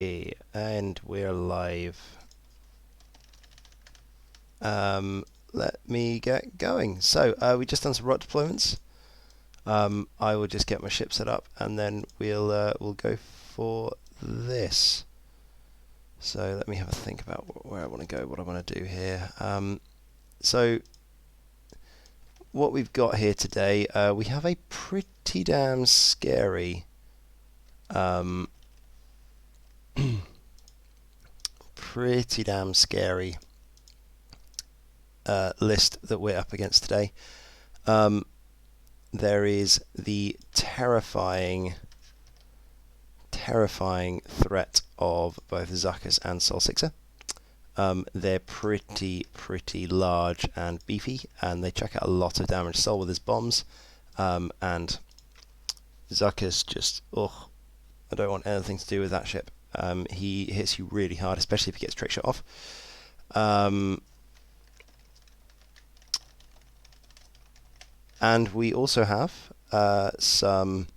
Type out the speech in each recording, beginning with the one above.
And we're live. Let me get going. So we just done some rock deployments. I will just get my ship set up, and then we'll go for this. So let me have a think about where I want to go, what I want to do here. So what we've got here today, we have a pretty damn scary pretty damn scary list that we're up against today. There is the terrifying threat of both Zuckuss and Sol Sixer. They're pretty large and beefy, and they chuck out a lot of damage Sol with his bombs. And Zuckuss just, I don't want anything to do with that ship. He hits you really hard, especially if he gets trick shot off. And we also have some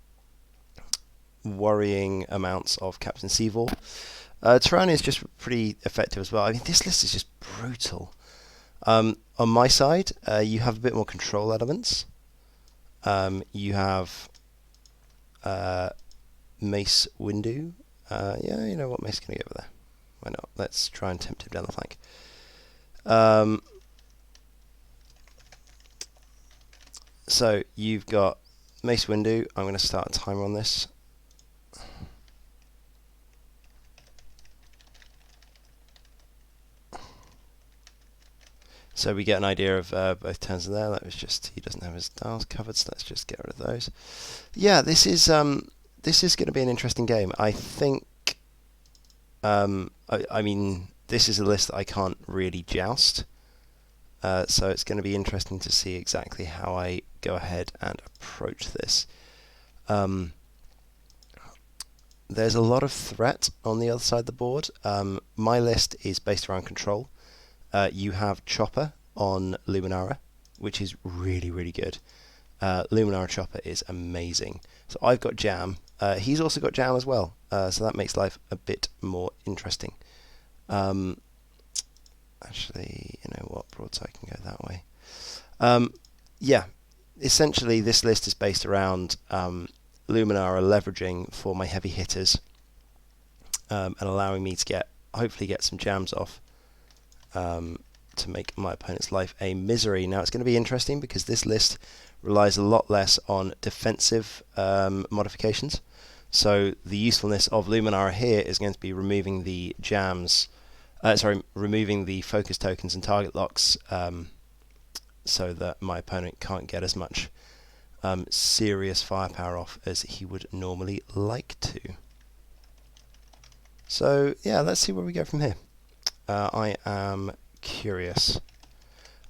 worrying amounts of Captain Seavall. Tyranny is just pretty effective as well. I mean, this list is just brutal. On my side, you have a bit more control elements. You have Mace Windu. Yeah, you know what, Mace can get over there. Why not? Let's try and tempt him down the flank. So you've got Mace Windu. I'm going to start a timer on this. So we get an idea of both turns there. That was just, he doesn't have his dials covered, so let's just get rid of those. Yeah, this is going to be an interesting game. I think. I mean, this is a list that I can't really joust. So it's going to be interesting to see exactly how I go ahead and approach this. There's a lot of threat on the other side of the board. My list is based around control. You have Chopper on Luminara, which is really good. Luminara Chopper is amazing. So I've got Jam. He's also got Jam as well, so that makes life a bit more interesting. Actually, you know what, broadside can go that way. Yeah, essentially this list is based around Luminara leveraging for my heavy hitters and allowing me to hopefully get some jams off to make my opponent's life a misery. Now it's going to be interesting because this list relies a lot less on defensive modifications. So the usefulness of Luminara here is going to be removing the jams. Removing the focus tokens and target locks so that my opponent can't get as much serious firepower off as he would normally like to. So yeah, let's see where we go from here. I am curious.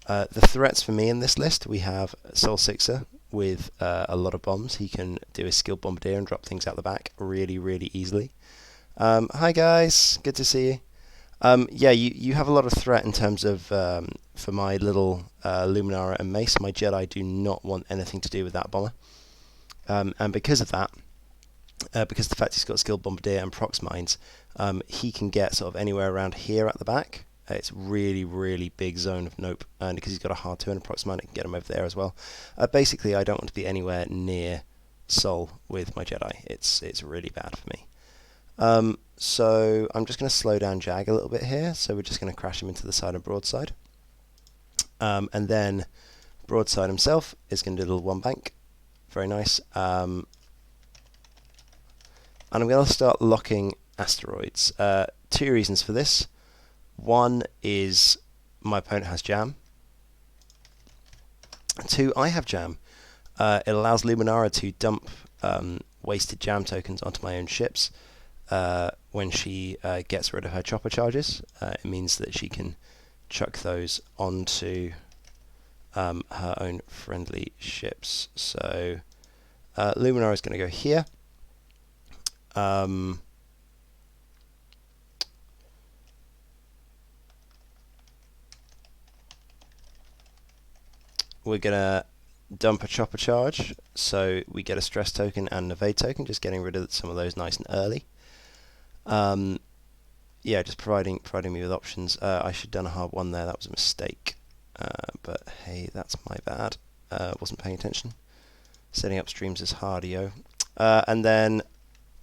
The threats for me in this list, we have Sol Sixer with a lot of bombs. He can do a skilled bombardier and drop things out the back really easily. Hi guys, good to see you. Yeah, you have a lot of threat in terms of, for my little Luminara and Mace, my Jedi do not want anything to do with that bomber. And because of that, because of the fact he's got skilled bombardier and prox mines, he can get sort of anywhere around here at the back. It's really big zone of nope, and because he's got a hard 2 and a prox mine, it can get him over there as well. Basically, I don't want to be anywhere near Sol with my Jedi. It's really bad for me. So I'm just going to slow down Jag a little bit here. So we're just going to crash him into the side of Broadside. And then Broadside himself is going to do a little one bank. Very nice. And I'm going to start locking asteroids. 2 reasons for this. One is my opponent has Jam. 2, I have Jam. It allows Luminara to dump wasted Jam tokens onto my own ships. When she gets rid of her chopper charges, it means that she can chuck those onto her own friendly ships. So Luminara is going to go here. We're going to dump a chopper charge, so we get a stress token and an evade token, just getting rid of some of those nice and early. yeah, just providing me with options. I should have done a hard one there. That was a mistake. But hey, that's my bad. Wasn't paying attention. Setting up streams is hardio. And then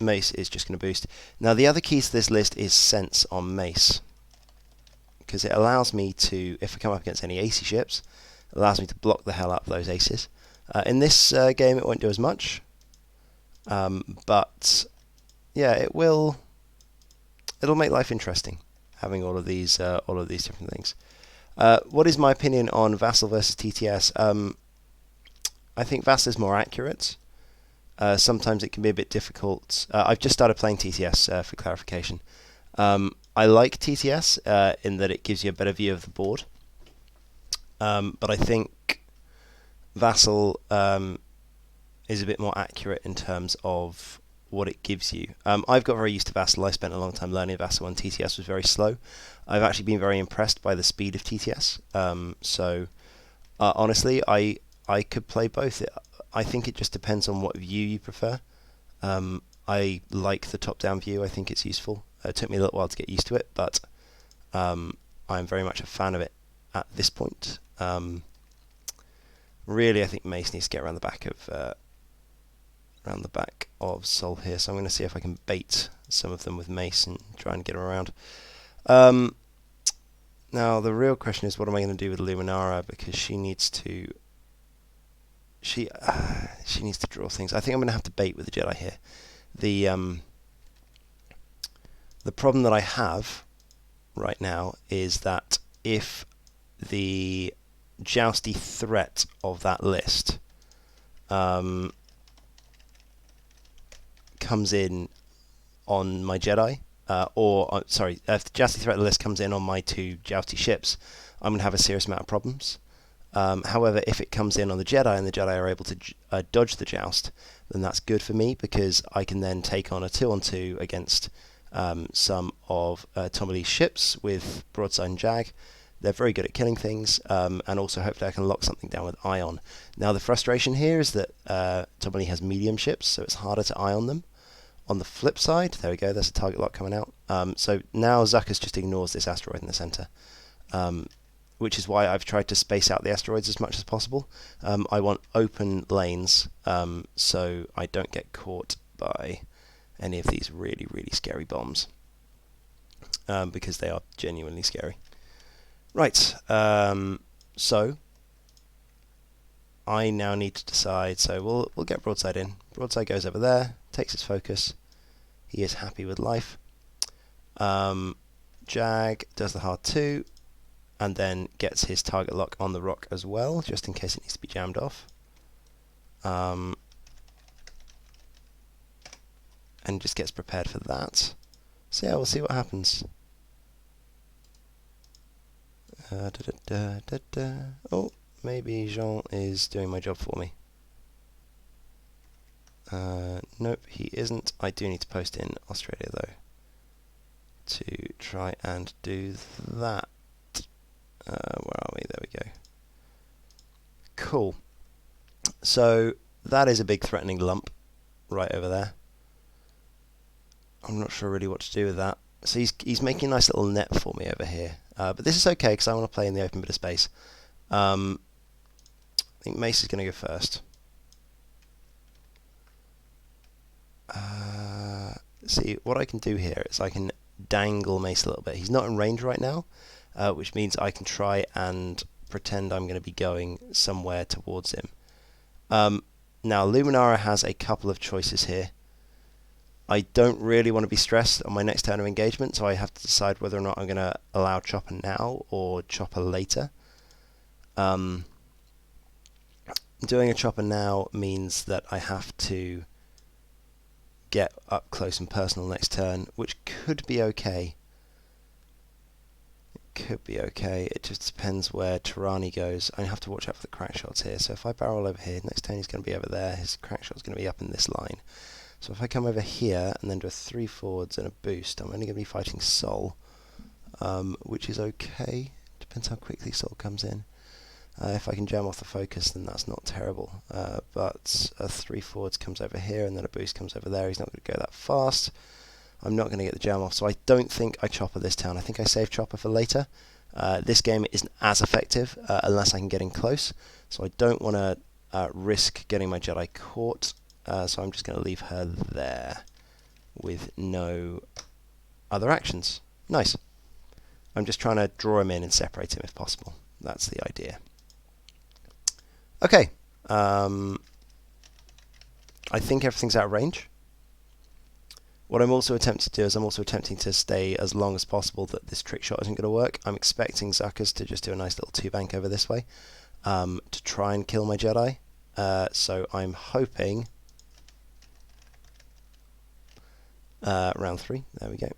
Mace is just going to boost. Now the other key to this list is Sense on Mace, because it allows me to, if I come up against any acey ships, it allows me to block the hell out of those aces. In this game, it won't do as much, but yeah, it'll make life interesting having all of these different things. What is my opinion on Vassal versus TTS? I think Vassal is more accurate. Sometimes it can be a bit difficult. I've just started playing TTS for clarification. I like TTS in that it gives you a better view of the board, but I think Vassal is a bit more accurate in terms of what it gives you. I've got very used to Vassal. I spent a long time learning Vassal, and TTS was very slow. I've actually been very impressed by the speed of TTS. Honestly, I could play both. I think it just depends on what view you prefer. I like the top-down view. I think it's useful. It took me a little while to get used to it, but I'm very much a fan of it at this point. Really, I think Mace needs to get around the back of Sol here. So I'm going to see if I can bait some of them with Mace and try and get him around. Now the real question is, what am I going to do with Luminara, because she needs to draw things. I think I'm going to have to bait with the Jedi here. The problem that I have right now is that if the jousty threat of that list comes in on my Jedi, if the jousty threat of the list comes in on my two jousty ships, I'm going to have a serious amount of problems. However, if it comes in on the Jedi and the Jedi are able to dodge the joust, then that's good for me, because I can then take on a 2-on-2 against some of Tomali's ships with broadside and jag. They're very good at killing things, and also hopefully I can lock something down with ion. Now the frustration here is that Tomali has medium ships, so it's harder to ion them. On the flip side, there we go, there's a target lock coming out. So now Zuckuss just ignores this asteroid in the center. Which is why I've tried to space out the asteroids as much as possible. I want open lanes, so I don't get caught by any of these really, really scary bombs, because they are genuinely scary. Right, so I now need to decide. So we'll get broadside in. Broadside goes over there, takes its focus. He is happy with life. Jag does the hard 2. And then gets his target lock on the rock as well, just in case it needs to be jammed off. And just gets prepared for that. So yeah, we'll see what happens. Oh, maybe Jean is doing my job for me. Nope, he isn't. I do need to post in Australia, though, to try and do that. Where are we? There we go. Cool. So that is a big threatening lump right over there. I'm not sure really what to do with that. So he's making a nice little net for me over here. But this is okay, because I want to play in the open bit of space. I think Mace is going to go first. See, what I can do here is I can dangle Mace a little bit. He's not in range right now. Which means I can try and pretend I'm going to be going somewhere towards him. Now, Luminara has a couple of choices here. I don't really want to be stressed on my next turn of engagement, so I have to decide whether or not I'm going to allow Chopper now or Chopper later. Doing a Chopper now means that I have to get up close and personal next turn, which could be okay. Could be okay. It just depends where Tirani goes. I have to watch out for the crack shots here. So if I barrel over here, next turn he's going to be over there. His crack shot's going to be up in this line. So if I come over here and then do a 3 forwards and a boost, I'm only going to be fighting Sol, which is okay. Depends how quickly Sol comes in. If I can jam off the focus, then that's not terrible. But a 3 forwards comes over here and then a boost comes over there. He's not going to go that fast. I'm not going to get the jam off, so I don't think I chopper this turn. I think I save chopper for later. This game isn't as effective unless I can get in close, so I don't want to risk getting my Jedi caught, so I'm just going to leave her there with no other actions. Nice. I'm just trying to draw him in and separate him if possible. That's the idea. Okay. I think everything's out of range. What I'm also attempting to do is I'm also attempting to stay as long as possible that this trick shot isn't going to work. I'm expecting Zuckuss to just do a nice little 2-bank over this way to try and kill my Jedi. So I'm hoping... round 3, there we go.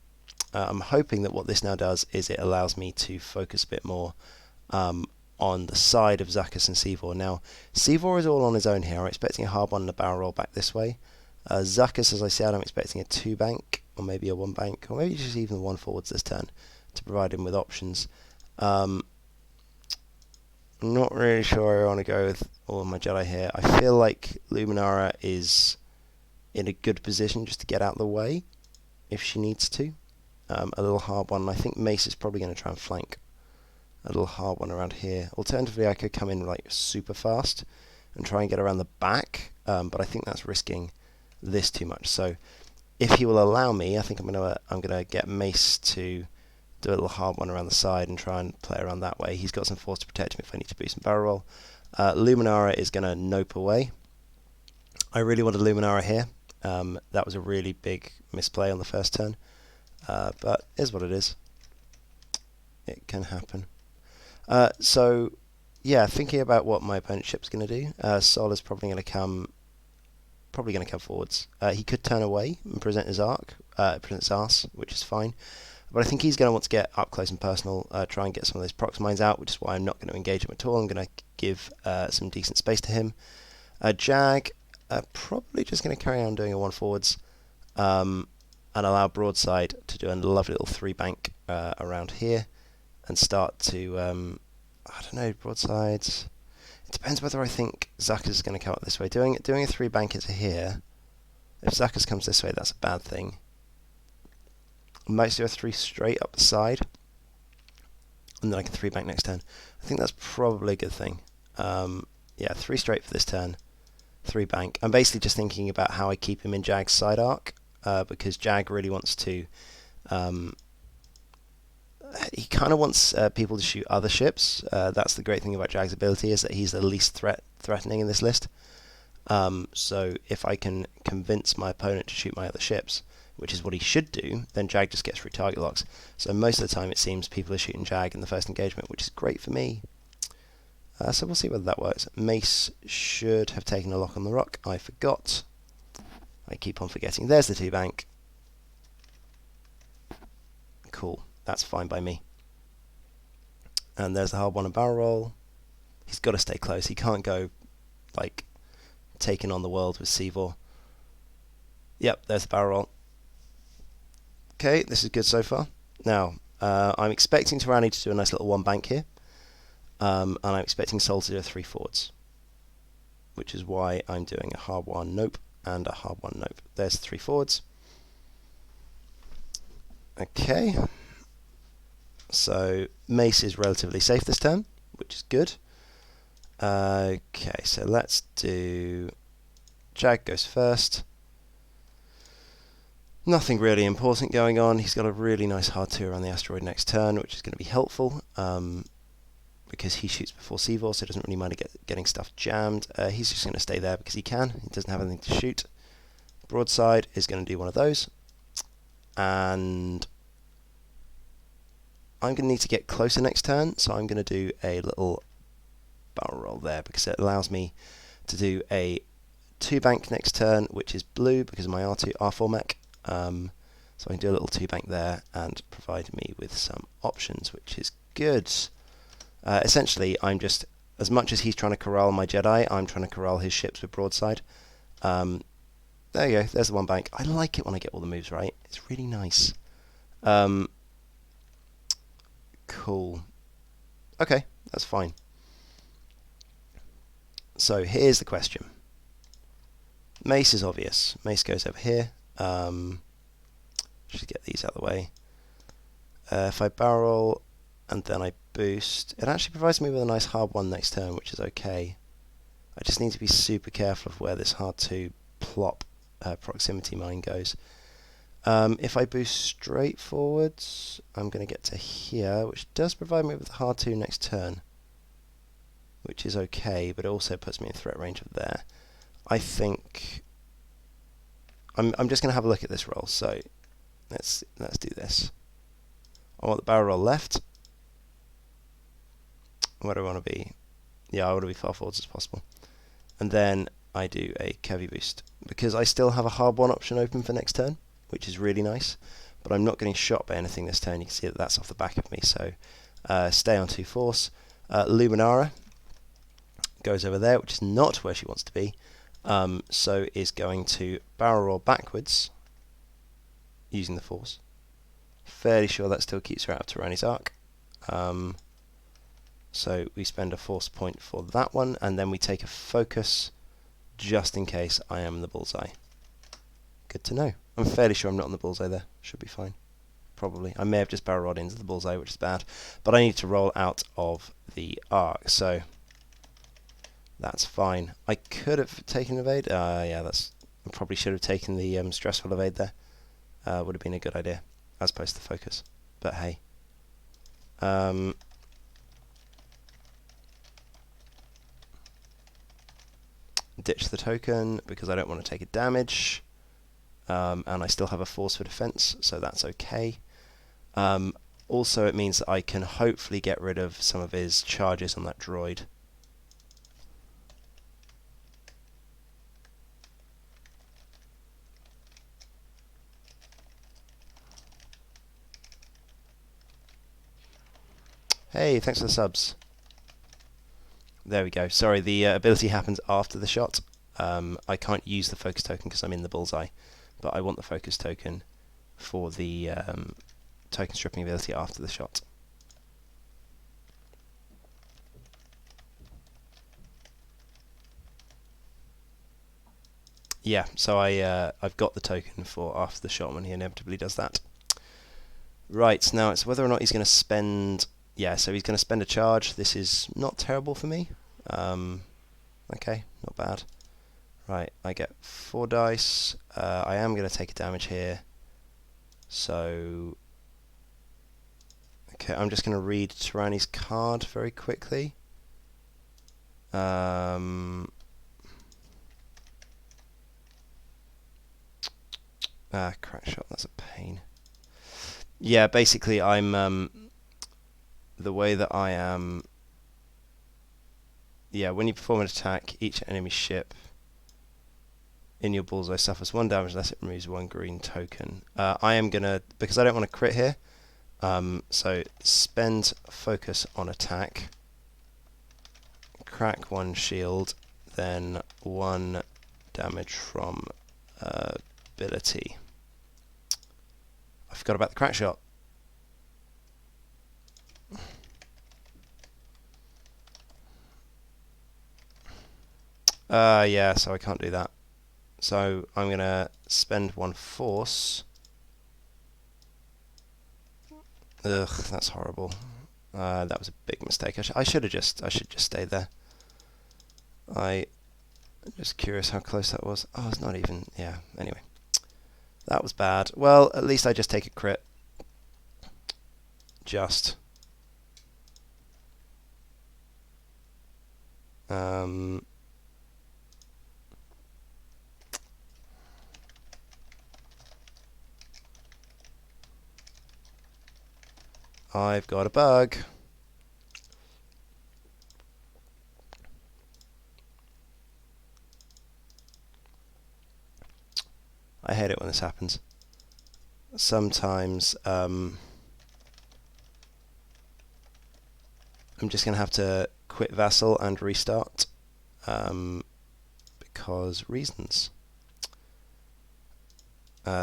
I'm hoping that what this now does is it allows me to focus a bit more on the side of Zuckuss and Seevor. Now, Seevor is all on his own here. I'm expecting a hard one and a barrel roll back this way. Zuckuss, as I said, I'm expecting a 2-bank, or maybe a 1-bank, or maybe just even 1 forwards this turn to provide him with options. I'm not really sure I want to go with all of my Jedi here. I feel like Luminara is in a good position just to get out of the way if she needs to. A little hard one. I think Mace is probably going to try and flank a little hard one around here. Alternatively, I could come in like super fast and try and get around the back, but I think that's risking this too much. So if he will allow me, I think I'm gonna get Mace to do a little hard one around the side and try and play around that way. He's got some force to protect him if I need to boost some barrel roll. Luminara is going to nope away. I really wanted Luminara here. That was a really big misplay on the first turn, but is what it is. It can happen. So yeah, thinking about what my opponent's ship's going to do, Sol is probably going to come forwards. He could turn away and present his arse, which is fine. But I think he's going to want to get up close and personal, try and get some of those prox mines out, which is why I'm not going to engage him at all. I'm going to give some decent space to him. Jag, probably just going to carry on doing a 1 forwards and allow Broadside to do a lovely little 3-bank around here and start to, I don't know, Broadsides. It depends whether I think Zuckuss is going to come up this way. Doing a 3-bank into here, if Zuckuss comes this way, that's a bad thing. I might do a 3 straight up the side, and then I can 3-bank next turn. I think that's probably a good thing. Yeah, 3 straight for this turn, 3-bank. I'm basically just thinking about how I keep him in Jag's side arc, because Jag really wants to... he kind of wants people to shoot other ships. That's the great thing about Jag's ability, is that he's the least threatening in this list. So if I can convince my opponent to shoot my other ships, which is what he should do, then Jag just gets free target locks. So most of the time it seems people are shooting Jag in the first engagement, which is great for me. So we'll see whether that works. Mace should have taken a lock on the rock. I forgot. I keep on forgetting. There's the 2-bank. Cool. That's fine by me. And there's the hard one and barrel roll. He's got to stay close. He can't go, like, taking on the world with Seevor. Yep, there's the barrel roll. Okay, this is good so far. Now, I'm expecting Tyranny to do a nice little 1-bank here. And I'm expecting Sol to do a 3 forwards. Which is why I'm doing a hard 1 nope and a hard 1 nope. There's 3 forwards. Okay. So Mace is relatively safe this turn, which is good. Okay, so let's do... Jag goes first. Nothing really important going on. He's got a really nice hard 2 around the asteroid next turn, which is going to be helpful, because he shoots before Seevor, so he doesn't really mind getting stuff jammed. He's just going to stay there because he can. He doesn't have anything to shoot. Broadside is going to do one of those. And I'm going to need to get closer next turn, so I'm going to do a little barrel roll there, because it allows me to do a 2-bank next turn, which is blue because of my R4 mech. So I can do a little 2-bank there and provide me with some options, which is good. Essentially, I'm just, as much as he's trying to corral my Jedi, I'm trying to corral his ships with Broadside. There you go, there's the 1-bank. I like it when I get all the moves right. It's really nice. Cool. Okay, that's fine. So here's the question. Mace is obvious. Mace goes over here. Just get these out of the way. If I barrel roll and then I boost, it actually provides me with a nice hard one next turn, which is okay. I just need to be super careful of where this hard to plop proximity mine goes. If I boost straight forwards, I'm going to get to here, which does provide me with a hard 2 next turn, which is okay, but it also puts me in threat range of there. I think I'm just going to have a look at this roll. So let's do this. I want the barrel roll left. Where do I want to be? Yeah, I want to be far forwards as possible. And then I do a curvy boost because I still have a hard 1 option open for next turn, which is really nice. But I'm not getting shot by anything this turn. You can see that that's off the back of me. So stay on 2 force. Luminara goes over there, which is not where she wants to be. So is going to barrel roll backwards using the force. Fairly sure that still keeps her out of Tyranni's Arc. So we spend a force point for that one, and then we take a focus just in case I am the bullseye. Good to know. I'm fairly sure I'm not on the bullseye there. Should be fine. Probably. I may have just barrel rolled into the bullseye, which is bad. But I need to roll out of the arc, so that's fine. I could have taken evade. Yeah, I probably should have taken the stressful evade there. Would have been a good idea, as opposed to focus. But hey. Ditch the token because I don't want to take a damage. And I still have a force for defense, so that's okay. Also, it means that I can hopefully get rid of some of his charges on that droid. Hey, thanks for the subs. There we go. Sorry, the ability happens after the shot. I can't use the focus token because I'm in the bullseye, but I want the focus token for the token stripping ability after the shot. Yeah, so I've got the token for after the shot when he inevitably does that. Right, now it's whether or not he's going to spend... Yeah, so he's going to spend a charge. This is not terrible for me. Okay, not bad. Right, I get 4 dice. I am going to take a damage here. So... Okay, I'm just going to read Tyranni's card very quickly. Crack shot, that's a pain. Yeah, basically I'm... the way that I am... Yeah, when you perform an attack, each enemy ship in your bullseye suffers 1 damage unless it removes 1 green token. I am going to... Because I don't want to crit here, so spend focus on attack, crack 1 shield, then 1 damage from ability. I forgot about the crack shot. Yeah, so I can't do that. So I'm going to spend 1 force. Ugh, that's horrible. That was a big mistake. I should just stay there. I'm just curious how close that was. Oh, it's not even... Yeah, anyway. That was bad. Well, at least I just take a crit. Just. I've got a bug. I hate it when this happens. Sometimes I'm just going to have to quit Vassal and restart because reasons.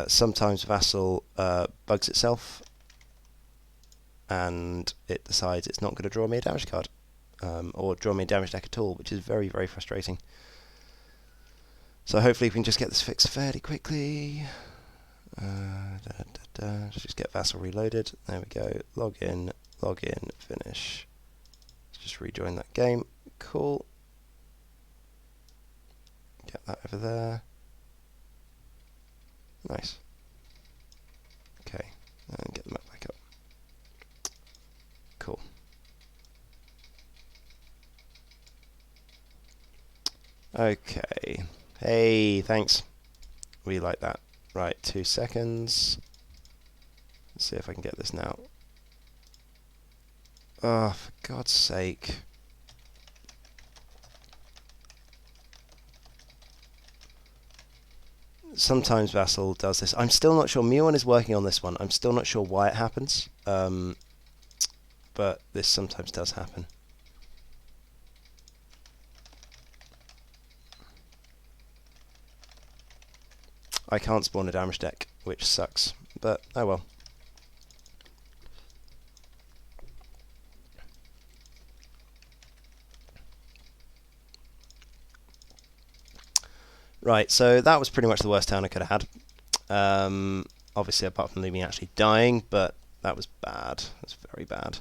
Sometimes Vassal bugs itself and it decides it's not going to draw me a damage card or draw me a damage deck at all, which is very, very frustrating. So hopefully we can just get this fixed fairly quickly. Let's just get vassal reloaded. There we go. Log in, finish. Let's just rejoin that game. Cool. Get that over there. Nice. Okay, and get the map back up. Cool. Okay. Hey, thanks. We like that. Right, 2 seconds. Let's see if I can get this now. Oh, for God's sake. Sometimes Vassal does this. I'm still not sure. Muon is working on this one. I'm still not sure why it happens. But this sometimes does happen. I can't spawn a damage deck, which sucks. But, oh well. Right, so that was pretty much the worst turn I could have had. Obviously, apart from Lumi actually dying, but that was bad. That's very bad.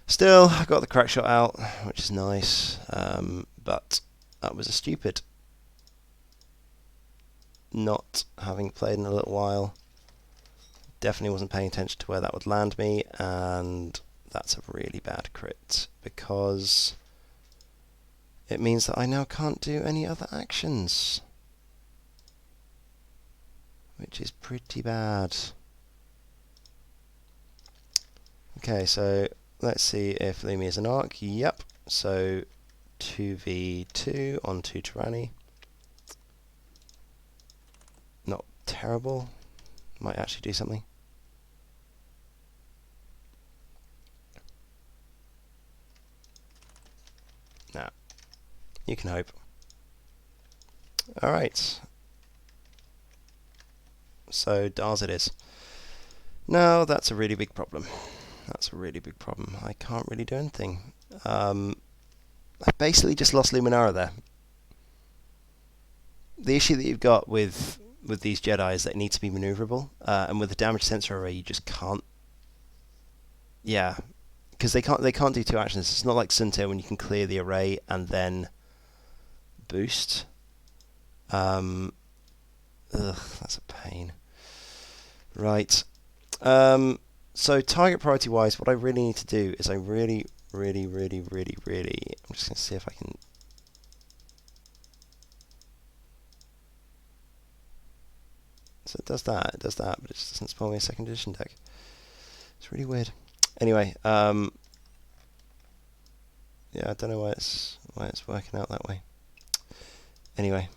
Still, I got the crack shot out, which is nice. But that was a stupid. Not having played in a little while. Definitely wasn't paying attention to where that would land me, and that's a really bad crit, because it means that I now can't do any other actions, which is pretty bad. Okay, so let's see if Lumi is an arc. Yep, so 2v2 on 2 Tyranny. Not terrible. Might actually do something. Nah, you can hope. Alright. So, Dars it is. No, that's a really big problem. That's a really big problem. I can't really do anything. I basically just lost Luminara there. The issue that you've got with these Jedi is that it needs to be maneuverable, and with the damage sensor array, you just can't. Yeah, because they can't do 2 actions. It's not like Sunto when you can clear the array and then boost. Ugh, that's a pain. Right. So target priority wise, what I really need to do is I'm just going to see if I can. So it does that, but it just doesn't spawn me a 2nd edition deck. It's really weird. Anyway, yeah, I don't know why it's working out that way. Anyway,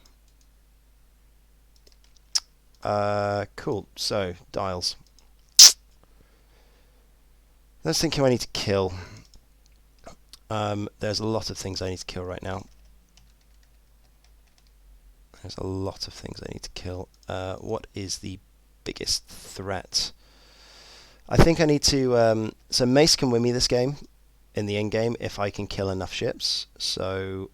cool. So dials. Let's think who I need to kill. There's a lot of things I need to kill right now. There's a lot of things I need to kill. What is the biggest threat? I think I need to. So Mace can win me this game in the end game if I can kill enough ships. So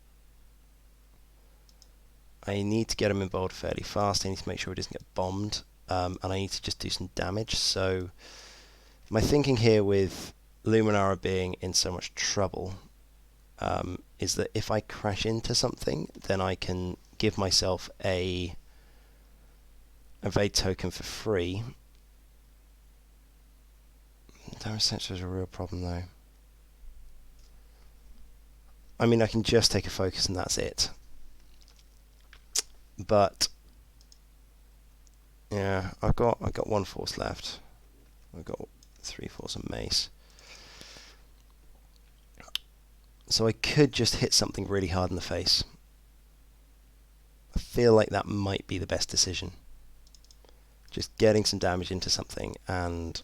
I need to get him involved fairly fast. I need to make sure he doesn't get bombed, and I need to just do some damage. So my thinking here with Luminara being in so much trouble is that if I crash into something, then I can give myself a evade token for free. Damage sensor is a real problem though. I mean, I can just take a focus and that's it. But yeah, I've got 1 force left. I've got 3 force and mace. So I could just hit something really hard in the face. I feel like that might be the best decision. Just getting some damage into something and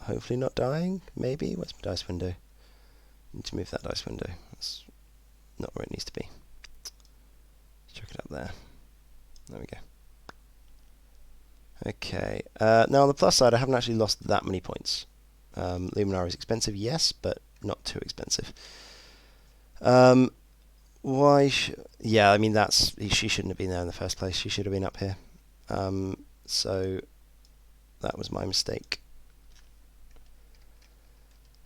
hopefully not dying, maybe? Where's my dice window? Need to move that dice window. That's not where it needs to be. Let's chuck it up there. There we go. Okay. Now on the plus side, I haven't actually lost that many points. Luminara is expensive, yes, but not too expensive. Why? Yeah, I mean she shouldn't have been there in the first place. She should have been up here. so that was my mistake.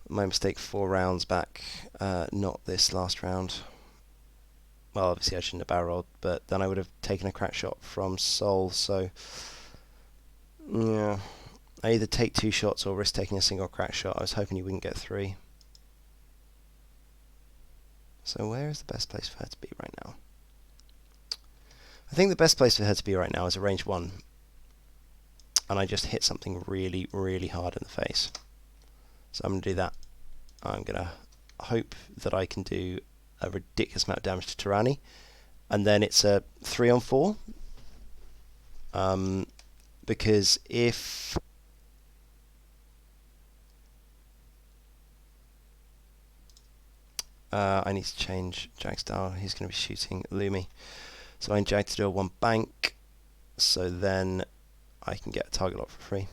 My mistake 4 rounds back, not this last round. Well, obviously I shouldn't have barrel rolled, but then I would have taken a crack shot from Sol, so yeah. I either take 2 shots or risk taking a single crack shot. I was hoping you wouldn't get 3. So where is the best place for her to be right now? I think the best place for her to be right now is a range 1. And I just hit something really, really hard in the face. So I'm going to do that. I'm going to hope that I can do a ridiculous amount of damage to Tyranny. And then it's a 3-on-4. Because if... I need to change Jag style. He's going to be shooting Lumi. So I need Jag to do a 1 bank. So then I can get a target lock for free.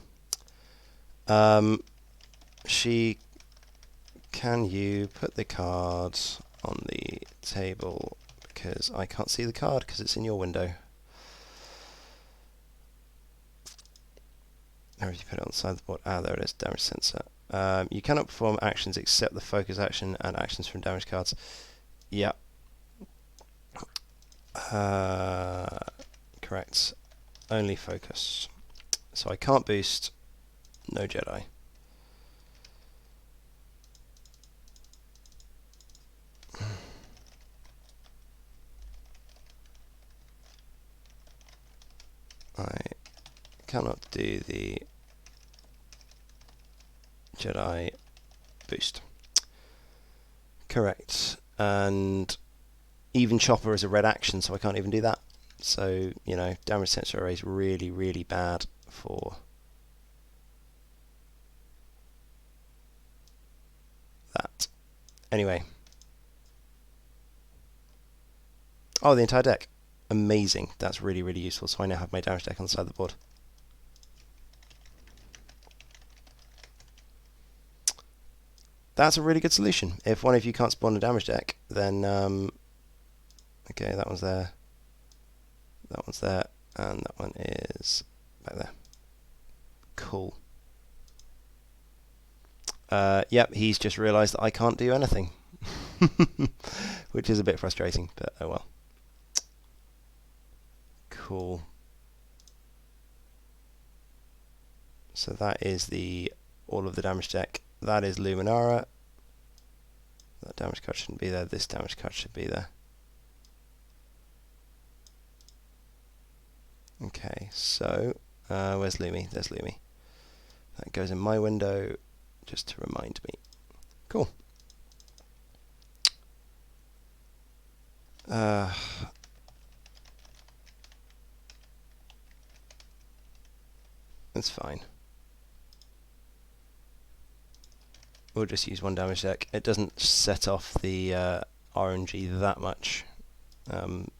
Can you put the card on the table? Because I can't see the card because it's in your window. Or if you put it on the side of the board. Ah, there it is. Damage sensor. You cannot perform actions except the focus action and actions from damage cards. Yeah. Correct. Only focus. So I can't boost. No Jedi. I cannot do the Jedi boost. Correct. And even Chopper is a red action, so I can't even do that. So, you know, damage sensor array is really, really bad for that. Anyway. Oh, the entire deck. Amazing. That's really, really useful. So I now have my damage deck on the side of the board. That's a really good solution. If one of you can't spawn a damage deck, then okay, that one's there, that one's there, and that one is back there. Cool. Yep, he's just realised that I can't do anything, which is a bit frustrating, but oh well. Cool. So that is the all of the damage deck. That is Luminara. That damage card shouldn't be there. This damage card should be there. Okay, so where's Lumi? There's Lumi. That goes in my window just to remind me. Cool. It's fine. We'll just use 1 damage deck. It doesn't set off the RNG that much.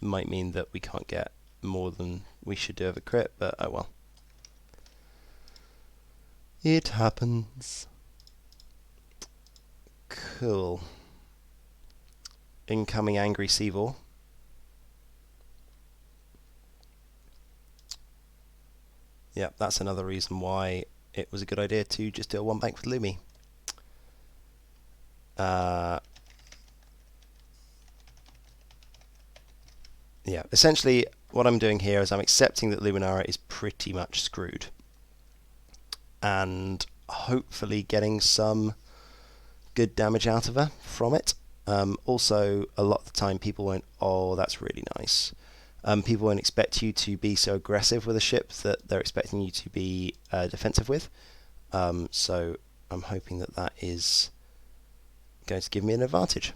Might mean that we can't get more than we should do of a crit, but oh well. It happens. Cool. Incoming Angry Seavor. Yep, that's another reason why it was a good idea to just do a 1 bank with Lumi. Yeah, essentially what I'm doing here is I'm accepting that Luminara is pretty much screwed. And hopefully getting some good damage out of her from it. Also, a lot of the time people won't, oh, that's really nice. People won't expect you to be so aggressive with a ship that they're expecting you to be defensive with. So I'm hoping that that is going to give me an advantage.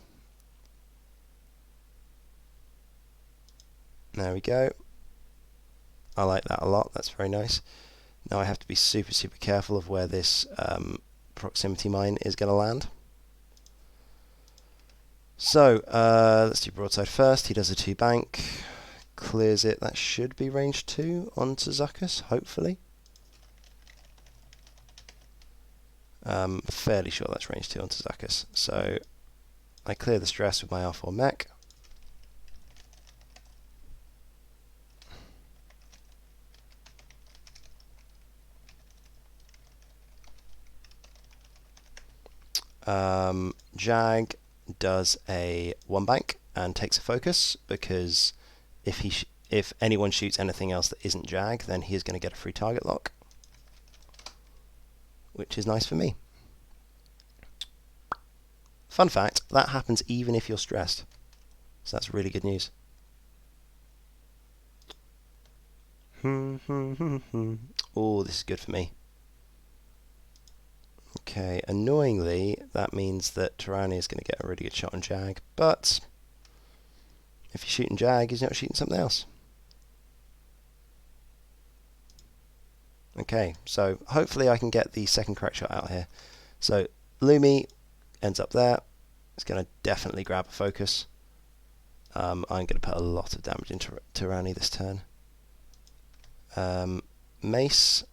There we go. I like that a lot. That's very nice. Now I have to be super, super careful of where this proximity mine is going to land. So, let's do broadside first. He does a 2 bank. Clears it. That should be range 2 onto Zuckus, hopefully. Fairly sure that's range 2 onto Zuckus. So, I clear the stress with my R4 mech. Jag does a one bank and takes a focus, because if anyone shoots anything else that isn't Jag, then he is going to get a free target lock, which is nice for me. Fun fact, that happens even if you're stressed, so that's really good news. Oh, this is good for me. Okay, annoyingly, that means that Tyranny is going to get a really good shot on Jag, but if you're shooting Jag, he's not shooting something else. Okay, so hopefully I can get the second correct shot out here. So Lumi ends up there. It's going to definitely grab a focus. I'm going to put a lot of damage into Tyranny this turn. Mace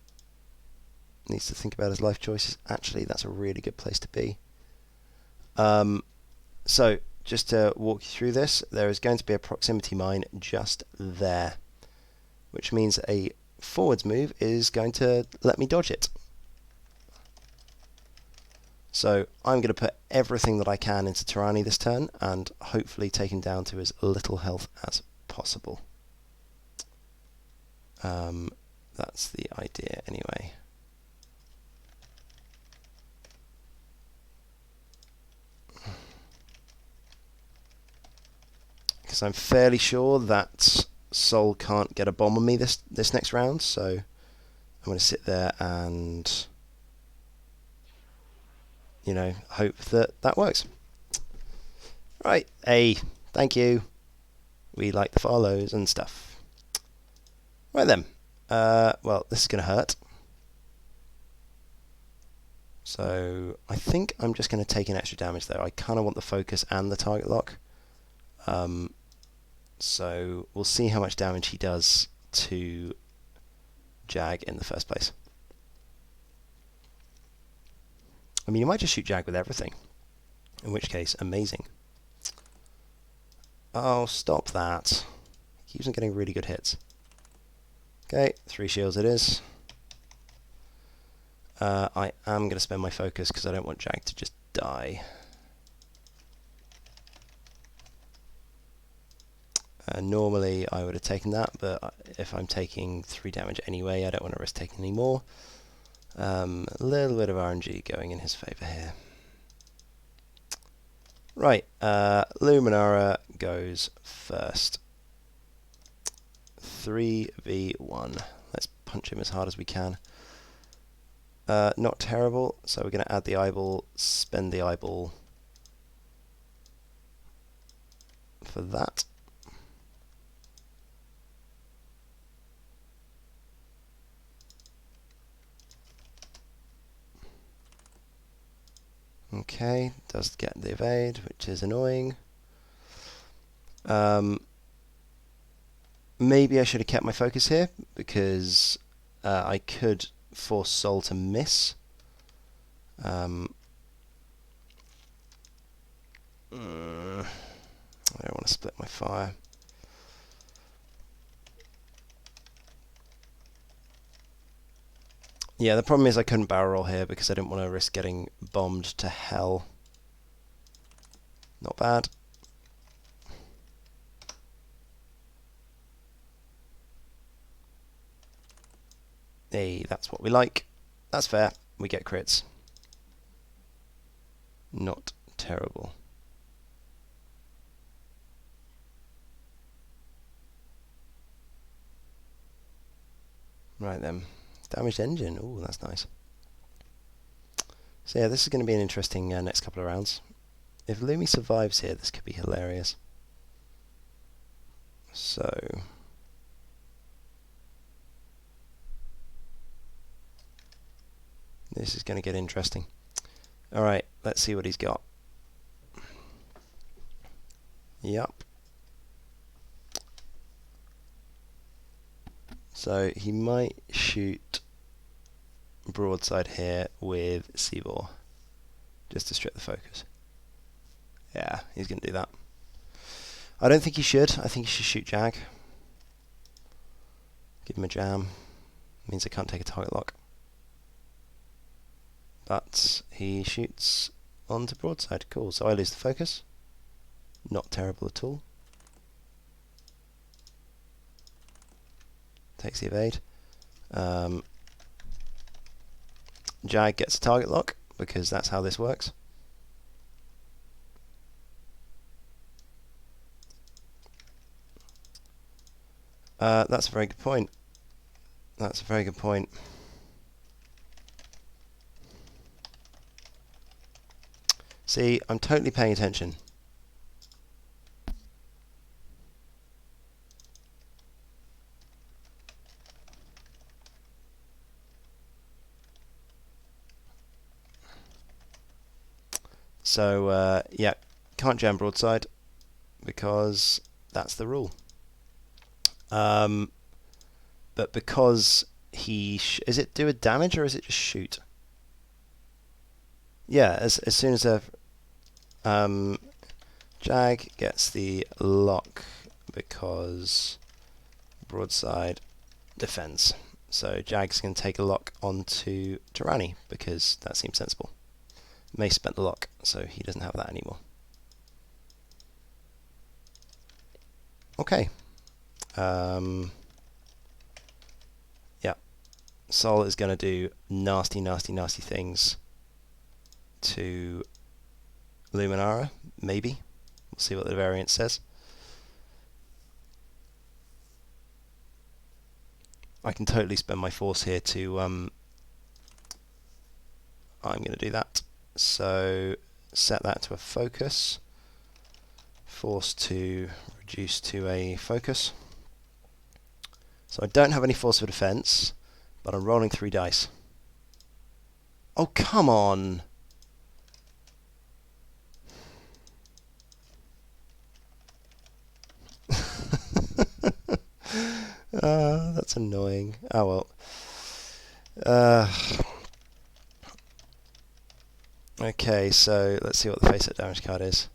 needs to think about his life choices. Actually, that's a really good place to be. So, just to walk you through this, there is going to be a proximity mine just there, which means a forwards move is going to let me dodge it. So, I'm going to put everything that I can into Tyranny this turn, and hopefully take him down to as little health as possible. That's the idea anyway. Because I'm fairly sure that Sol can't get a bomb on me this next round, so I'm going to sit there and, you know, hope that that works. Right, hey, thank you. We like the follows and stuff. Right then, well, this is going to hurt. So I think I'm just going to take an extra damage though. I kind of want the focus and the target lock. So we'll see how much damage he does to Jag in the first place. I mean, you might just shoot Jag with everything, in which case, amazing. Oh, stop that. He keeps on getting really good hits. Okay, 3 shields it is. I am going to spend my focus because I don't want Jag to just die. Normally I would have taken that, but if I'm taking 3 damage anyway, I don't want to risk taking any more. A little bit of RNG going in his favour here. Right, Luminara goes first. 3v1. Let's punch him as hard as we can. Not terrible, so we're going to add the eyeball, spend the eyeball for that. Okay, does get the evade, which is annoying. Maybe I should have kept my focus here, because I could force Sol to miss. I don't want to split my fire. Yeah, the problem is I couldn't barrel roll here because I didn't want to risk getting bombed to hell. Not bad. Hey, that's what we like. That's fair. We get crits. Not terrible. Right then. Damaged engine. Ooh, that's nice. So yeah, this is going to be an interesting next couple of rounds. If Lumi survives here, this could be hilarious. So this is going to get interesting. Alright, let's see what he's got. Yup. So he might shoot broadside here with Seavor, just to strip the focus. Yeah, he's going to do that. I don't think he should. I think he should shoot Jag. Give him a jam. Means I can't take a target lock. But he shoots onto broadside. Cool. So I lose the focus. Not terrible at all. Takes the evade. Jag gets a target lock because that's how this works. That's a very good point. That's a very good point. See, I'm totally paying attention. So, yeah, can't jam broadside because that's the rule. But because he... is it do a damage or is it just shoot? Yeah, as soon as a... Jag gets the lock because broadside defends. So Jag's going to take a lock onto Tyranny because that seems sensible. Mace spent the lock, so he doesn't have that anymore. Okay. Yeah. Sol is going to do nasty, nasty, nasty things to Luminara, maybe. We'll see what the variant says. I can totally spend my force here to... I'm going to do that. So set that to a focus. Force to reduce to a focus. So I don't have any force for defense, but I'm rolling 3 dice. Oh, come on! That's annoying. Oh well. Okay, so let's see what the face-up damage card is.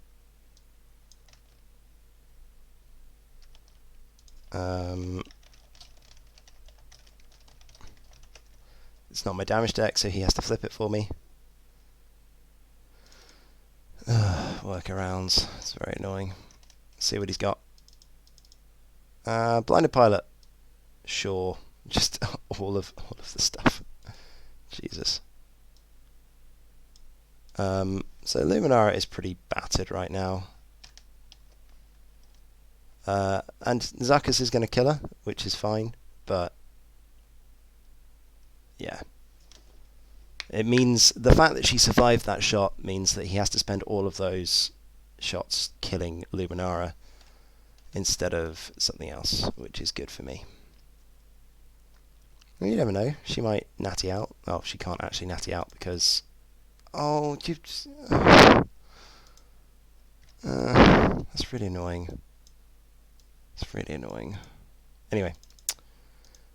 It's not my damage deck, so he has to flip it for me. Workarounds. It's very annoying. Let's see what he's got. Blinded Pilot. Sure. Just all of the stuff. Jesus. So Luminara is pretty battered right now. And Zuckus is going to kill her, which is fine, but yeah. It means the fact that she survived that shot means that he has to spend all of those shots killing Luminara instead of something else, which is good for me. Well, you never know. She might natty out. Oh, she can't actually natty out because... Oh, you... that's really annoying. It's really annoying. Anyway.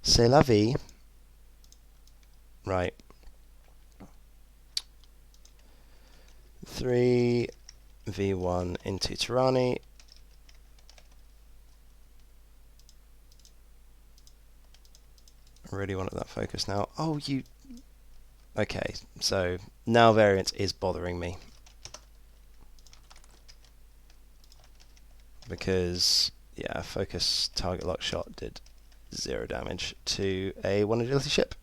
C'est la vie. Right. 3v1 into Tyranny. I really wanted that focus now. Oh, you... Okay, so now variance is bothering me. Because, yeah, focus target lock shot did 0 damage to a 1 agility ship.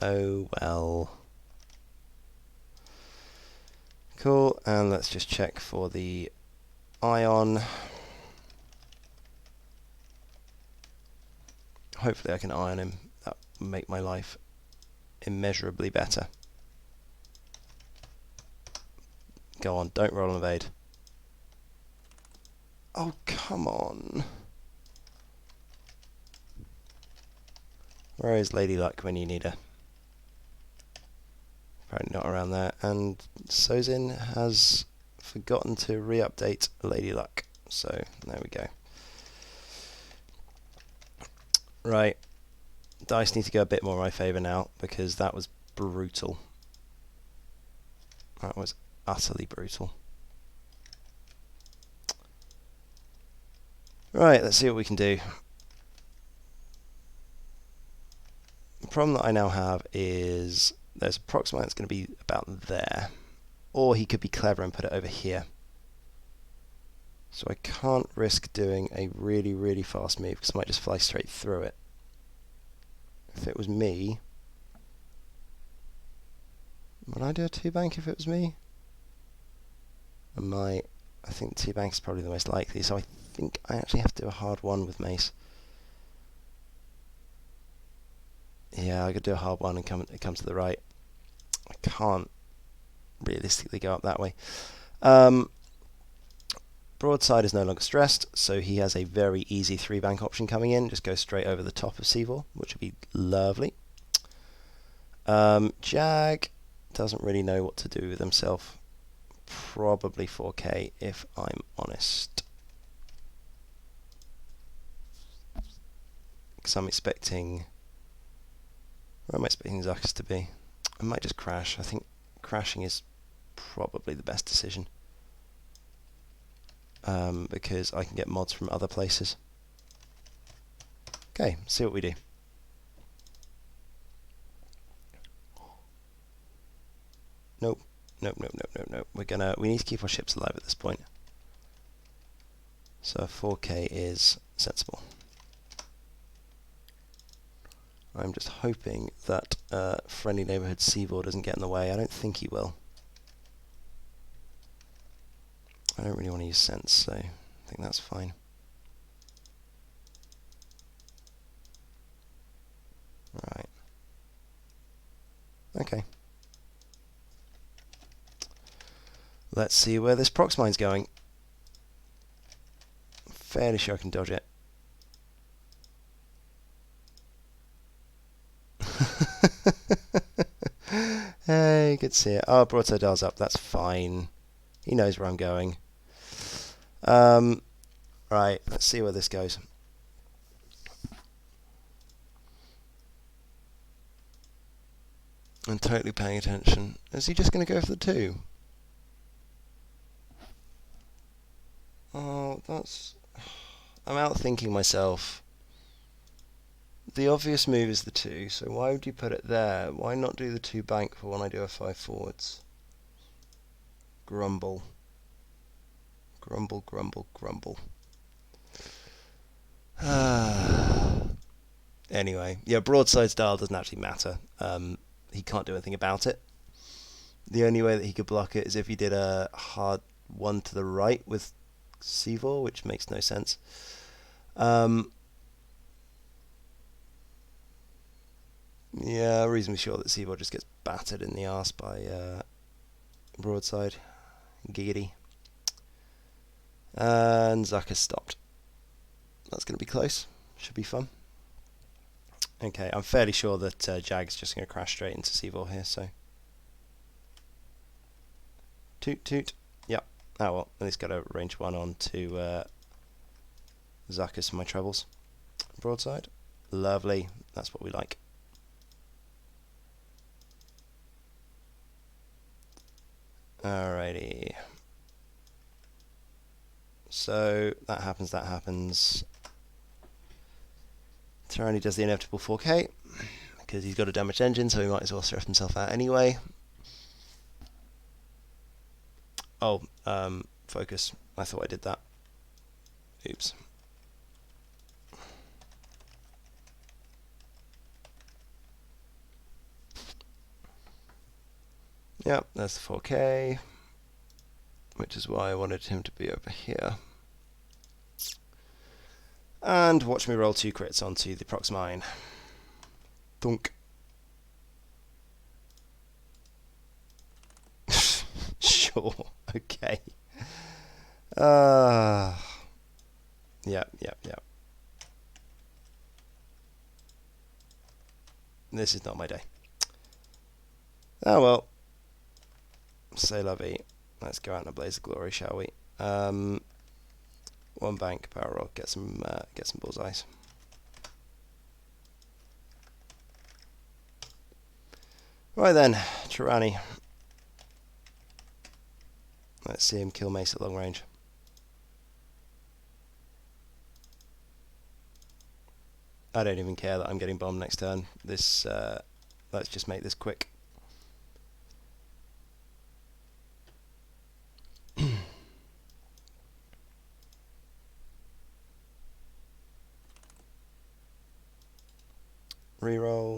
Oh well. Cool, and let's just check for the ion. Hopefully I can ion him. That will make my life immeasurably better. Go on, don't roll an evade. Oh, come on. Where is Lady Luck when you need her? Apparently not around there. And Sozin has forgotten to re-update Lady Luck. So, there we go. Right. Dice need to go a bit more in my favour now, because that was brutal. That was utterly brutal. Right, let's see what we can do. The problem that I now have is there's a proximine that's going to be about there. Or he could be clever and put it over here. So I can't risk doing a really, really fast move because I might just fly straight through it. If it was me... Would I do a 2-bank if it was me? I think 2-bank is probably the most likely, so I think I actually have to do a hard 1 with mace. Yeah, I could do a hard 1 and come to the right. I can't realistically go up that way. Broadside is no longer stressed, so he has a very easy 3-bank option coming in. Just go straight over the top of Seavor, which would be lovely. Jag doesn't really know what to do with himself. Probably 4K if I'm honest. Because I'm expecting... Where am I expecting Zuckus to be? I might just crash. I think crashing is probably the best decision. Because I can get mods from other places. Okay, see what we do. Nope. Nope, nope, nope, nope, nope. We need to keep our ships alive at this point. So 4K is sensible. I'm just hoping that friendly neighbourhood Seavor doesn't get in the way. I don't think he will. I don't really want to use sense, so I think that's fine. Right. Okay. Let's see where this proxmine's going. Fairly sure I can dodge it. Hey, good to see it. Oh, broadside dial's up. That's fine. He knows where I'm going. Right, let's see where this goes. I'm totally paying attention. Is he just going to go for the 2? Oh, that's... I'm outthinking myself. The obvious move is the 2, so why would you put it there? Why not do the 2-bank for when I do a 5 forwards? Grumble. Grumble, grumble, grumble. Anyway, yeah, broadside style doesn't actually matter. He can't do anything about it. The only way that he could block it is if he did a hard 1 to the right with Seavor, which makes no sense. Yeah, reasonably sure that Seavor just gets battered in the arse by broadside. Giggity. And Zuckus stopped. That's going to be close. Should be fun. Okay, I'm fairly sure that Jag's just going to crash straight into Seavor here, so... Toot, toot. Yep. Oh well, at least got a range 1 on to Zuckus for my troubles. Broadside. Lovely. That's what we like. Alrighty. So, that happens. Tyranny does the inevitable 4K, because he's got a damaged engine, so he might as well stress himself out anyway. Oh, focus. I thought I did that. Oops. Yep, that's the 4K, which is why I wanted him to be over here. And watch me roll 2 crits onto the proxmine. Thunk. Sure, okay. Yep. This is not my day. Oh well. C'est la vie. Let's go out in a blaze of glory, shall we? 1 bank, power roll, get some bullseyes. Right then, Tyranny. Let's see him kill Mace at long range. I don't even care that I'm getting bombed next turn. This, let's just make this quick.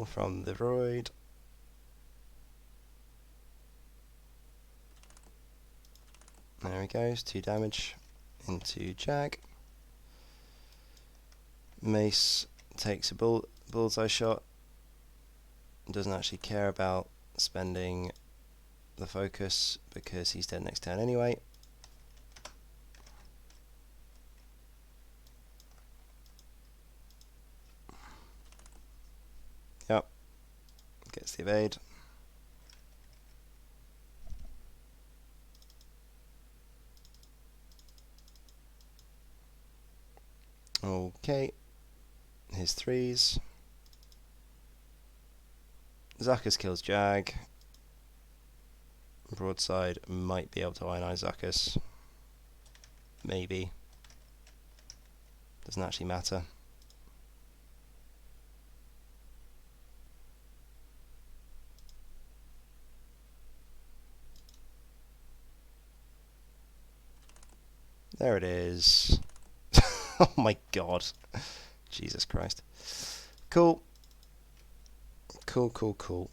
More from the droid. There he goes, 2 damage into Jag. Mace takes a bullseye shot. Doesn't actually care about spending the focus because he's dead next turn anyway. Yep. Gets the evade. Okay. His 3s. Zuckuss kills Jag. Broadside might be able to ionize Zuckuss. Maybe. Doesn't actually matter. There it is. Oh my god. Jesus Christ. Cool. Cool.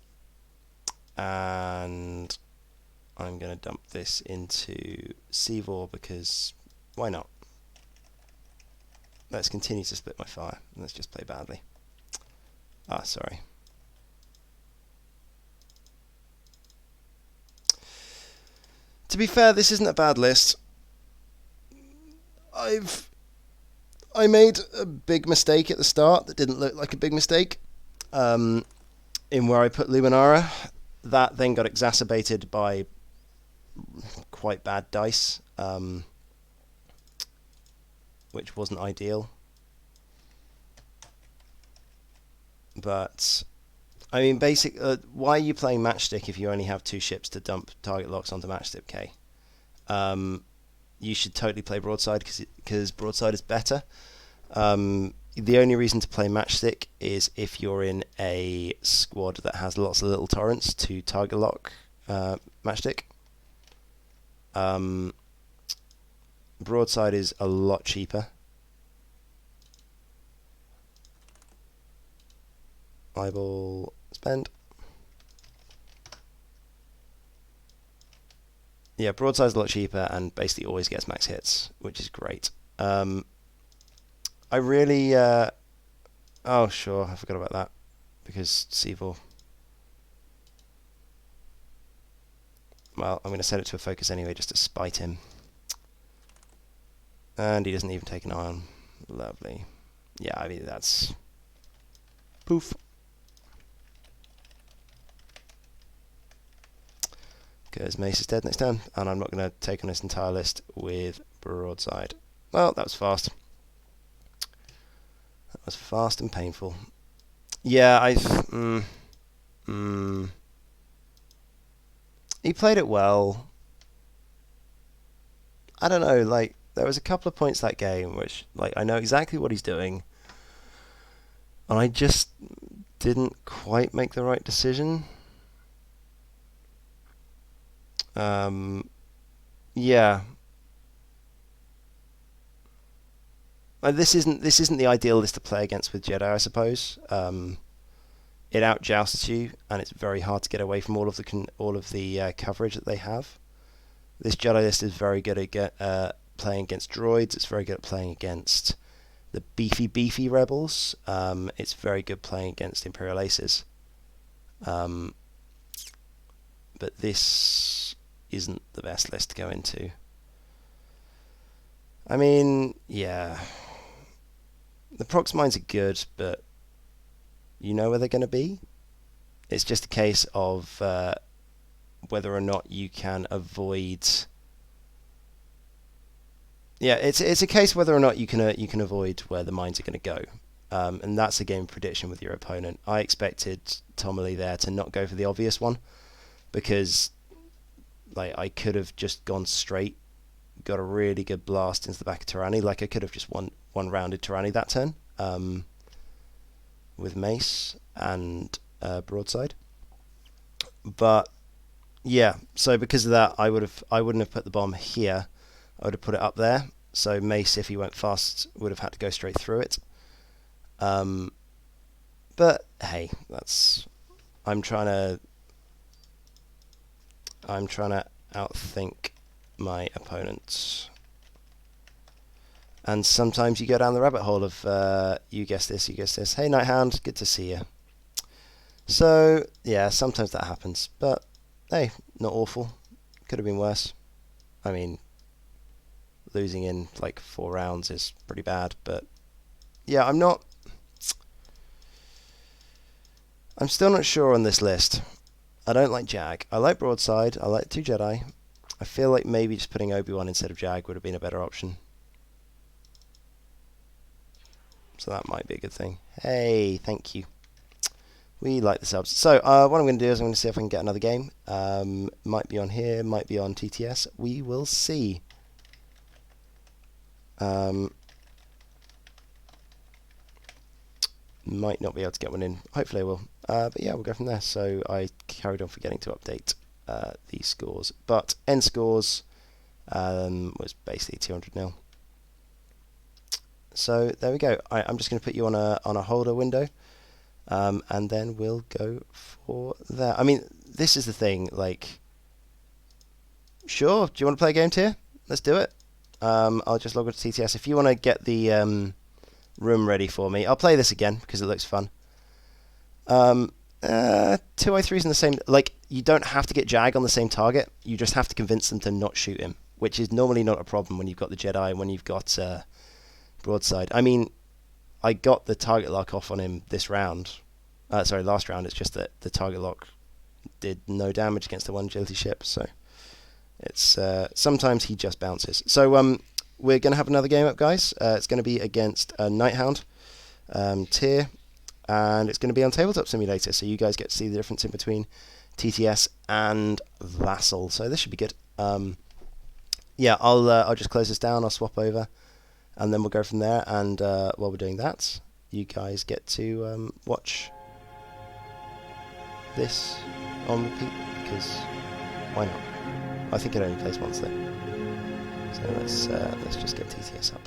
And I'm going to dump this into Seavor because why not? Let's continue to split my fire. Let's just play badly. Ah, sorry. To be fair, this isn't a bad list. I made a big mistake at the start that didn't look like a big mistake. In where I put Luminara. That then got exacerbated by quite bad dice, which wasn't ideal. But, I mean, why are you playing Matchstick if you only have 2 ships to dump target locks onto Matchstick K? You should totally play Broadside because Broadside is better. The only reason to play Matchstick is if you're in a squad that has lots of little torrents to target lock Matchstick. Broadside is a lot cheaper. Eyeball spend. Yeah, Broadside's a lot cheaper and basically always gets max hits, which is great. I really... oh, sure, I forgot about that. Because Seavor... Well, I'm going to set it to a focus anyway, just to spite him. And he doesn't even take an ion. Lovely. Yeah, I mean, that's... Poof. Because Mace is dead next turn, and I'm not going to take on this entire list with Broadside. Well, that was fast. That was fast and painful. Yeah, he played it well. I don't know, like, there was a couple of points that game which, like, I know exactly what he's doing, and I just didn't quite make the right decision. Yeah. This isn't the ideal list to play against with Jedi, I suppose. It outjousts you, and it's very hard to get away from all of the coverage that they have. This Jedi list is very good at playing against droids. It's very good at playing against the beefy rebels. It's very good playing against Imperial aces. But this isn't the best list to go into. I mean, yeah. The prox mines are good, but you know where they're going to be. It's just a case of whether or not you can avoid. Yeah, it's a case whether or not you can avoid where the mines are going to go, and that's a game prediction with your opponent. I expected Tomley there to not go for the obvious one, because like I could have just gone straight, got a really good blast into the back of Tyranny. Like I could have just one-rounded Tyranny that turn with Mace and Broadside. But yeah, so because of that, I wouldn't have put the bomb here. I would have put it up there. So Mace, if he went fast, would have had to go straight through it. But But hey, I'm trying to outthink my opponents. And sometimes you go down the rabbit hole of you guess this, you guess this. Hey Nighthound, good to see you. So yeah, sometimes that happens, but hey, not awful. Could have been worse. I mean, losing in like 4 rounds is pretty bad, but yeah, I'm still not sure on this list. I don't like Jag. I like Broadside. I like 2 Jedi. I feel like maybe just putting Obi-Wan instead of Jag would have been a better option. So that might be a good thing. Hey, thank you. We like the subs. So what I'm going to do is I'm going to see if I can get another game. Might be on here, might be on TTS. We will see. Might not be able to get one in. Hopefully I will. But yeah, we'll go from there. So I carried on forgetting to update the scores. But end scores was basically 200-0. So there we go. I'm just going to put you on a holder window, and then we'll go for that. I mean, this is the thing. Like, sure. Do you want to play a game tier? Let's do it. I'll just log into TTS. If you want to get the room ready for me, I'll play this again because it looks fun. 2i3s in the same. Like, you don't have to get Jag on the same target. You just have to convince them to not shoot him, which is normally not a problem when you've got the Jedi and when you've got Broadside. I mean, I got the target lock off on him this round. Sorry, last round. It's just that the target lock did no damage against the one agility ship. So it's sometimes he just bounces. So we're going to have another game up, guys. It's going to be against a Nighthound tier, and it's going to be on Tabletop Simulator. So you guys get to see the difference in between TTS and Vassal. So this should be good. Yeah, I'll just close this down. I'll swap over. And then we'll go from there, and while we're doing that, you guys get to watch this on repeat, because why not? I think it only plays once though. So let's just get TTS up.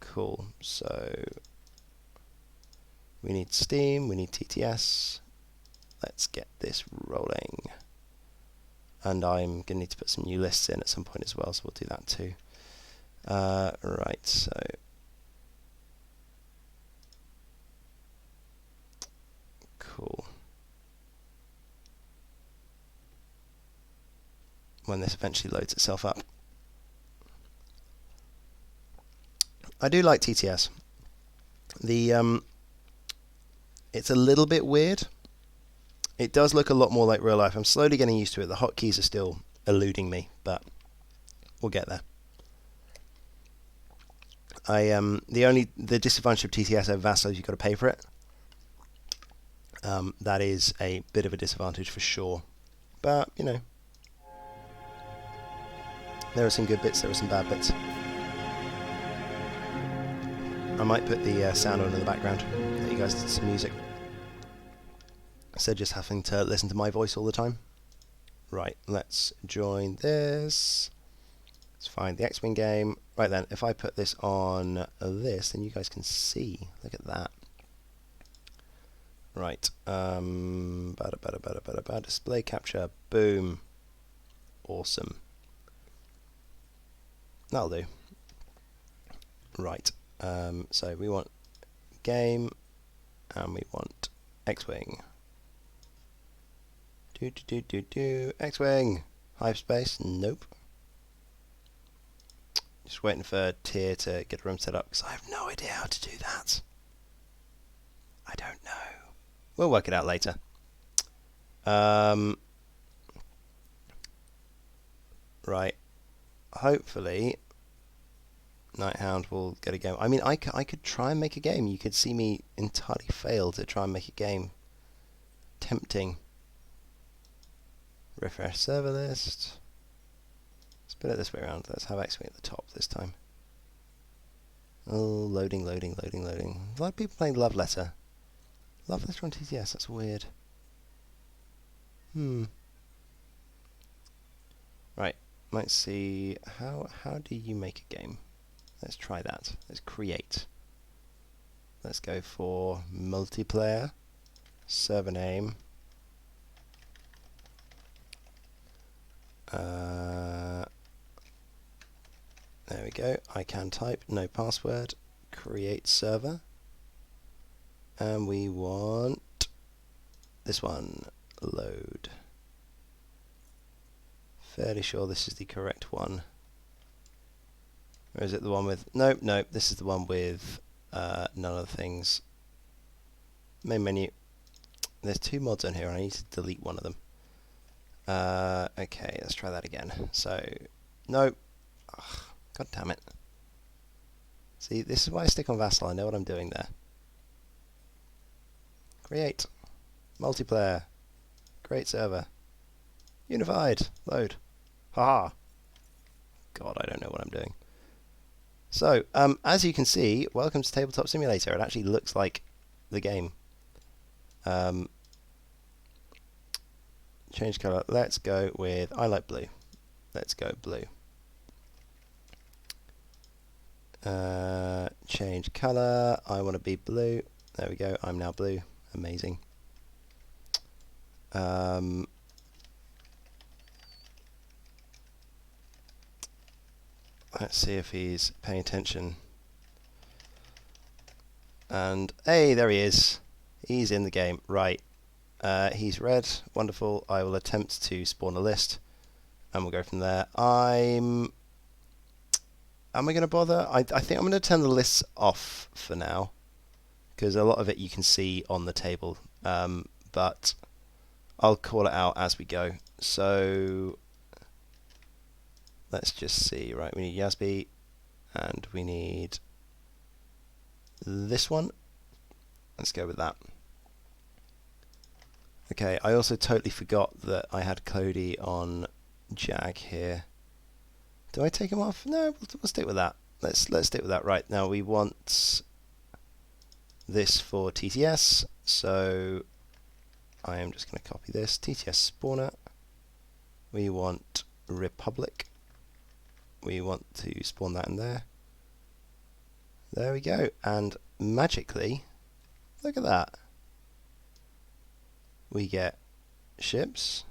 Cool. So we need Steam, we need TTS. Let's get this rolling. And I'm going to need to put some new lists in at some point as well, so we'll do that too. Right, so cool. When this eventually loads itself up. I do like TTS. It's a little bit weird. It does look a lot more like real life. I'm slowly getting used to it. The hotkeys are still eluding me, but we'll get there. The disadvantage of TTS over Vassal is you've got to pay for it. That is a bit of a disadvantage for sure. But, you know, there are some good bits, there are some bad bits. I might put the sound on in the background, let you guys listen to some music. Instead of just having to listen to my voice all the time. Right, let's join this. Let's find the X-Wing game. Right then, if I put this on this, then you guys can see. Look at that. Right, display capture, boom. Awesome. That'll do. Right, so we want game, and we want X-Wing. X-Wing. Hyperspace. Nope. Just waiting for tier to get a room set up because I have no idea how to do that. I don't know. We'll work it out later. Right. Hopefully, Nighthound will get a game. I mean, I could try and make a game. You could see me entirely fail to try and make a game. Tempting. Refresh server list. Let's put it this way around. Let's have X-Wing at the top this time. Oh, loading. A lot of people playing Love Letter. Love Letter on TTS, that's weird. Right, let's see. How do you make a game? Let's try that. Let's create. Let's go for multiplayer. Server name. There we go. I can type, no password. Create server. And we want this one. Load. Fairly sure this is the correct one. Or is it the one with... Nope, nope. This is the one with none of the things. Main menu. There's 2 mods on here. I need to delete one of them. Okay, let's try that again. So, nope. Ugh, God damn it. See, this is why I stick on Vassal. I know what I'm doing there. Create. Multiplayer. Create server. Unified. Load. Haha. God, I don't know what I'm doing. So, as you can see, welcome to Tabletop Simulator. It actually looks like the game. Change colour. Let's go with, I like blue. Let's go blue. Change colour. I want to be blue. There we go. I'm now blue. Amazing. Let's see if he's paying attention. And, hey, there he is. He's in the game. Right. He's red. Wonderful. I will attempt to spawn a list. And we'll go from there. Am I going to bother? I think I'm going to turn the lists off for now. Because a lot of it you can see on the table. But I'll call it out as we go. So... let's just see. Right, we need Yasby, and we need this one. Let's go with that. Okay, I also totally forgot that I had Cody on Jag here. Do I take him off? No, we'll stick with that. Let's stick with that. Right, now we want this for TTS, so I am just going to copy this. TTS spawner. We want Republic. We want to spawn that in there. There we go. And magically, look at that. We get ships.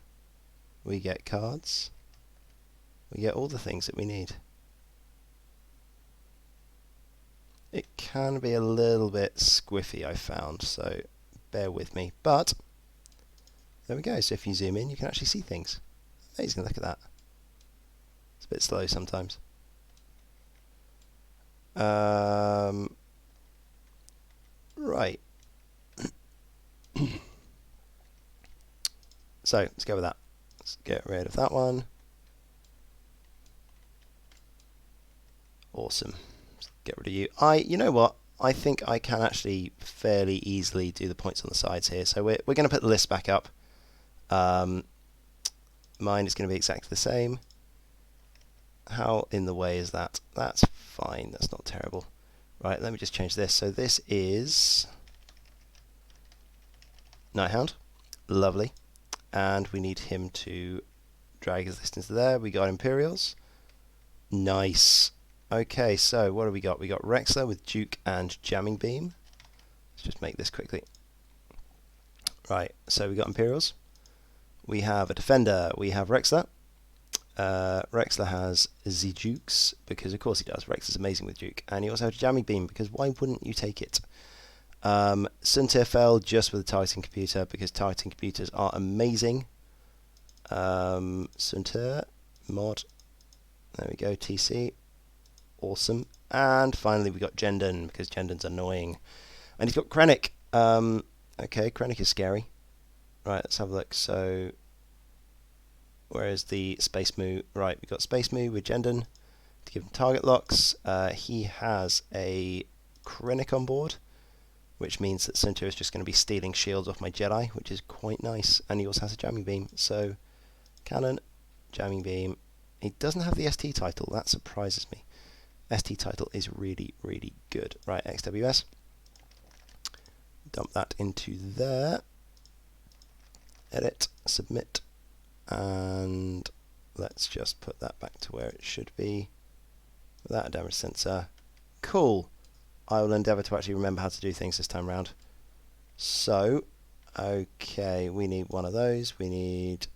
We get cards. We get all the things that we need. It can be a little bit squiffy, I found, so bear with me. But there we go. So if you zoom in, you can actually see things. Amazing, look at that. It's a bit slow sometimes. Right. So let's go with that. Let's get rid of that one. Awesome. Let's get rid of you. You know what? I think I can actually fairly easily do the points on the sides here. So we're going to put the list back up. Mine is going to be exactly the same. How in the way is that? That's fine. That's not terrible. Right, let me just change this. So this is Nighthound. Lovely. And we need him to drag his list into there. We got Imperials. Nice. Okay, so what do we got? We got Rexler with Duke and Jamming Beam. Let's just make this quickly. Right, so we got Imperials. We have a Defender. We have Rexler. Rexler has the Dukes, because of course he does. Rex is amazing with Duke. And he also has a Jamming Beam, because why wouldn't you take it? Suntir fell just with a Titan computer, because Titan computers are amazing. Suntir, mod, there we go, TC, awesome. And finally we got Jendon, because Jendon's annoying. And he's got Krennic. Okay, Krennic is scary. Right, let's have a look. So, where is the Space Moo? Right, we've got Space Moo with Jendon to give him target locks. He has a Krennic on board, which means that Suntir is just going to be stealing shields off my Jedi, which is quite nice. And he also has a Jamming Beam. So, Cannon, Jamming Beam. He doesn't have the ST title. That surprises me. ST title is really, really good. Right, XWS. Dump that into there. Edit, submit, and let's just put that back to where it should be without a damage sensor. Cool. I will endeavour to actually remember how to do things this time round. So, okay, we need one of those, we need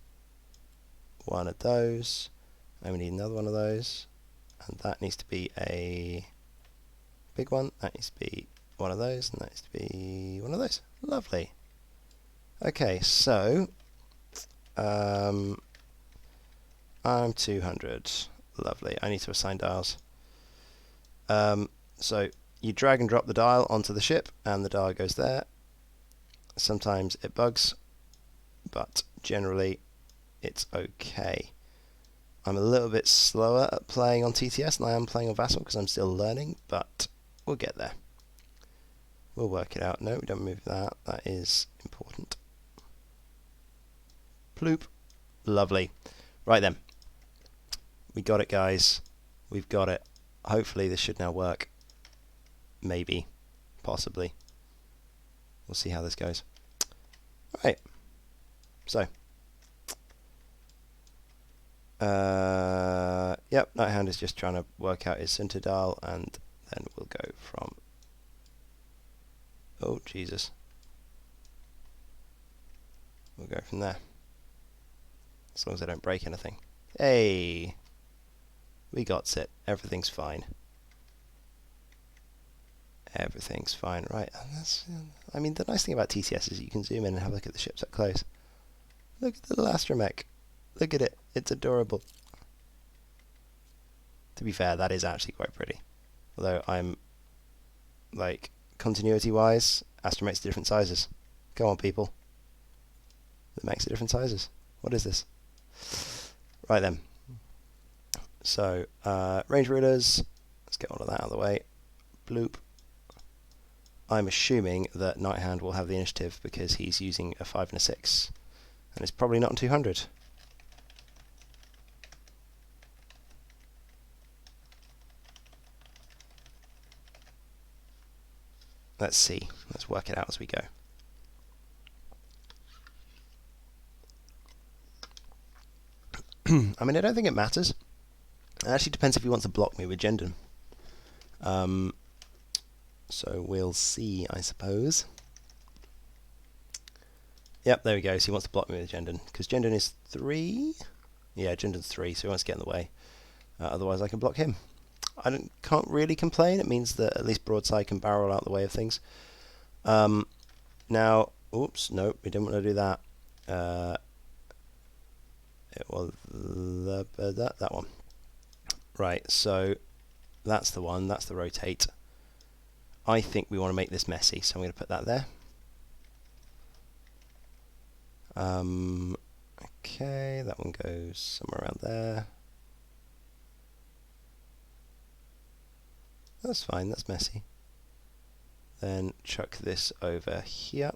one of those, and we need another one of those, and that needs to be a big one, that needs to be one of those, and that needs to be one of those. Lovely. Okay, so I'm 200. Lovely. I need to assign dials. So you drag and drop the dial onto the ship, and the dial goes there. Sometimes it bugs, but generally it's okay. I'm a little bit slower at playing on TTS than I am playing on Vassal because I'm still learning, but we'll get there. We'll work it out. No, we don't move that. That is important. Ploop. Lovely. Right then. We got it, guys. We've got it. Hopefully this should now work. Maybe. Possibly. We'll see how this goes. Right. So. Yep, Nighthand is just trying to work out his center dial, and then we'll go from... Oh, Jesus. We'll go from there. As long as I don't break anything. Hey! We got it. Everything's fine. Everything's fine. Right. And that's, I mean, the nice thing about TTS is you can zoom in and have a look at the ships up close. Look at the little astromech. Look at it. It's adorable. To be fair, that is actually quite pretty. Although I'm, like, continuity-wise, astromechs are different sizes. Come on, people. The mechs are different sizes. What is this? Right then. So, range rulers. Let's get all of that out of the way. Bloop. I'm assuming that Nighthand will have the initiative because he's using a 5 and a 6. And it's probably not on 200. Let's see. Let's work it out as we go. I mean, I don't think it matters. It actually depends if he wants to block me with Jendon. So we'll see, I suppose. Yep, there we go. So he wants to block me with Jendon. Because Jendon is 3? Yeah, Jendon's 3, so he wants to get in the way. Otherwise I can block him. Can't really complain. It means that at least Broadside can barrel out the way of things. Now, oops, no, we didn't want to do that. It was that one. Right, so that's the one. That's the rotate. I think we want to make this messy, so I'm going to put that there. Okay, that one goes somewhere around there. That's fine, that's messy. Then chuck this over here.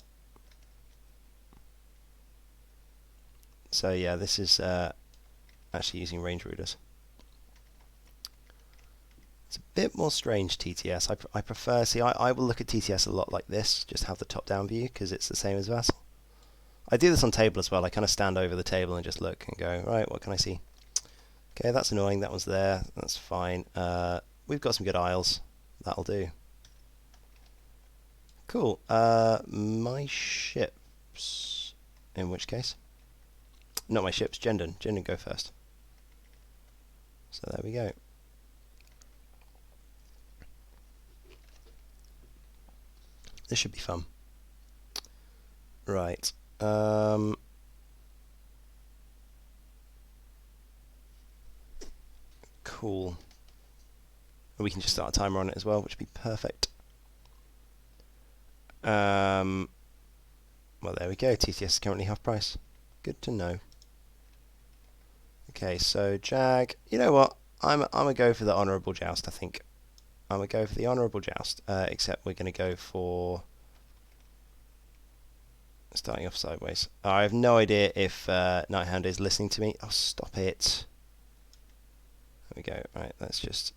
So yeah, this is actually using range rulers. It's a bit more strange, TTS. I prefer, see, I will look at TTS a lot like this, just have the top-down view, because it's the same as Vassal. I do this on table as well. I kind of stand over the table and just look and go, right, what can I see? Okay, that's annoying, that one's there, that's fine. We've got some good aisles, that'll do. Cool, my ships, in which case? Not my ships, Jendon. Jendon, go first. So there we go. This should be fun. Right. Cool. We can just start a timer on it as well, which would be perfect. Well, there we go. TTS is currently half price. Good to know. Okay, so Jag. You know what? I'm gonna go for the honourable joust. I think I'm gonna go for the honourable joust. Except we're gonna go for starting off sideways. I have no idea if Nighthand is listening to me. Oh, stop it. There we go. Right, let's just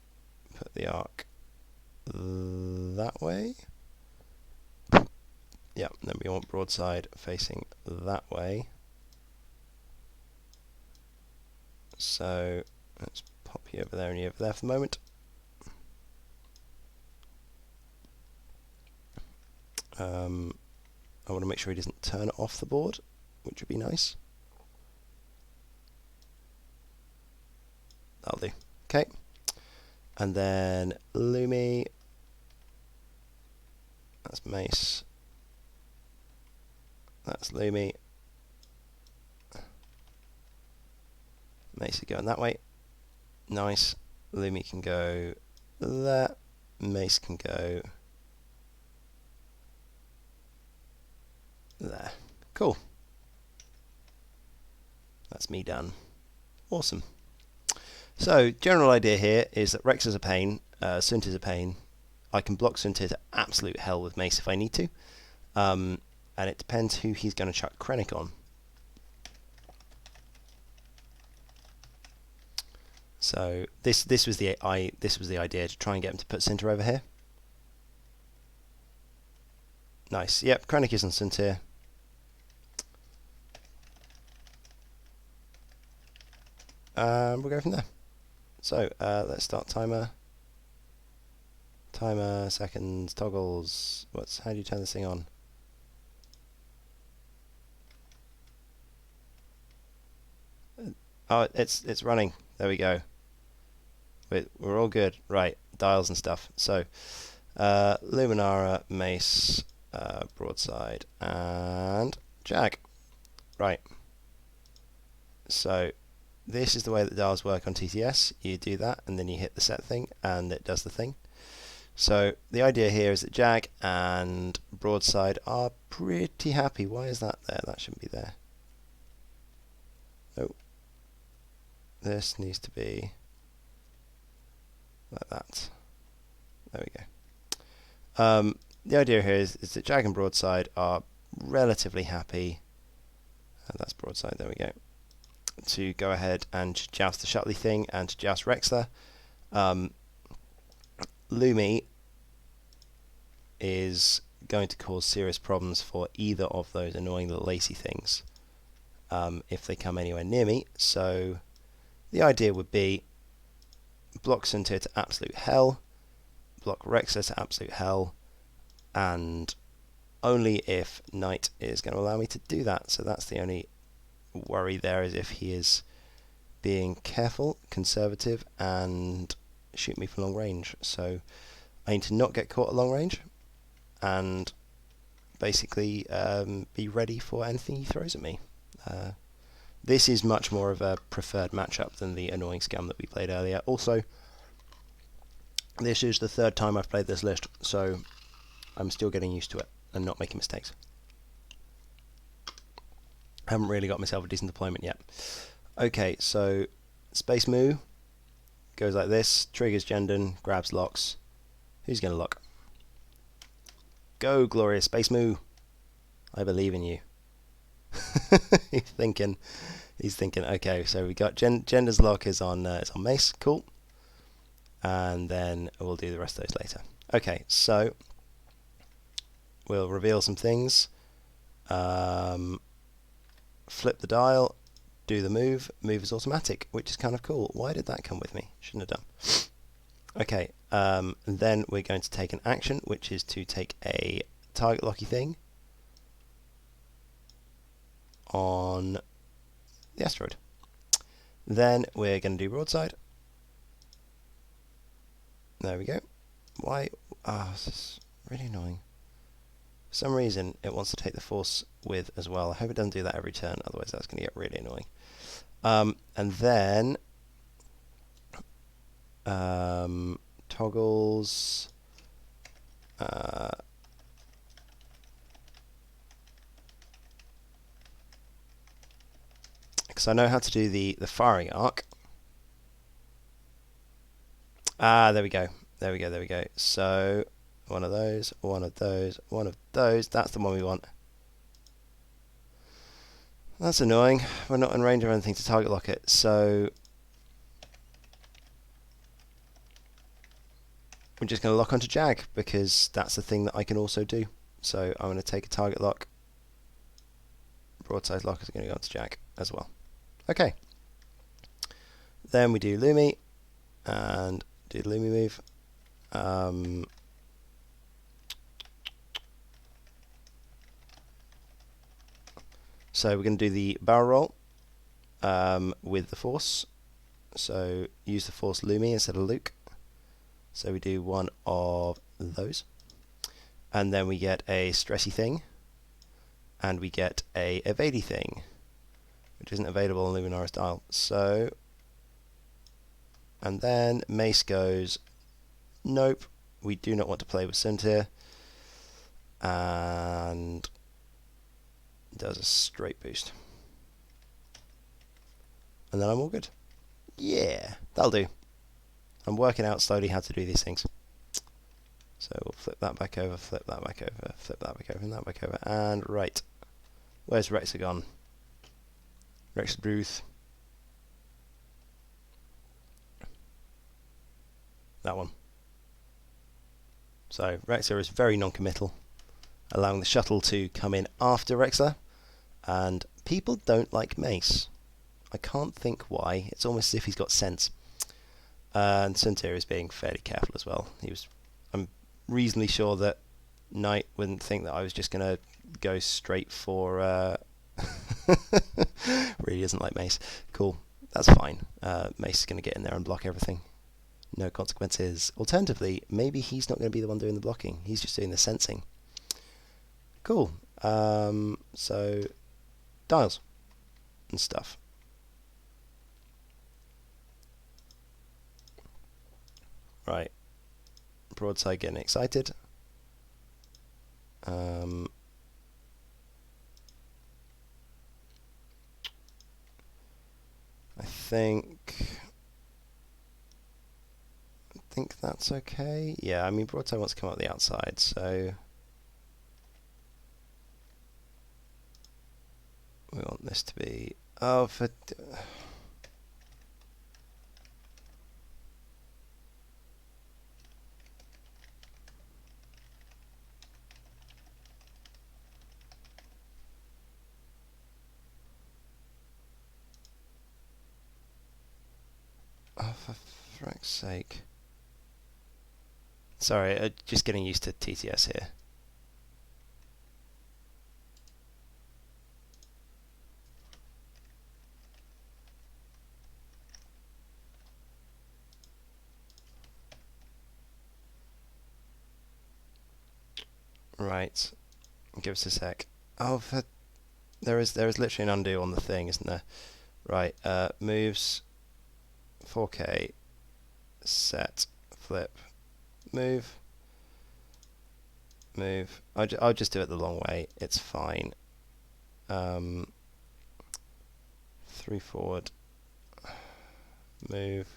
put the arc that way. Yeah, then we want broadside facing that way. So let's pop you over there and you over there for the moment. I want to make sure he doesn't turn it off the board, which would be nice. That'll do. Okay. And then Lumi. That's Mace. That's Lumi. Mace is going that way. Nice. Lumi can go there. Mace can go there. Cool. That's me done. Awesome. So, general idea here is that Rex is a pain, Sunt is a pain. I can block Sunt to absolute hell with Mace if I need to. And it depends who he's going to chuck Krennic on. So this was the idea, to try and get him to put Cinta over here. Nice. Yep, Krennic is on Sunt here. We'll go from there. So let's start timer. Timer, seconds, toggles. How do you turn this thing on? Oh, it's running. There we go. We're all good. Right, dials and stuff. So, Luminara, Mace, Broadside, and Jag. Right. So, this is the way that dials work on TTS. You do that, and then you hit the set thing, and it does the thing. So, the idea here is that Jag and Broadside are pretty happy. Why is that there? That shouldn't be there. Oh. This needs to be like that. There we go. The idea here is that Jag and Broadside are relatively happy. That's Broadside, there we go. To go ahead and joust the Shutley thing and to joust Rexler. Lumi is going to cause serious problems for either of those annoying little lacy things if they come anywhere near me. So the idea would be block Suntir to absolute hell, block Rexler to absolute hell, and only if Knight is going to allow me to do that. So that's the only worry there, is if he is being careful, conservative, and shoot me from long range. So I need to not get caught at long range, and basically be ready for anything he throws at me. This is much more of a preferred matchup than the annoying Scum that we played earlier. Also, this is the third time I've played this list, so I'm still getting used to it and not making mistakes. Haven't really got myself a decent deployment yet. Okay, so Space Moo goes like this, triggers Jendon, grabs locks. Who's going to lock? Go, glorious Space Moo. I believe in you. He's thinking, okay, so we got Gender's lock is on Mace, cool. And then we'll do the rest of those later. Okay, so we'll reveal some things. Flip the dial, do the move. Move is automatic, which is kind of cool. Why did that come with me? Shouldn't have done. Okay, then we're going to take an action, which is to take a target locky thing on the asteroid. Then we're going to do Broadside. There we go. Why? This is really annoying. For some reason, it wants to take the Force with as well. I hope it doesn't do that every turn, otherwise that's going to get really annoying. And then toggles. Because I know how to do the firing arc. There we go. There we go, there we go. So, one of those, one of those, one of those. That's the one we want. That's annoying. We're not in range of anything to target lock it, so we're just going to lock onto Jag, because that's the thing that I can also do. So I'm going to take a target lock. Broadside lock is going to go onto Jag as well. Okay. Then we do Lumi, and do the Lumi move. So we're going to do the barrel roll with the force. So use the force Lumi instead of Luke. So we do one of those. And then we get a stressy thing. And we get a evadey thing, which isn't available on Luminara style. So, and then Mace goes, nope, we do not want to play with Suntir. And does a straight boost. And then I'm all good. Yeah, that'll do. I'm working out slowly how to do these things. So we'll flip that back over, flip that back over, flip that back over, and that back over. And right. Where's Rexa gone? Rexa Booth. That one. So Rexa is very non-committal, allowing the shuttle to come in after Rexa. And people don't like Mace. I can't think why. It's almost as if he's got sense. And Suntir is being fairly careful as well. I'm reasonably sure that Knight wouldn't think that I was just going to go straight for... really doesn't like Mace. Cool. That's fine. Mace is going to get in there and block everything. No consequences. Alternatively, maybe he's not going to be the one doing the blocking. He's just doing the sensing. Cool. So, dials and stuff. Right. Broadside getting excited. I think that's okay. Yeah, I mean broadside wants to come out the outside, so we want this to be for for frank's sake. Sorry, just getting used to TTS here. Right, give us a sec. There is literally an undo on the thing, isn't there? Right, moves, 4K, set, flip, move. I'll just do it the long way. It's fine. 3 forward, move,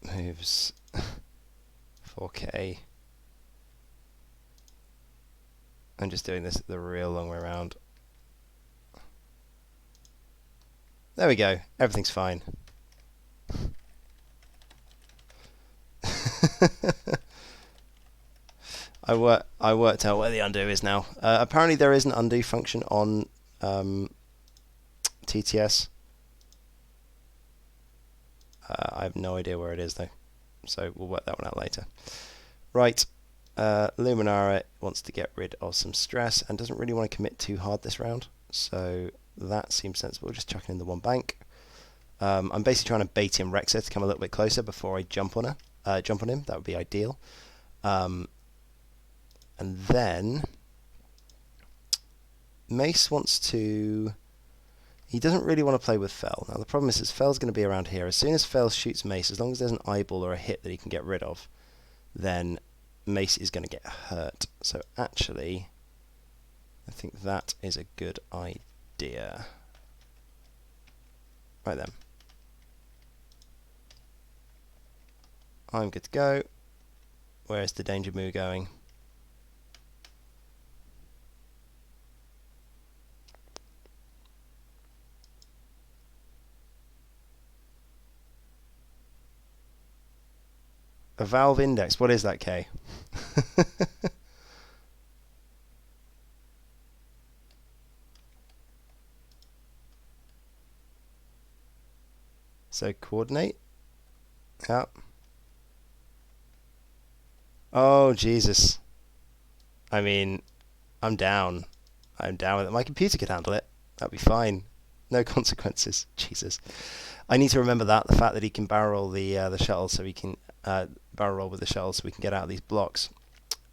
moves, 4K. I'm just doing this the real long way around. There we go. Everything's fine. I worked out where the undo is now. Apparently there is an undo function on TTS. I have no idea where it is though, so we'll work that one out later. Right, Luminara wants to get rid of some stress and doesn't really want to commit too hard this round, so that seems sensible. Just chucking in the one bank. I'm basically trying to bait in Rexa to come a little bit closer before I jump on him. That would be ideal. And then Mace wants to... He doesn't really want to play with Fel. Now the problem is Fel's going to be around here. As soon as Fel shoots Mace, as long as there's an eyeball or a hit that he can get rid of, then Mace is going to get hurt. So actually, I think that is a good idea. Right then. I'm good to go. Where's the danger moo going? A valve index. What is that, K? So coordinate. Yeah. Oh Jesus. I mean, I'm down. I'm down with it. My computer could handle it. That'd be fine. No consequences. Jesus. I need to remember that, the fact that he can barrel roll the shuttle, so we can barrel roll with the shuttle, so we can get out of these blocks.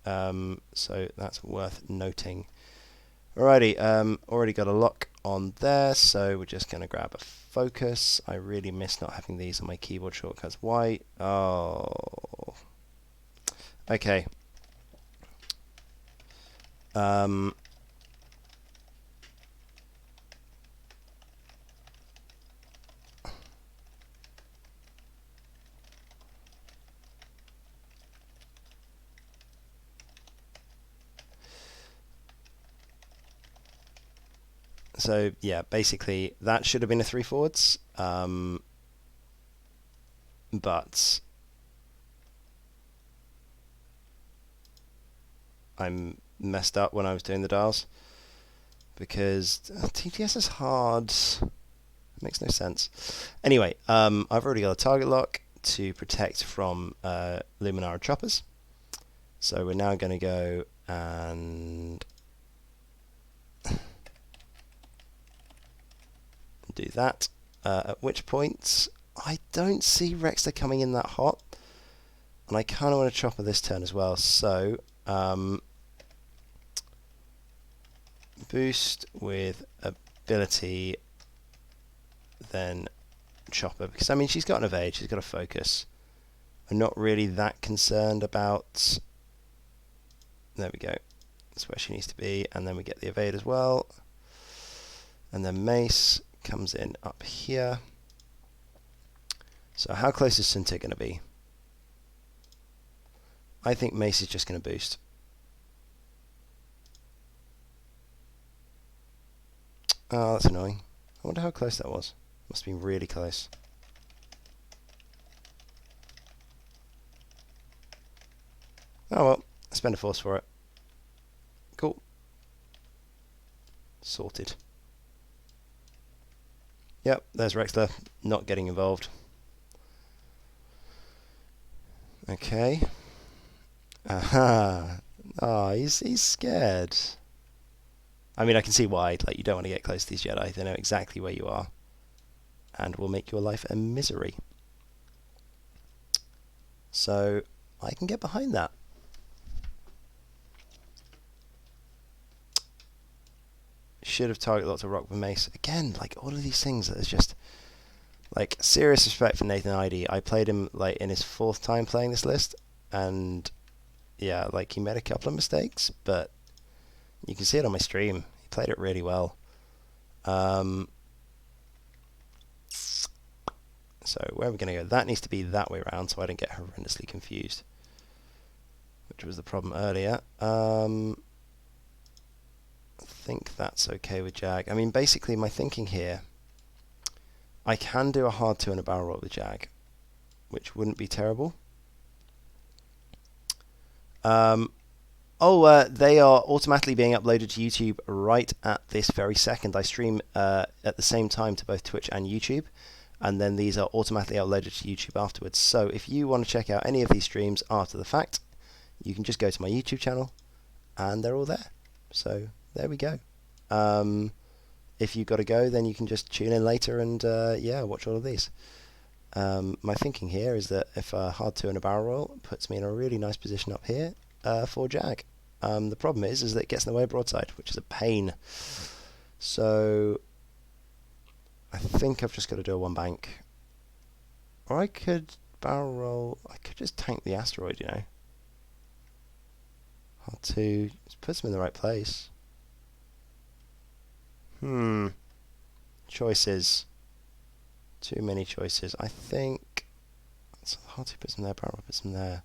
So that's worth noting. Alrighty, already got a lock on there, so we're just going to grab a focus. I really miss not having these on my keyboard shortcuts. Why? Oh. Okay. So yeah, basically that should have been a 3 forwards, but I'm messed up when I was doing the dials because TTS is hard. It makes no sense. Anyway, I've already got a target lock to protect from Luminara choppers. So we're now going to go and do that. At which point, I don't see Rexter coming in that hot. And I kind of want to chopper this turn as well. So, boost with ability, then chopper. Because, I mean, she's got an evade, she's got a focus. I'm not really that concerned about... There we go. That's where she needs to be. And then we get the evade as well. And then Mace comes in up here. So how close is Suntik going to be? I think Mace is just going to boost. Oh, that's annoying. I wonder how close that was. Must have been really close. Oh well, spend a force for it. Cool. Sorted. Yep, there's Rexler not getting involved. Okay. Aha. Oh, he's scared. I mean, I can see why. Like, you don't want to get close to these Jedi. They know exactly where you are, and will make your life a misery. So I can get behind that. Should have target locked a rock with Mace. Again, like, all of these things that is just... Like, serious respect for Nathan Idy. I played him, like, in his 4th time playing this list, and, yeah, like, he made a couple of mistakes, but you can see it on my stream. He played it really well. So, where are we going to go? That needs to be that way around, so I don't get horrendously confused, which was the problem earlier. I think that's okay with Jag. I mean, basically, my thinking here... I can do a hard 2 and a barrel roll with Jag, which wouldn't be terrible. They are automatically being uploaded to YouTube right at this very second. I stream at the same time to both Twitch and YouTube, and then these are automatically uploaded to YouTube afterwards. So if you want to check out any of these streams after the fact, you can just go to my YouTube channel, and they're all there. So there we go. If you've got to go, then you can just tune in later and, yeah, watch all of these. My thinking here is that if a hard 2 and a barrel roll puts me in a really nice position up here for Jag. The problem is that it gets in the way of broadside, which is a pain. So I think I've just got to do a 1 bank. Or I could barrel roll. I could just tank the asteroid, you know. Hard 2 just puts me in the right place. Choices. Too many choices. I think... So hard to put some there, barrel put some there.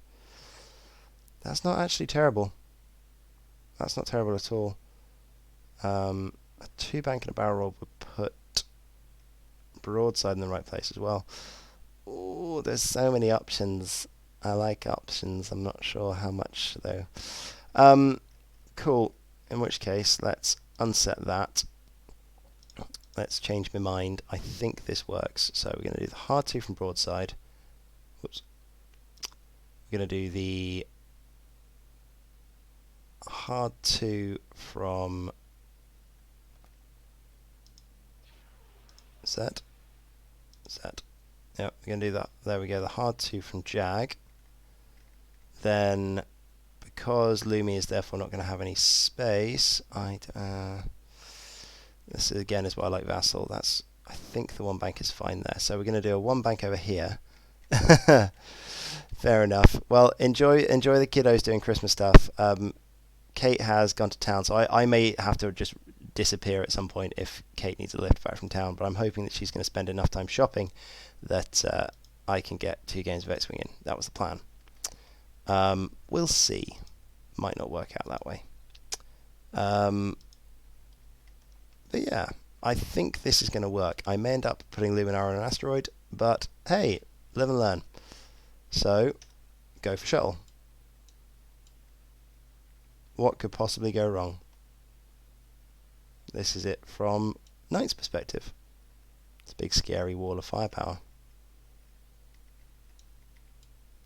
That's not actually terrible. That's not terrible at all. A 2 bank and a barrel roll would put broadside in the right place as well. Oh, there's so many options. I like options. I'm not sure how much though. Cool. In which case, let's unset that. Let's change my mind. I think this works. So we're going to do the hard 2 from broadside. Whoops. We're going to do the hard 2 from Set. Set. Yep, we're going to do that. There we go, the hard 2 from Jag. Then, because Lumi is therefore not going to have any space, this again is why I like Vassal. I think the 1 bank is fine there. So we're going to do a 1 bank over here. Fair enough. Well, enjoy the kiddos doing Christmas stuff. Kate has gone to town, so I may have to just disappear at some point if Kate needs a lift back from town, but I'm hoping that she's going to spend enough time shopping that I can get 2 games of X-Wing in. That was the plan. We'll see. Might not work out that way. But yeah, I think this is going to work. I may end up putting Luminar on an asteroid, but hey, live and learn. So, go for shuttle. What could possibly go wrong? This is it from Knight's perspective. It's a big scary wall of firepower.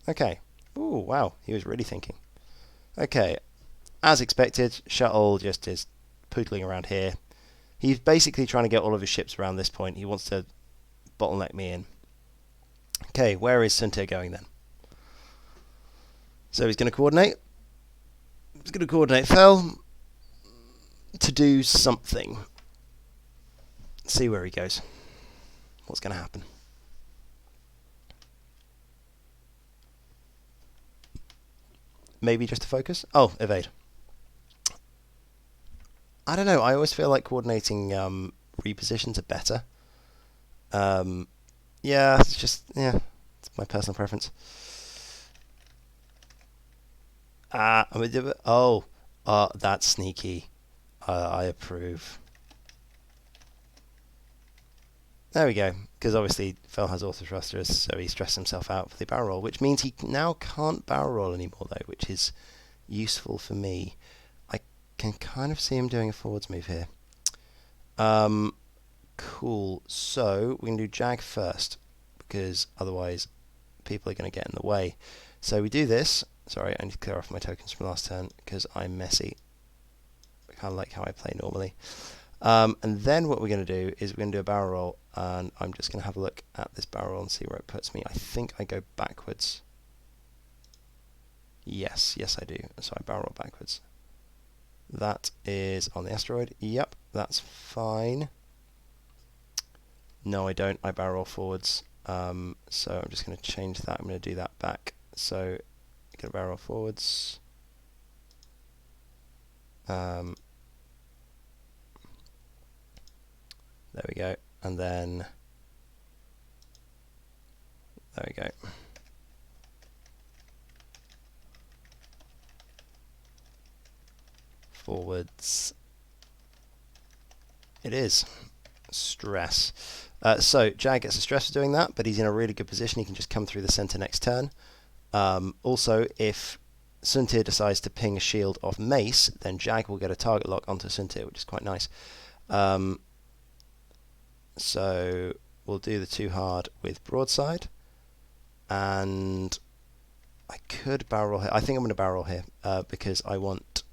Okay. Ooh, wow, he was really thinking. Okay, as expected, shuttle just is poodling around here. He's basically trying to get all of his ships around this point. He wants to bottleneck me in. Okay, where is Suntir going then? So he's going to coordinate. He's going to coordinate Fel to do something. See where he goes. What's going to happen? Maybe just a focus? Oh, evade. I don't know. I always feel like coordinating repositions are better. Yeah, it's my personal preference. That's sneaky. I approve. There we go. Because obviously Fel has auto thrusters, so he stressed himself out for the barrel roll, which means he now can't barrel roll anymore, though, which is useful for me. I can kind of see him doing a forwards move here. Cool. So we can do Jag first, because otherwise people are going to get in the way. So we do this. Sorry, I need to clear off my tokens from last turn because I'm messy. I kind of like how I play normally. And then what we're going to do is we're going to do a barrel roll, and I'm just going to have a look at this barrel roll and see where it puts me. I think I go backwards. Yes, I do. So I barrel roll backwards. That is on the asteroid. Yep, that's fine. No, I don't. I barrel roll forwards. So I'm just going to change that. I'm going to do that back. So get a barrel roll forwards. There we go. And then there we go. Forwards. It is. Stress. So Jag gets a stress for doing that, but he's in a really good position. He can just come through the center next turn. Also, if Suntir decides to ping a shield off Mace, then Jag will get a target lock onto Suntir, which is quite nice. So we'll do the 2 hard with broadside, and I could barrel roll here. I think I'm going to barrel roll here because I want.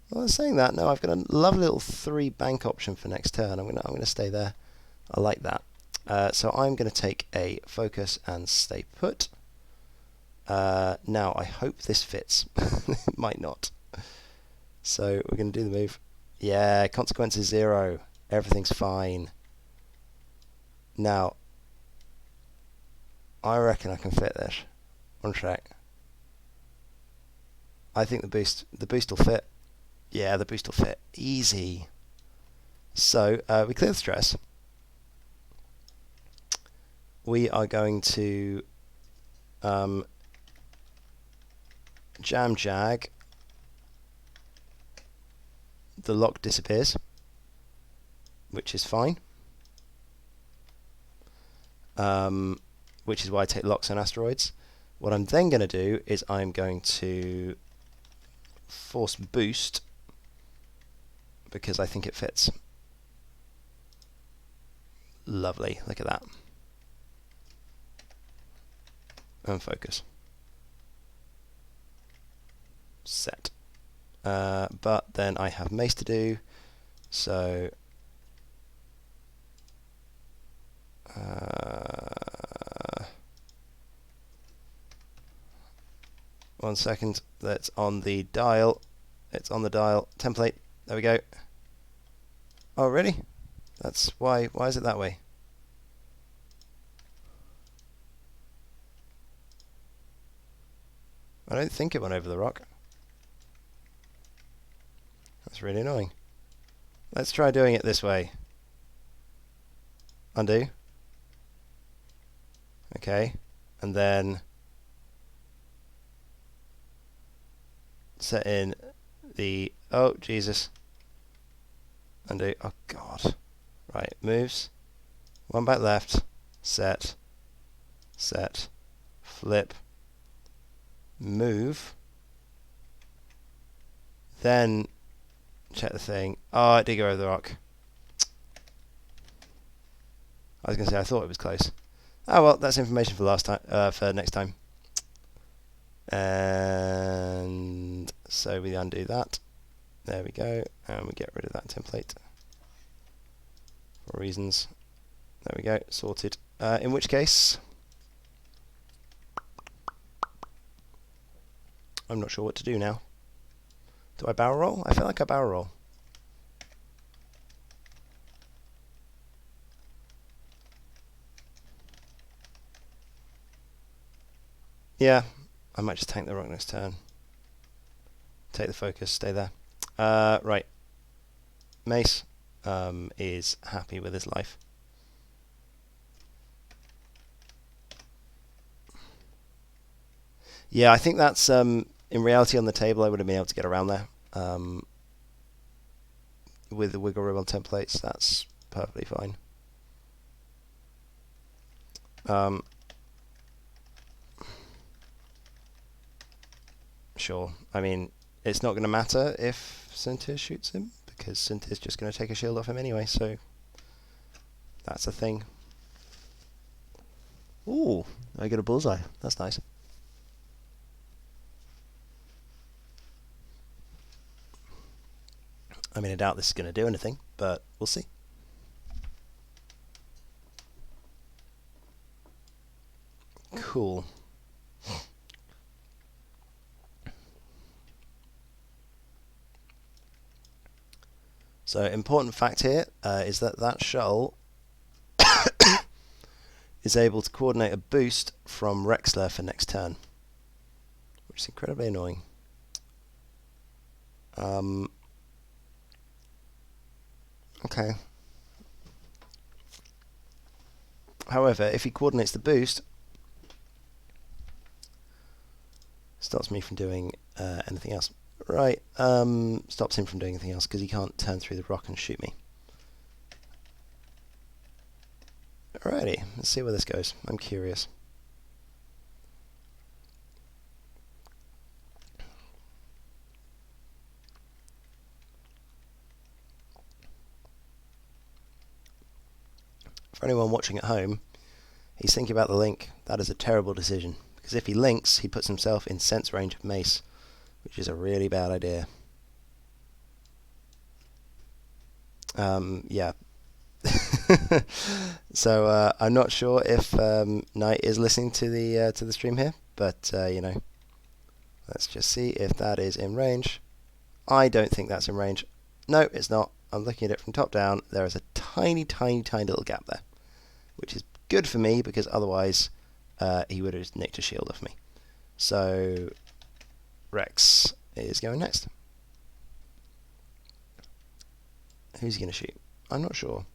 Well, saying that, no, I've got a lovely little 3 bank option for next turn. I'm going to stay there. I like that. So I'm going to take a focus and stay put. Now I hope this fits. It might not. So we're going to do the move. Yeah, consequences 0. Everything's fine. Now, I reckon I can fit this. One sec. I think the boost will fit. Yeah, the boost will fit. Easy. So, we clear the stress. We are going to jam Jag. The lock disappears, which is fine. Which is why I take locks on asteroids. What I'm then going to do is I'm going to force boost because I think it fits. Lovely, look at that. And focus. Set. But then I have Mace to do, so 1 second. That's on the dial. It's on the dial. Template. There we go. Oh, really? That's why. Why is it that way? I don't think it went over the rock. That's really annoying. Let's try doing it this way. Undo. Okay. And then set in the... Oh, Jesus. Undo. Oh, God. Right, moves. One back left. Set. Set. Flip. Move. Then check the thing. Oh, it did go over the rock. I was going to say, I thought it was close. Oh, well, that's information for last time, for next time. And so we undo that. There we go. And we get rid of that template. For reasons. There we go. Sorted. In which case, I'm not sure what to do now. Do I barrel roll? I feel like I barrel roll. Yeah, I might just tank the rock next turn. Take the focus, stay there. Right. Mace is happy with his life. Yeah, I think that's, in reality on the table, I would have been able to get around there. With the wiggle room on templates, that's perfectly fine. Sure. I mean, it's not going to matter if Sintir shoots him, because Sintir's just going to take a shield off him anyway, so that's a thing. Ooh, I get a bullseye. That's nice. I mean, I doubt this is going to do anything, but we'll see. Cool. So, important fact here is that that shuttle is able to coordinate a boost from Rexler for next turn, which is incredibly annoying. Okay. However, if he coordinates the boost, stops me from doing anything else. Right, stops him from doing anything else because he can't turn through the rock and shoot me. Alrighty, let's see where this goes. I'm curious. For anyone watching at home, he's thinking about the link. That is a terrible decision, because if he links, he puts himself in sense range of Mace, which is a really bad idea. Yeah. So I'm not sure if Knight is listening to the stream here, but you know, let's just see if that is in range. I don't think that's in range. No, it's not. I'm looking at it from top down. There is a tiny, tiny, tiny little gap there, which is good for me because otherwise he would have nicked a shield off me. So Rex is going next. Who's he going to shoot? I'm not sure.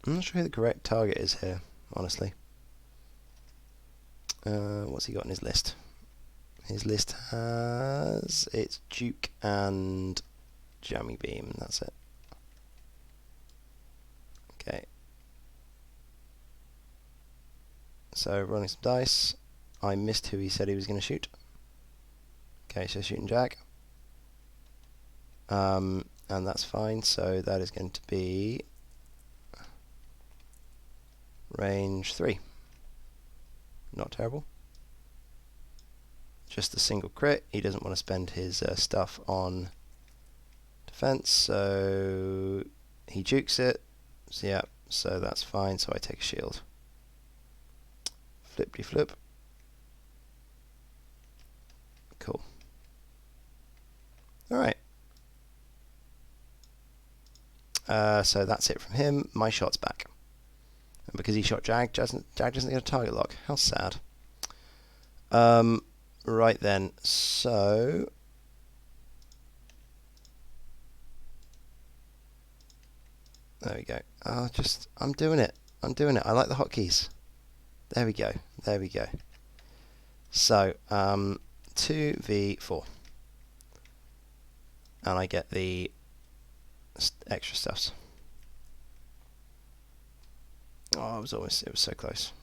I'm not sure who the correct target is here, honestly. What's he got in his list? His list has... it's Duke and Jammy Beam, that's it. Okay. So, rolling some dice. I missed who he said he was going to shoot. Okay, so shooting Jack. And that's fine, so that is going to be range 3. Not terrible. Just a single crit. He doesn't want to spend his stuff on defense, so he jukes it. So yeah, so that's fine. So I take a shield. Flippity flip. Cool. Alright. So that's it from him. My shot's back. And because he shot Jag, Jag doesn't get a target lock. How sad. Right then, so... There we go. I'm doing it. I'm doing it. I like the hotkeys. There we go. There we go. So, 2v4. And I get the extra stuffs. Oh, it was so close.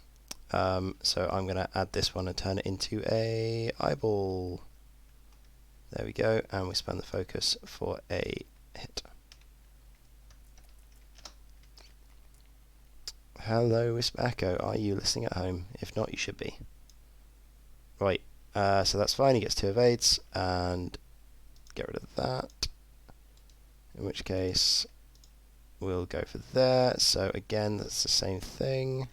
So I'm going to add this one and turn it into a eyeball. There we go, and we spend the focus for a hit. Hello, Wisp Echo, are you listening at home? If not, you should be. Right, so that's fine, he gets 2 evades, and get rid of that. In which case, we'll go for there. So again, that's the same thing.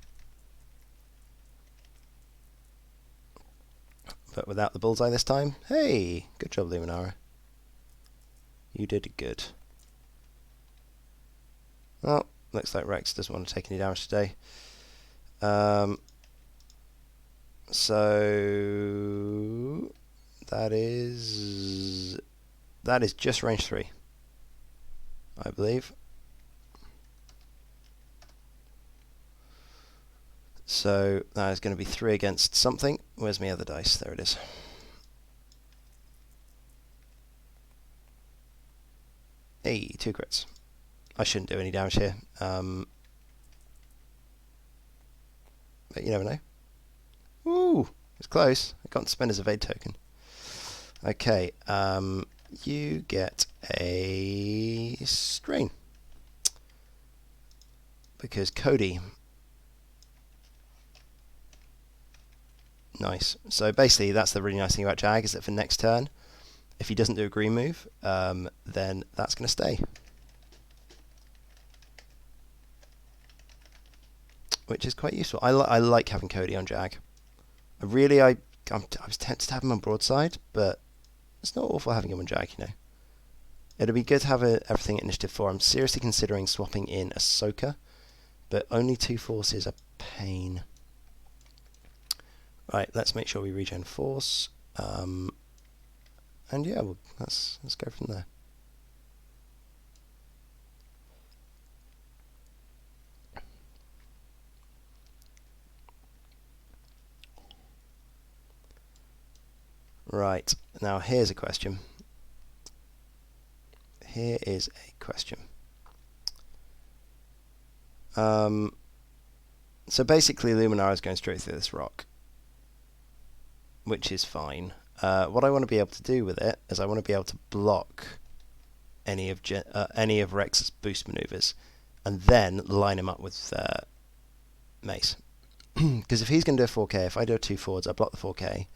But without the bullseye this time. Hey! Good job, Luminara. You did good. Well, looks like Rex doesn't want to take any damage today. So that is just range 3, I believe. So that is going to be 3 against something. Where's my other dice? There it is. Hey, 2 crits. I shouldn't do any damage here. But you never know. Ooh, it's close. I got to spend his evade token. Okay, you get a strain. Because Cody... Nice. So basically, that's the really nice thing about Jag, is that for next turn, if he doesn't do a green move, then that's going to stay. Which is quite useful. I like having Cody on Jag. I was tempted to have him on broadside, but it's not awful having him on Jag, you know. It'd be good to have everything at initiative 4. I'm seriously considering swapping in Ahsoka, but only 2 forces are pain. Right, let's make sure we regen force, and yeah, let's go from there. Right, now here's a question. Here is a question. So basically, Luminara is going straight through this rock, which is fine. What I want to be able to do with it is I want to be able to block any of Rex's boost maneuvers, and then line him up with Mace. Because if he's going to do a 4K, if I do a 2 forwards, I block the 4K,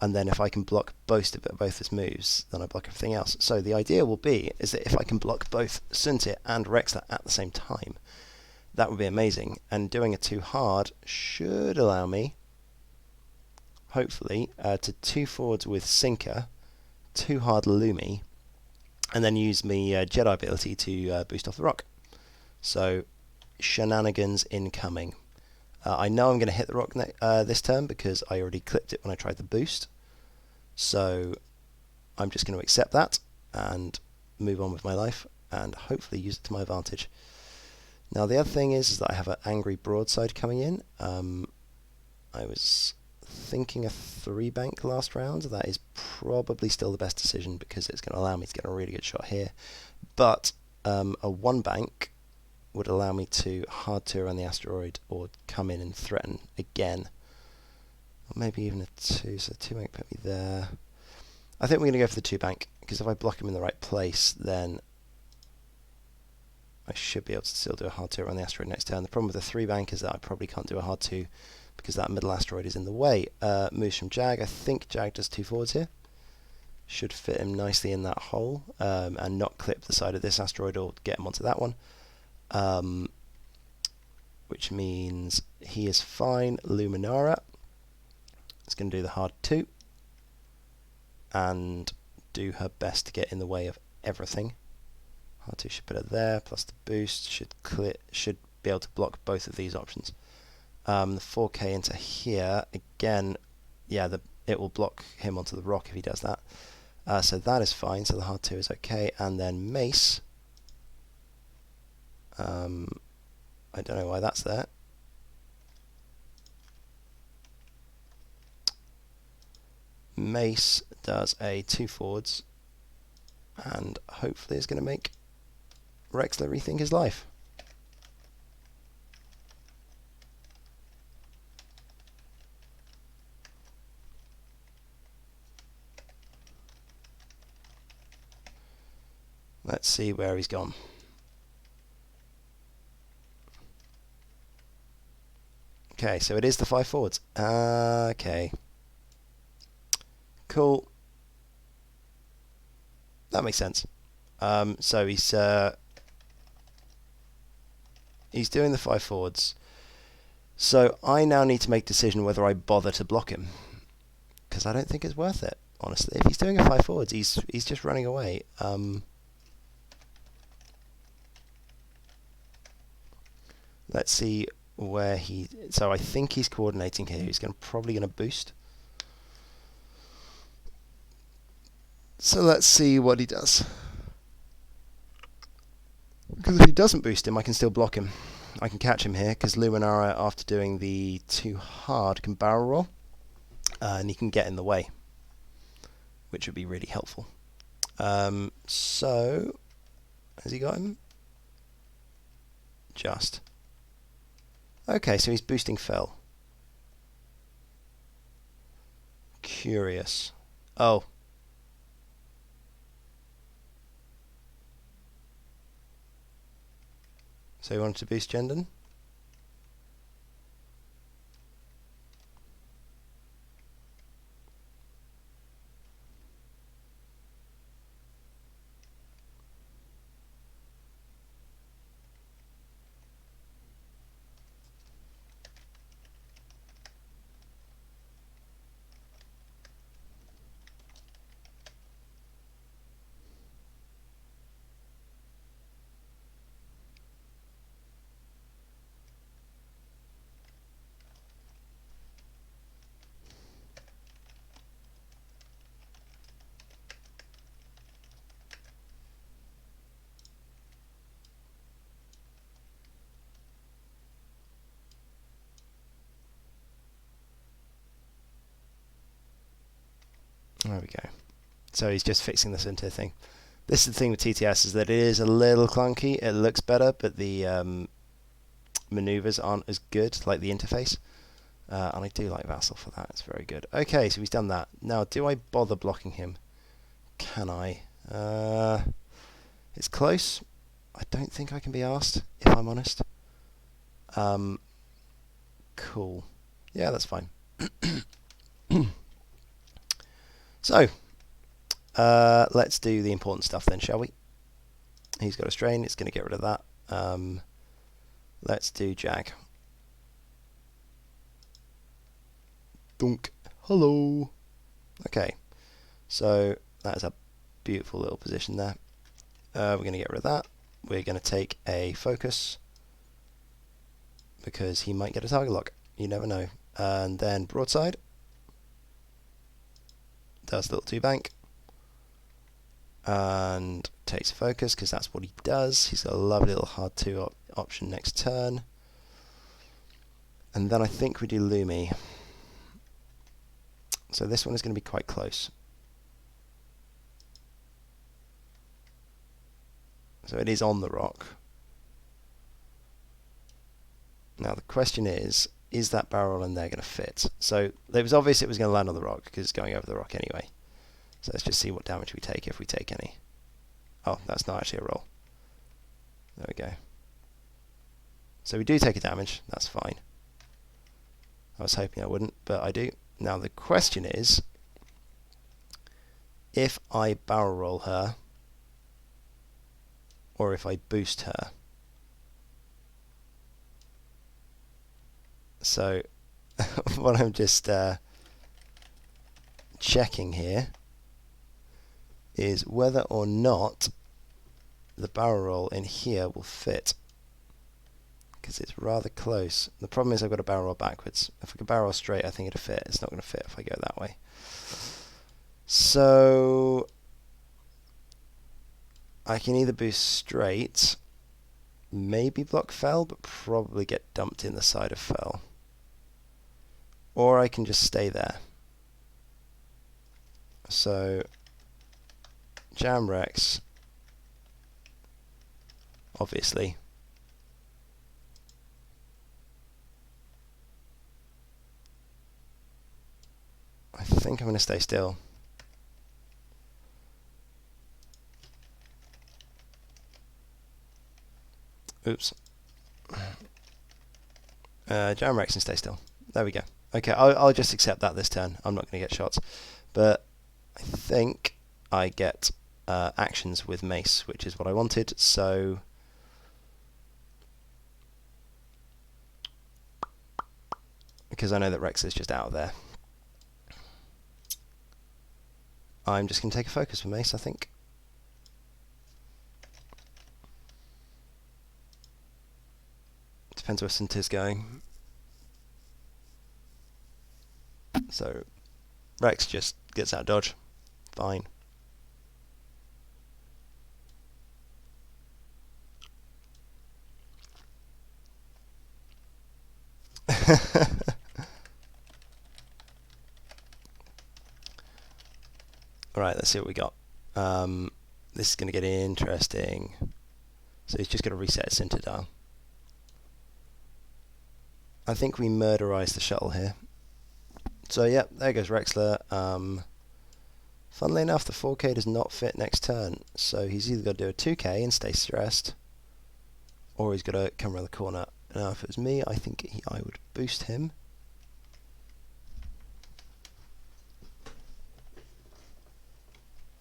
and then if I can block both his moves, then I block everything else. So the idea will be is that if I can block both Suntit and Rexler at the same time, that would be amazing. And doing a 2 hard should allow me, hopefully, to 2 forwards with Sinker, 2 hard Lumi, and then use my Jedi ability to boost off the rock. So, shenanigans incoming. I know I'm going to hit the rock this turn because I already clipped it when I tried the boost. So, I'm just going to accept that and move on with my life and hopefully use it to my advantage. Now, the other thing is that I have an angry broadside coming in. I was thinking a 3 bank last round. That is probably still the best decision because it's going to allow me to get a really good shot here. But a 1 bank would allow me to hard 2 around the asteroid or come in and threaten again. Or maybe even a 2, so 2 bank put me there. I think we're going to go for the 2 bank because if I block him in the right place, then I should be able to still do a hard 2 around the asteroid next turn. The problem with the 3 bank is that I probably can't do a hard 2 because that middle asteroid is in the way. Moves from Jag. I think Jag does 2 forwards here. Should fit him nicely in that hole and not clip the side of this asteroid or get him onto that one. which means he is fine. Luminara is going to do the hard 2 and do her best to get in the way of everything. Hard 2 should put it there, plus the boost should be able to block both of these options. The 4K into here, again, yeah, it will block him onto the rock if he does that. So that is fine, so the hard 2 is okay. And then Mace, I don't know why that's there. Mace does a 2 forwards, and hopefully is going to make Rexler rethink his life. Let's see where he's gone. Okay, so it is the 5 forwards. Okay. Cool. That makes sense. So he's doing the 5 forwards. So I now need to make a decision whether I bother to block him, because I don't think it's worth it, honestly. If he's doing a 5 forwards, he's just running away. Let's see where he... So I think he's coordinating here. He's probably going to boost. So let's see what he does. Because if he doesn't boost him, I can still block him. I can catch him here, because Luminara, after doing the 2 hard, can barrel roll. And he can get in the way, which would be really helpful. So, has he got him? Just. Okay, so he's boosting Fell. Curious. Oh. So he wanted to boost Jendon? There we go. So he's just fixing the center thing. This is the thing with TTS, is that it is a little clunky. It looks better, but the maneuvers aren't as good, like the interface. And I do like Vassal for that. It's very good. Okay, so he's done that. Now, do I bother blocking him? Can I? It's close. I don't think I can be asked, if I'm honest. Cool. Yeah, that's fine. So, let's do the important stuff then, shall we? He's got a strain. It's going to get rid of that. Let's do Jag. Dunk. Hello. Okay. So, that is a beautiful little position there. We're going to get rid of that. We're going to take a focus, because he might get a target lock. You never know. And then broadside. Does a little 2 bank. And takes a focus, because that's what he does. He's got a lovely little hard 2 option next turn. And then I think we do Lumi. So this one is going to be quite close. So it is on the rock. Now the question is that barrel in there going to fit? So it was obvious it was going to land on the rock, because it's going over the rock anyway. So let's just see what damage we take, if we take any. Oh, that's not actually a roll. There we go. So we do take a damage, that's fine. I was hoping I wouldn't, but I do. Now the question is, if I barrel roll her, or if I boost her. So what I'm just checking here is whether or not the barrel roll in here will fit, because it's rather close. The problem is I've got a barrel roll backwards. If I could barrel roll straight, I think it'd fit. It's not going to fit if I go that way. So I can either boost straight, maybe block fell, but probably get dumped in the side of fell. Or I can just stay there. So jam Rex, obviously. I think I'm going to stay still. Oops. Jam Rex and stay still. There we go. Okay, I'll just accept that this turn. I'm not going to get shots. But I think I get actions with Mace, which is what I wanted. So because I know that Rex is just out of there, I'm just going to take a focus with Mace, I think. Depends where Sintir's going. So Rex just gets out of dodge. Fine. Alright, let's see what we got. This is going to get interesting. So he's just going to reset his Sintir dial. I think we murderize the shuttle here. So yeah, there goes Rexler. Funnily enough, the 4K does not fit next turn, so he's either got to do a 2K and stay stressed, or he's got to come around the corner. Now, if it was me, I think I would boost him.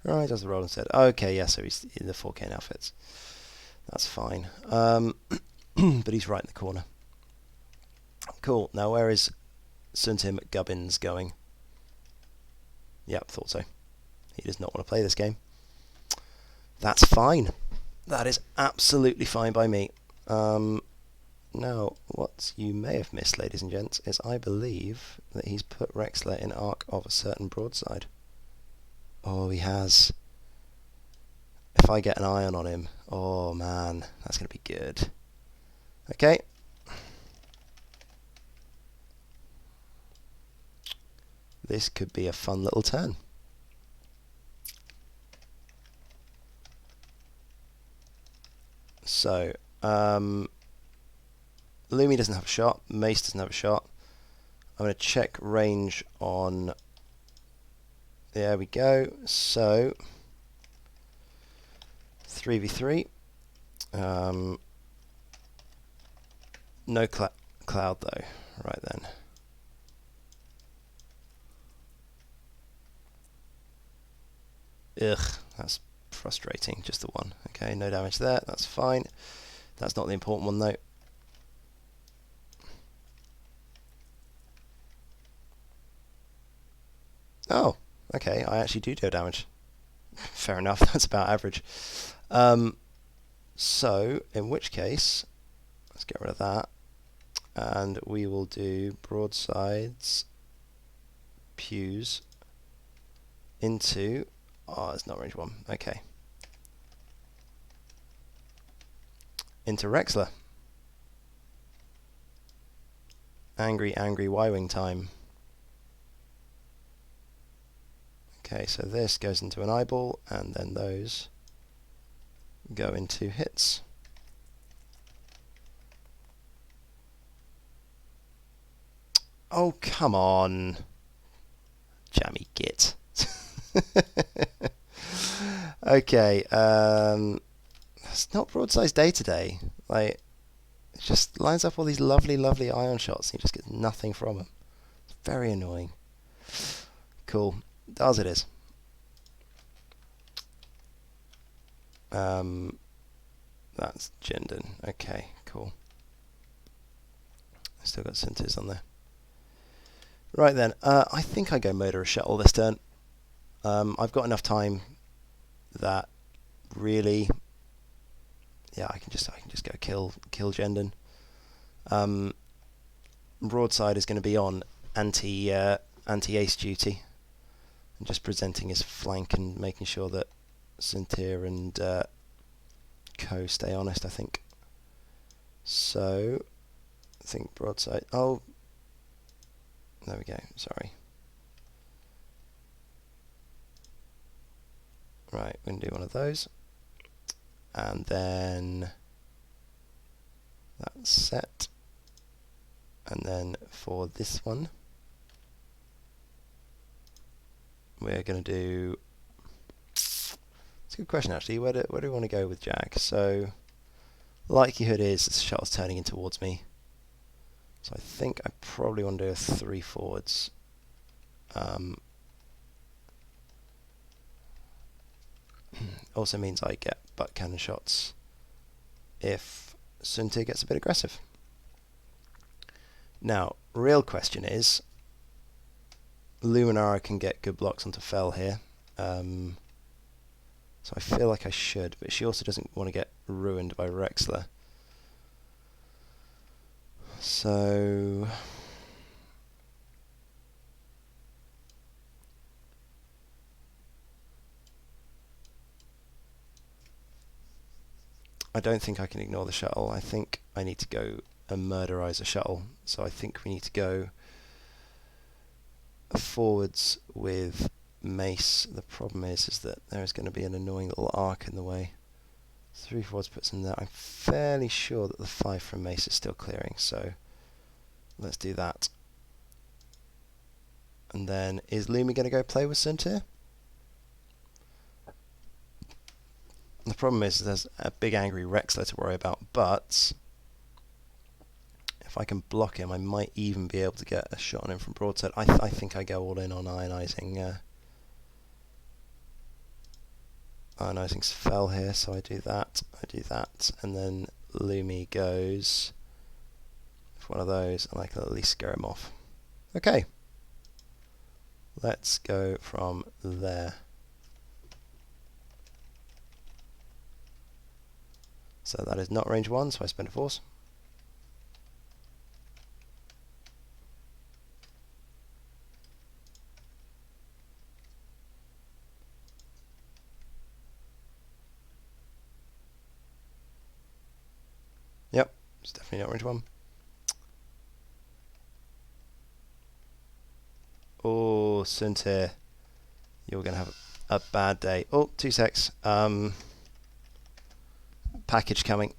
Right, does the roll instead. Okay, yeah, so he's in the 4K now fits. That's fine. But he's right in the corner. Cool. Now, where is Suntim Gubbins going? Yep, thought so. He does not want to play this game. That's fine. That is absolutely fine by me. Now, what you may have missed, ladies and gents, is I believe that he's put Rexler in arc of a certain broadside. Oh, he has. If I get an iron on him, oh man, that's going to be good. Okay. This could be a fun little turn. So, Lumi doesn't have a shot, Mace doesn't have a shot. I'm going to check range on... There we go. So, 3v3. No cloud though. Right then. Ugh, that's frustrating. Just the one. Okay, no damage there. That's fine. That's not the important one though. Oh, okay. I actually do damage. Fair enough. That's about average. So, in which case, let's get rid of that. And we will do broadsides, pews, into... Oh, it's not range 1. Okay. Into Rexler. Angry, angry Y-wing time. Okay, so this goes into an eyeball, and then those go into hits. Oh, come on. Jammy git. Okay, it's not broadside day today. Like, it just lines up all these lovely, lovely ion shots, and he just gets nothing from them. It's very annoying. Cool. As it is. That's Jinden. Okay, cool. Still got Synths on there. Right then, I think I go murder a shuttle this turn. I've got enough time that really, yeah, I can just go kill Jendon. Broadside is going to be on anti-ace duty, and just presenting his flank and making sure that Syntyr and Co stay honest, I think. So, I think broadside. Oh, there we go. Sorry. Right, we're going to do one of those. And then that's set. And then for this one, we're going to do... It's a good question, actually. Where do we want to go with Jag? So, likelihood is the shuttle's turning in towards me. So I think I probably want to do a 3 forwards. Also means I get butt cannon shots if Suntyr gets a bit aggressive. Now, real question is, Luminara can get good blocks onto Fel here. So I feel like I should, but she also doesn't want to get ruined by Rexler. So... I don't think I can ignore the shuttle. I think I need to go and murderize a shuttle. So I think we need to go forwards with Mace. The problem is that there is going to be an annoying little arc in the way. 3 forwards puts in there. I'm fairly sure that the 5 from Mace is still clearing, so let's do that. And then, is Lumi going to go play with Suntyr? The problem is there's a big angry Rexler to worry about, but if I can block him, I might even be able to get a shot on him from broadside. I think I go all in on ionizing Fel here, so I do that, and then Lumi goes for one of those, and I can at least scare him off. Okay, let's go from there. So that is not range 1, so I spend a force. Yep, it's definitely not range 1. Oh, Suntyr, you're going to have a bad day. Oh, 2 secs. Package coming.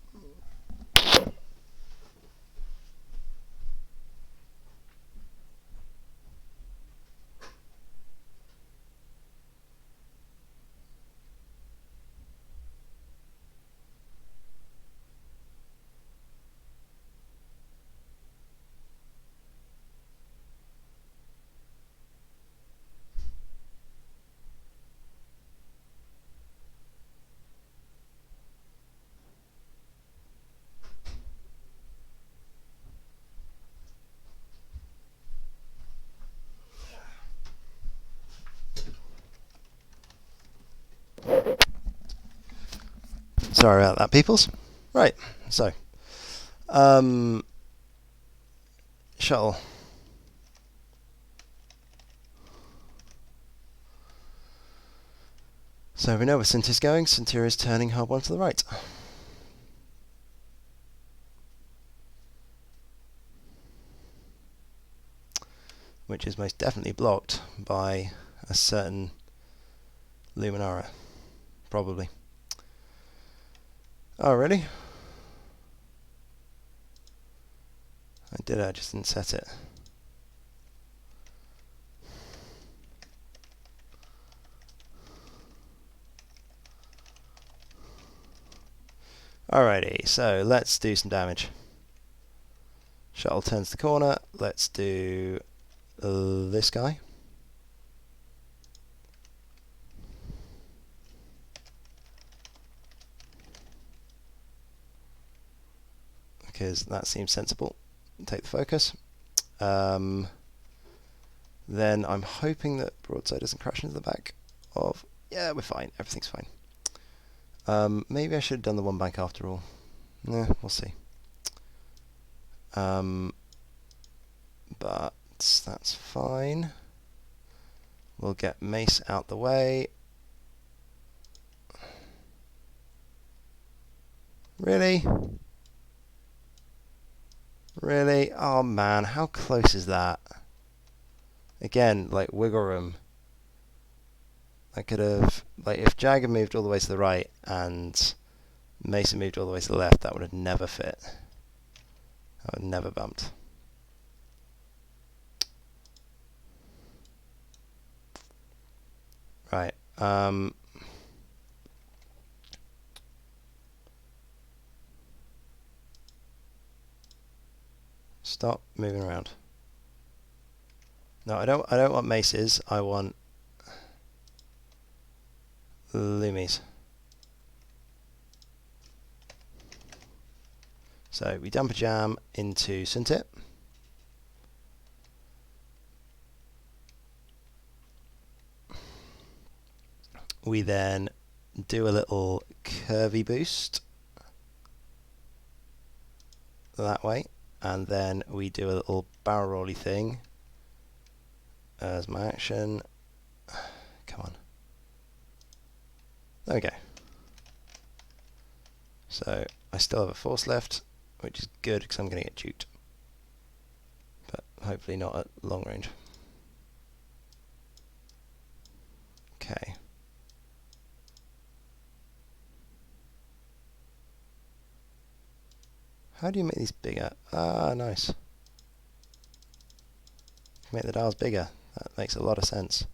Sorry about that, peoples. Right, so shuttle. So we know where Syntyr's going. Syntyr is turning hard one to the right. Which is most definitely blocked by a certain Luminara. Probably. Oh, really? I just didn't set it. Alrighty, so let's do some damage. Shuttle turns the corner. Let's do this guy. Because that seems sensible. take the focus. Then I'm hoping that broadside doesn't crash into the back of... Yeah, we're fine. Everything's fine. Maybe I should have done the one bank after all. Nah, we'll see. But that's fine. We'll get mace out the way. Really? Really? Oh man, how close is that? Again, like, wiggle room. I could have, like, if Jag had moved all the way to the right and Mason moved all the way to the left, that would have never fit. That would have never bumped. Right. Stop moving around. No, I don't want maces. I want loomies. So we dump a jam into Suntip. We then do a little curvy boost that way, and then we do a little barrel rolly thing as my action. Come on. There we go. So I still have a force left, which is good because I'm going to get juked. But hopefully not at long range. Okay. How do you make these bigger? Ah, nice. Make the dials bigger. That makes a lot of sense.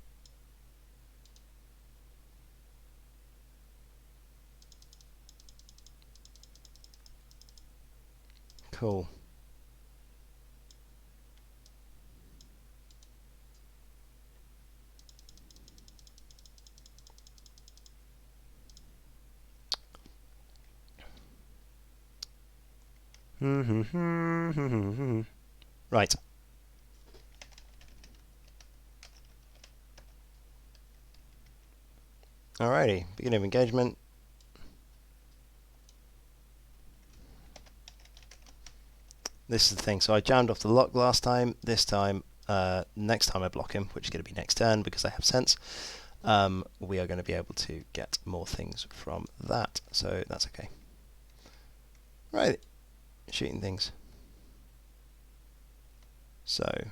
Cool. Right. Alrighty, beginning of engagement. This is the thing, so I jammed off the lock last time. This time, next time I block him, which is going to be next turn because I have sense, we are going to be able to get more things from that, so that's okay. Right, shooting things. So,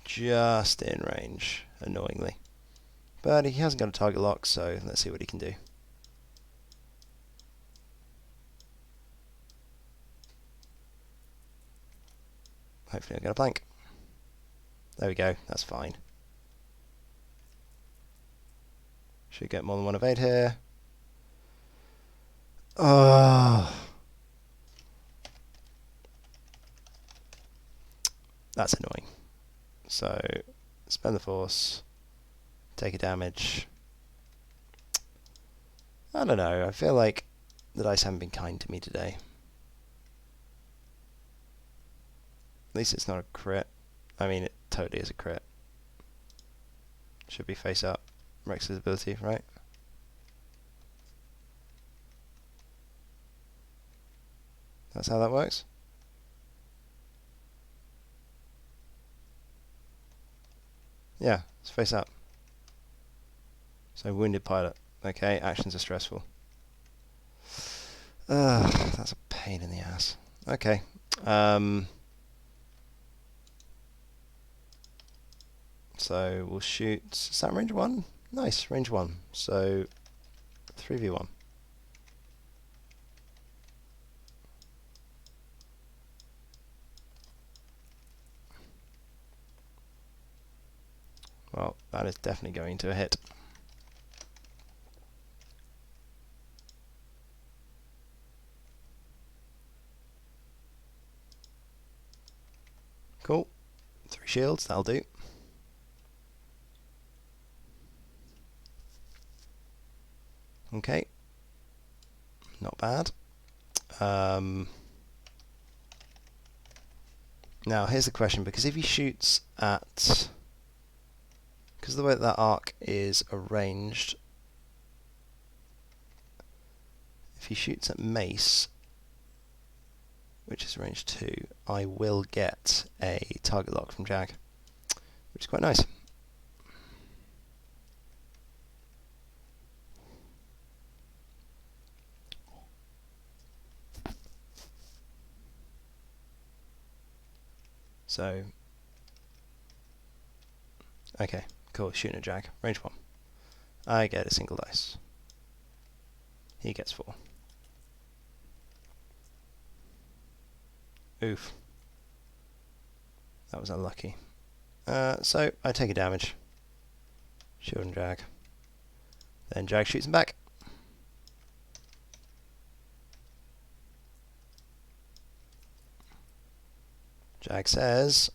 just in range, annoyingly. But he hasn't got a target lock, so let's see what he can do. Hopefully I'll get a blank. There we go, that's fine. Should get more than one evade here. Oh, that's annoying. So, spend the force, take a damage. I don't know, I feel like the dice haven't been kind to me today. At least it's not a crit. I mean, it totally is a crit. Should be face up. Rex's ability, right? That's how that works? Yeah, it's face up. So, wounded pilot. Okay, actions are stressful. That's a pain in the ass. Okay. So we'll shoot. Is that range 1? Nice, range 1. So 3v1. Well, that is definitely going to a hit. Cool. 3 shields, that'll do. Okay. Not bad. Now here's the question, because if he shoots at... Because of the way that arc is arranged, if he shoots at mace, which is range 2, I will get a target lock from Jag, which is quite nice. So, okay, cool, shooting at Jag, range 1. I get a single dice. He gets 4. Oof. That was unlucky. So, I take a damage. Shield and Jag. Then Jag shoots him back. Jag says,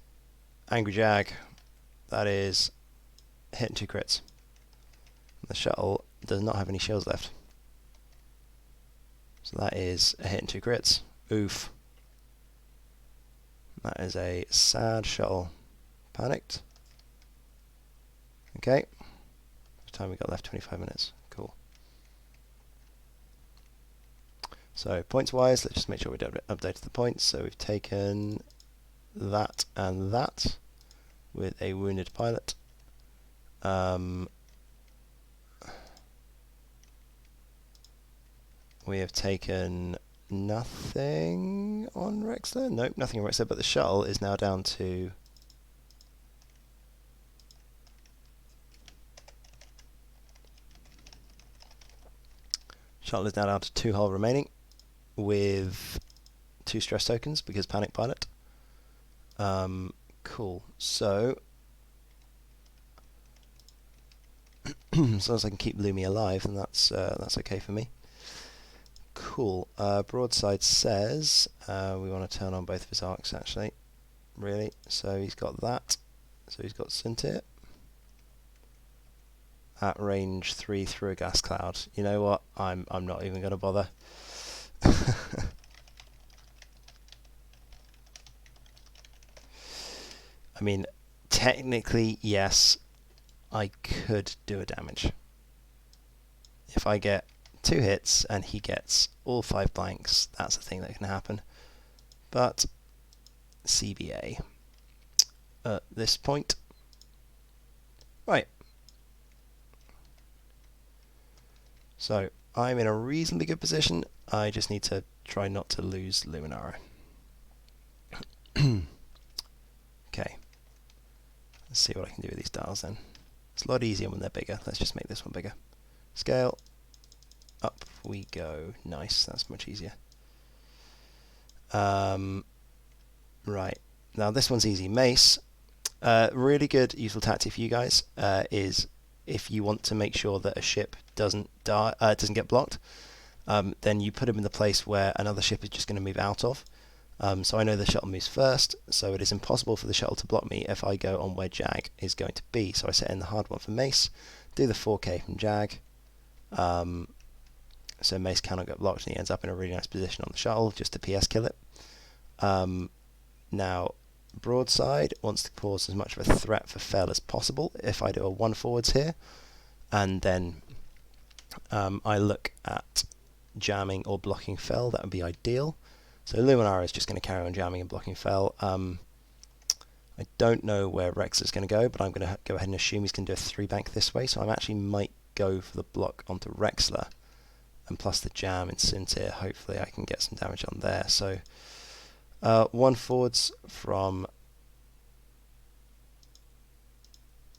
Angry Jag. That is hit and 2 crits. The shuttle does not have any shields left. So that is a hit and 2 crits. Oof. That is a sad shuttle. Panicked. Okay. Time we got left, 25 minutes. Cool. So points wise, let's just make sure we updated the points. So we've taken that and that with a wounded pilot. We have taken nothing on Rexler. Nope, nothing on Rexler, but the shuttle is now down to... Shuttle is now down to 2 hull remaining with 2 stress tokens because panic pilot. Cool. So as long as I can keep Lumi alive, then that's okay for me. Cool. Broadside says we want to turn on both of his arcs actually. Really. So he's got that. So he's got Sintir at range 3 through a gas cloud. You know what? I'm not even going to bother. I mean, technically, yes, I could do a damage. If I get 2 hits and he gets all 5 blanks, that's a thing that can happen. But CBA at this point. Right. So I'm in a reasonably good position. I just need to try not to lose Luminara. Okay. Let's see what I can do with these dials then. It's a lot easier when they're bigger. Let's just make this one bigger. Scale. Up we go. Nice. That's much easier. Right. Now this one's easy. Mace. Really good useful tactic for you guys is if you want to make sure that a ship doesn't die, doesn't get blocked, then you put them in the place where another ship is just going to move out of. So I know the shuttle moves first, so it is impossible for the shuttle to block me if I go on where Jag is going to be. So I set in the hard one for Mace, do the 4k from Jag, so Mace cannot get blocked and he ends up in a really nice position on the shuttle just to PS kill it. Now, Broadside wants to cause as much of a threat for Fell as possible. If I do a 1 forwards here, and then I look at jamming or blocking Fell, that would be ideal. So Luminara is just going to carry on jamming and blocking Fell. I don't know where Rex is going to go, but I'm going to go ahead and assume he's going to do a 3 bank this way, so I actually might go for the block onto Rexler, and plus the jam in Sintir, hopefully I can get some damage on there. So 1 forwards from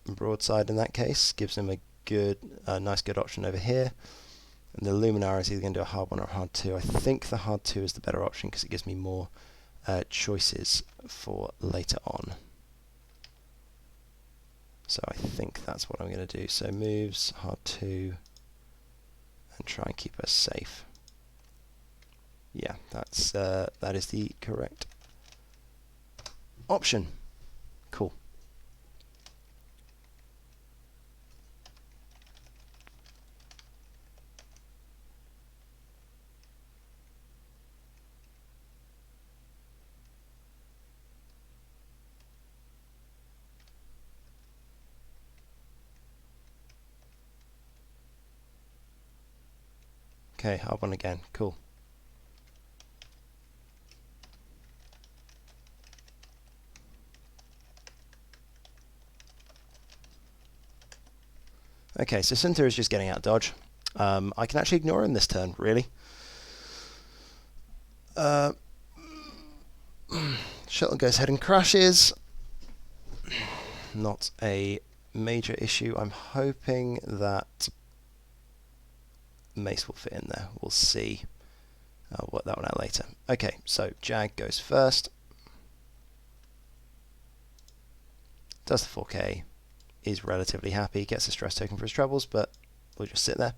Broadside in that case gives him a good, nice good option over here. And the Luminara is either going to do a hard 1 or a hard 2. I think the hard 2 is the better option because it gives me more choices for later on. So I think that's what I'm going to do. So moves, hard 2, and try and keep us safe. Yeah, that is the correct option. Cool. Okay, hard one again. Cool. Okay, so Sunter is just getting out dodge. I can actually ignore him this turn, really. Shuttle goes ahead and crashes. Not a major issue. I'm hoping that Mace will fit in there. We'll see. I'll work that one out later. Okay, so Jag goes first. Does the 4K. Is relatively happy. Gets a stress token for his troubles, but we'll just sit there.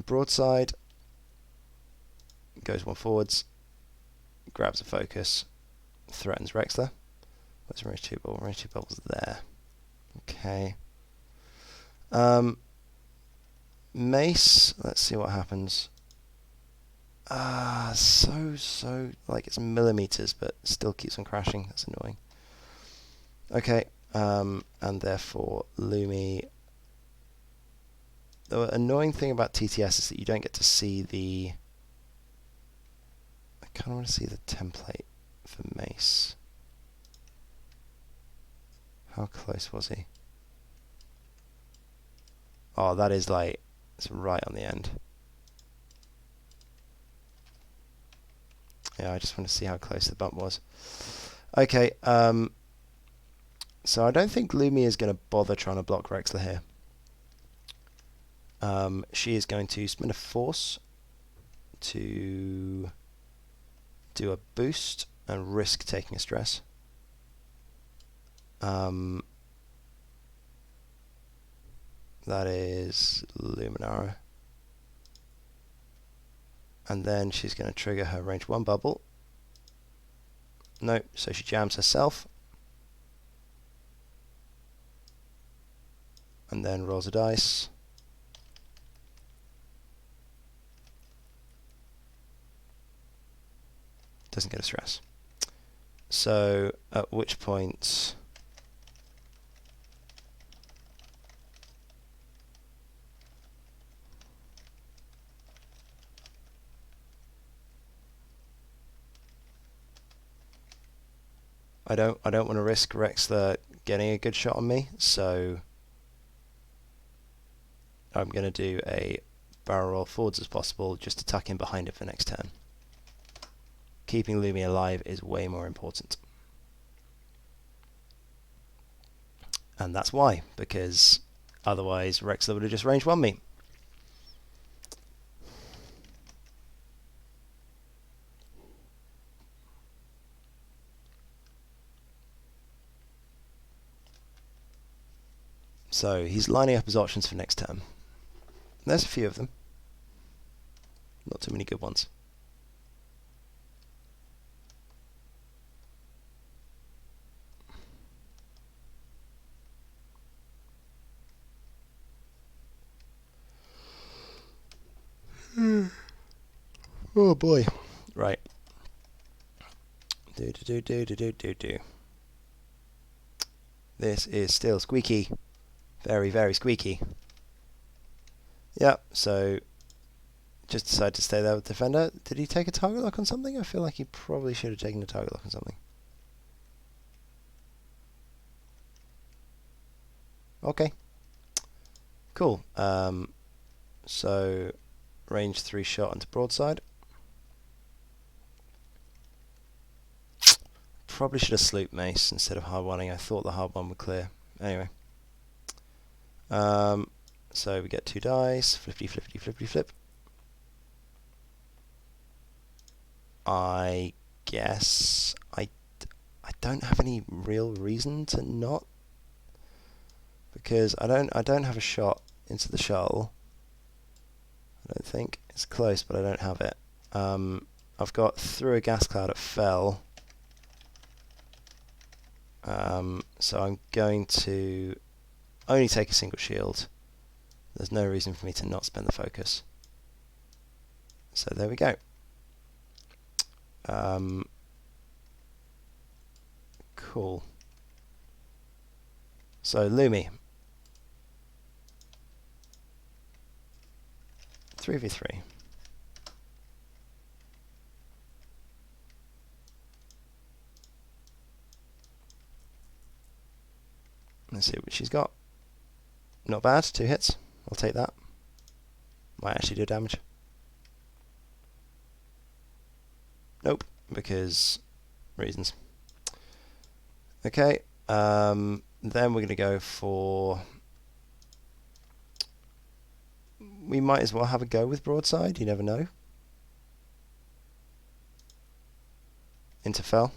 Broadside. Goes one forwards. Grabs a focus. Threatens Rexler. Where's Range 2 bubble? Range 2 bubble's there. Okay. Mace. Let's see what happens. So like it's millimeters, but still keeps on crashing. That's annoying. Okay. And therefore Lumi. The annoying thing about TTS is that you don't get to see the. I kind of want to see the template for Mace. How close was he? Oh, that is like it's right on the end. Yeah, I just want to see how close the bump was. Okay, so I don't think Lumi is going to bother trying to block Rexler here. She is going to spend a force to do a boost and risk taking a stress. That is Luminara. And then she's going to trigger her range 1 bubble. Nope, so she jams herself. And then rolls a dice. Doesn't get a stress. So, at which point... I don't want to risk Rexler getting a good shot on me, so I'm going to do a barrel roll forwards as possible, just to tuck in behind it for next turn. Keeping Lumi alive is way more important. And that's why, because otherwise Rexler would have just range 1 me. So he's lining up his options for next turn. There's a few of them. Not too many good ones. Oh boy. Right. Do. This is still squeaky. Very, very squeaky. Yeah, so just decided to stay there with Defender. Did he take a target lock on something? I feel like he probably should have taken a target lock on something. Okay. Cool. So range 3 shot into broadside. Probably should have slooped Mace instead of hard oneing. I thought the hard one would clear. Anyway. So we get 2 dice. Flippity, flippity, flippity, flip. I guess I don't have any real reason to not, because I don't have a shot into the shuttle. I don't think it's close, but I don't have it. I've got through a gas cloud at Fell. So I'm going to only take a single shield. There's no reason for me to not spend the focus. So there we go. Cool. So Lumi. 3v3. Let's see what she's got. Not bad, 2 hits. I'll take that. Might actually do damage. Nope, because reasons. Okay, then we're going to go for... We might as well have a go with broadside, you never know. Into fell.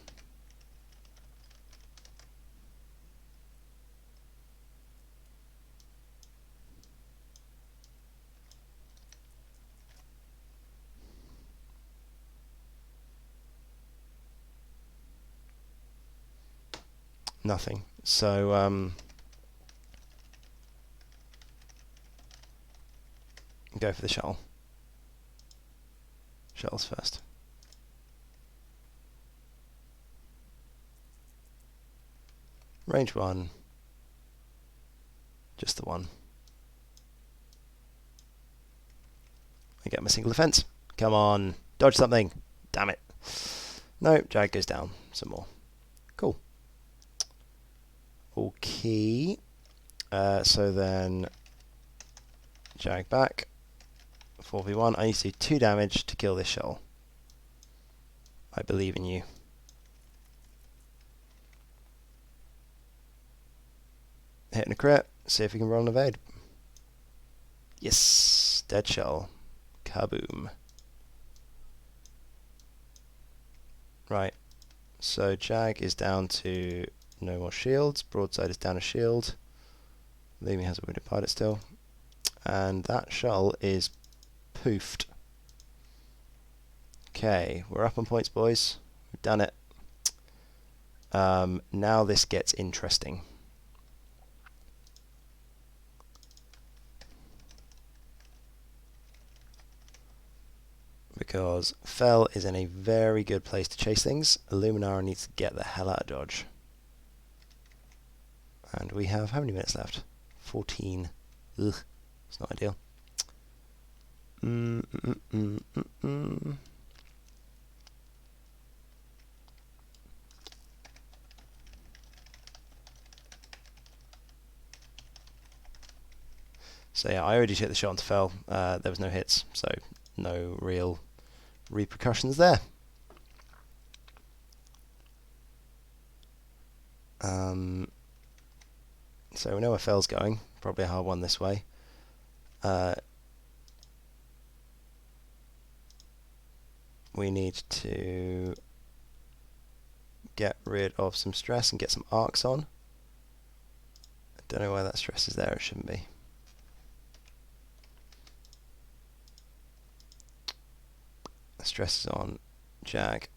Nothing. So, go for the shuttle. Shuttles first. Range 1. Just the one. I get my single defense. Come on. Dodge something. Damn it. No, Jag goes down some more. Cool. Okay. So then Jag back. 4v1. I need to do 2 damage to kill this shuttle. I believe in you. Hitting a crit. See if we can roll an evade. Yes. Dead shuttle. Kaboom. Right. So Jag is down to no more shields. Broadside is down a shield. Lumi has a wounded pilot still. And that shuttle is poofed. Okay, we're up on points, boys. We've done it. Now this gets interesting. Because Fell is in a very good place to chase things. Illuminara needs to get the hell out of dodge. And we have how many minutes left? 14. Ugh, it's not ideal. So yeah, I already hit the shot onto Fell. There was no hits, so no real repercussions there. So we know where Fell's going. Probably a hard one this way. We need to get rid of some stress and get some arcs on. I don't know why that stress is there. It shouldn't be. Stress is on Jag.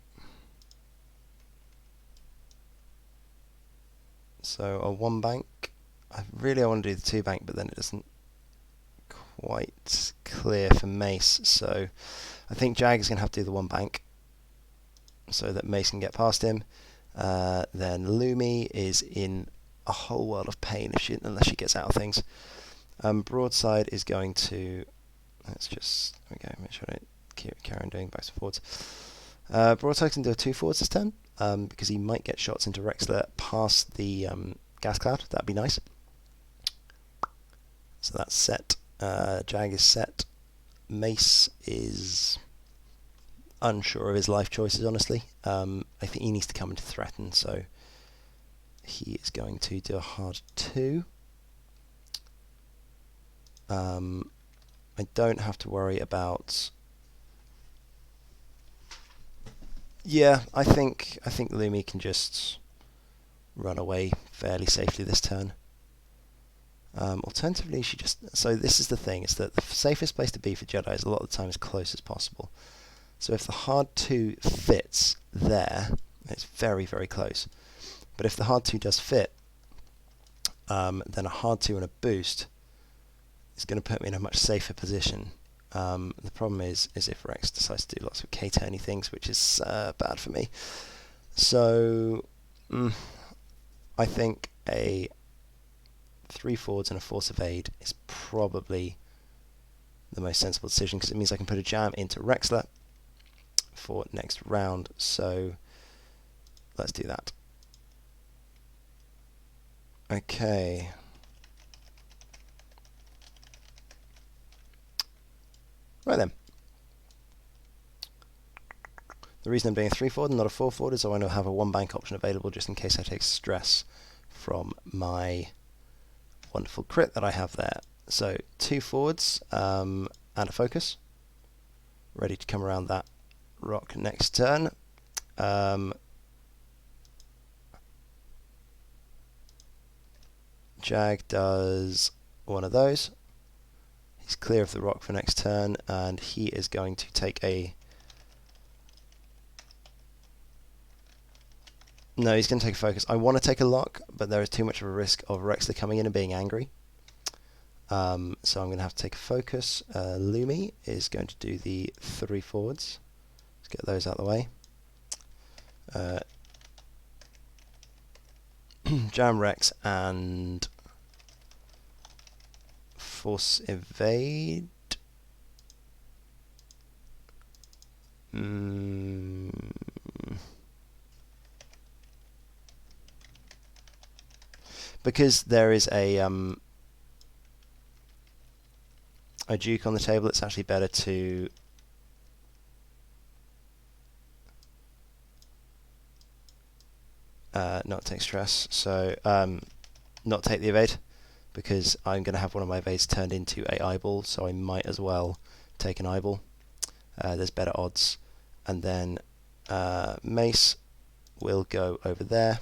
So a 1 bank. I want to do the 2 bank, but then it doesn't quite clear for Mace. So I think Jag is going to have to do the 1 bank so that Mace can get past him. Then Lumi is in a whole world of pain unless she gets out of things. Broadside is going to... Let's just... Okay, make sure I don't carry on doing backs and forwards. Broadside can do a 2 forwards this turn because he might get shots into Rexler past the gas cloud. That'd be nice. So that's set. Jag is set. Mace is unsure of his life choices, honestly. I think he needs to come into threaten, so he is going to do a hard 2. I don't have to worry about... Yeah, I think Lumi can just run away fairly safely this turn. Alternatively, she just... So this is the thing, is that the safest place to be for Jedi is a lot of the time as close as possible. So if the hard 2 fits there, it's very, very close. But if the hard 2 does fit, then a hard 2 and a boost is going to put me in a much safer position. The problem is if Rex decides to do lots of K-turny things, which is bad for me. So I think a 3 forwards and a force evade is probably the most sensible decision, because it means I can put a jam into Rexler for next round. So let's do that. Okay. Right then. The reason I'm doing a 3 forward and not a 4 forward is I want to have a 1 bank option available just in case I take stress from my wonderful crit that I have there. So 2 forwards and a focus. Ready to come around that rock next turn. Jag does one of those. He's clear of the rock for next turn, and he is going to take a... No, he's going to take a focus. I want to take a lock, but there is too much of a risk of Rexler coming in and being angry. So I'm going to have to take a focus. Lumi is going to do the 3 forwards. Let's get those out of the way. Jam Rex and force evade. Because there is a Duke on the table, it's actually better to not take stress. So not take the evade, because I'm going to have one of my evades turned into a eyeball, so I might as well take an eyeball. There's better odds. And then Mace will go over there,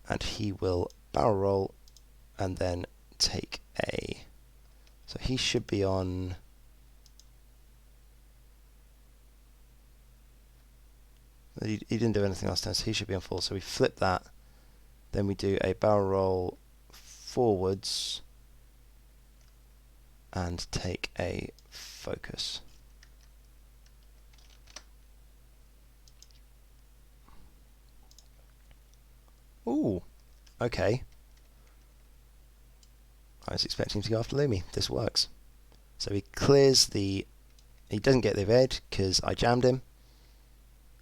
and he will barrel roll and then take a... So he should be on... He didn't do anything last time, so he should be on 4. So we flip that, then we do a barrel roll forwards and take a focus. Ooh, okay. I was expecting him to go after Lumi. This works. So he clears the... He doesn't get the evade because I jammed him,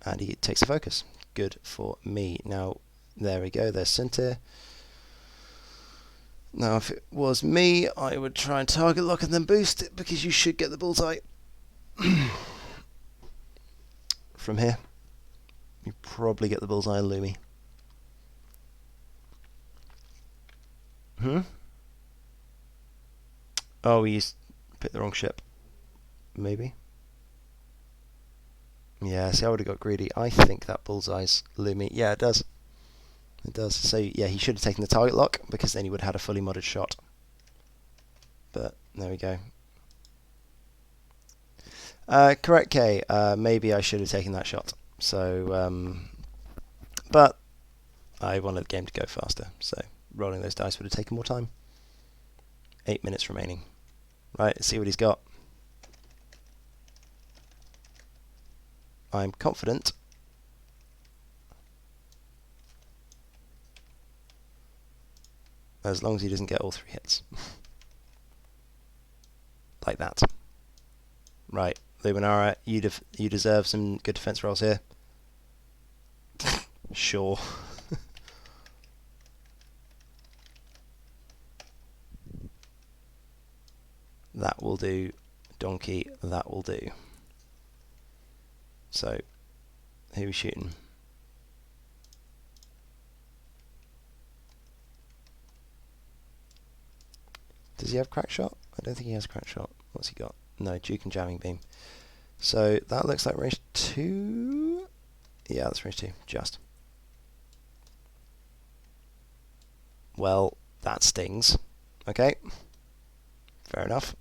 and he takes a focus. Good for me. Now, there we go. There's Sintir. Now, if it was me, I would try and target lock and then boost it, because you should get the bullseye from here. You probably get the bullseye on Lumi. Oh, we picked the wrong ship. Maybe. Yeah, see, I would have got greedy. I think that bullseye's Lumi. Yeah, it does. It does. So, yeah, he should have taken the target lock, because then he would have had a fully modded shot. But, there we go. Correct, K. Maybe I should have taken that shot. So, but I wanted the game to go faster, so rolling those dice would have taken more time. 8 minutes remaining. Right, let's see what he's got. I'm confident. As long as he doesn't get all 3 hits. Like that. Right, Luminara, you deserve some good defense rolls here. Sure. That will do, Donkey, that will do. So, who are we shooting? Does he have crack shot? I don't think he has crack shot. What's he got? No, Duke and jamming beam. So that looks like range 2. Yeah, that's range 2, just. Well, that stings. Okay. Fair enough.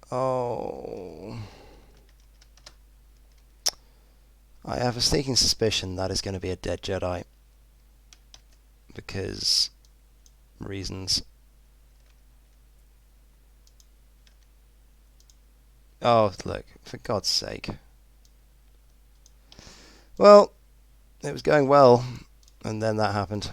Oh. I have a sneaking suspicion that is going to be a dead Jedi. Because reasons. Oh, look, for God's sake. Well, it was going well, and then that happened.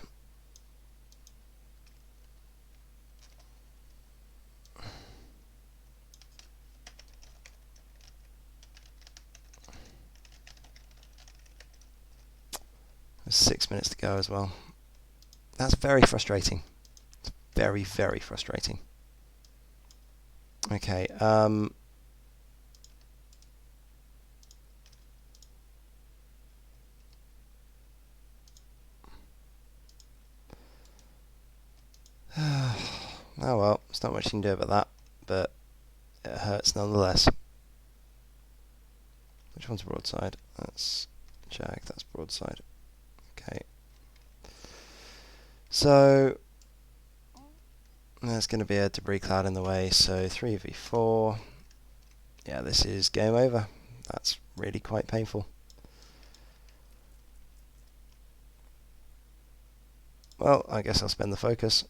6 minutes to go as well. That's very frustrating. It's very, very frustrating. Okay. Oh well, there's not much you can do about that, but it hurts nonetheless. Which one's broadside? That's jag, that's broadside. Okay. So there's going to be a debris cloud in the way, so 3v4. Yeah, this is game over. That's really quite painful. Well, I guess I'll spend the focus.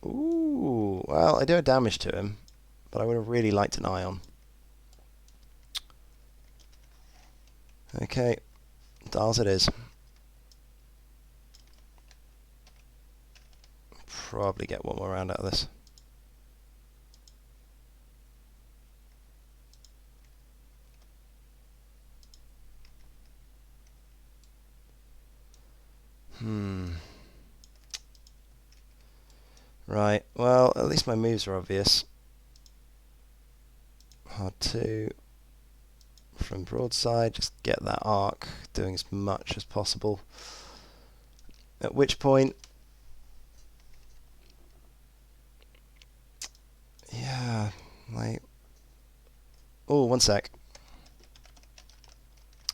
Ooh, well, I do damage to him, but I would have really liked an ion. Okay, dials it is. Probably get one more round out of this. Right, well, at least my moves are obvious. Hard 2 from broadside, just get that arc, doing as much as possible. At which point, yeah, like, oh, 1 sec.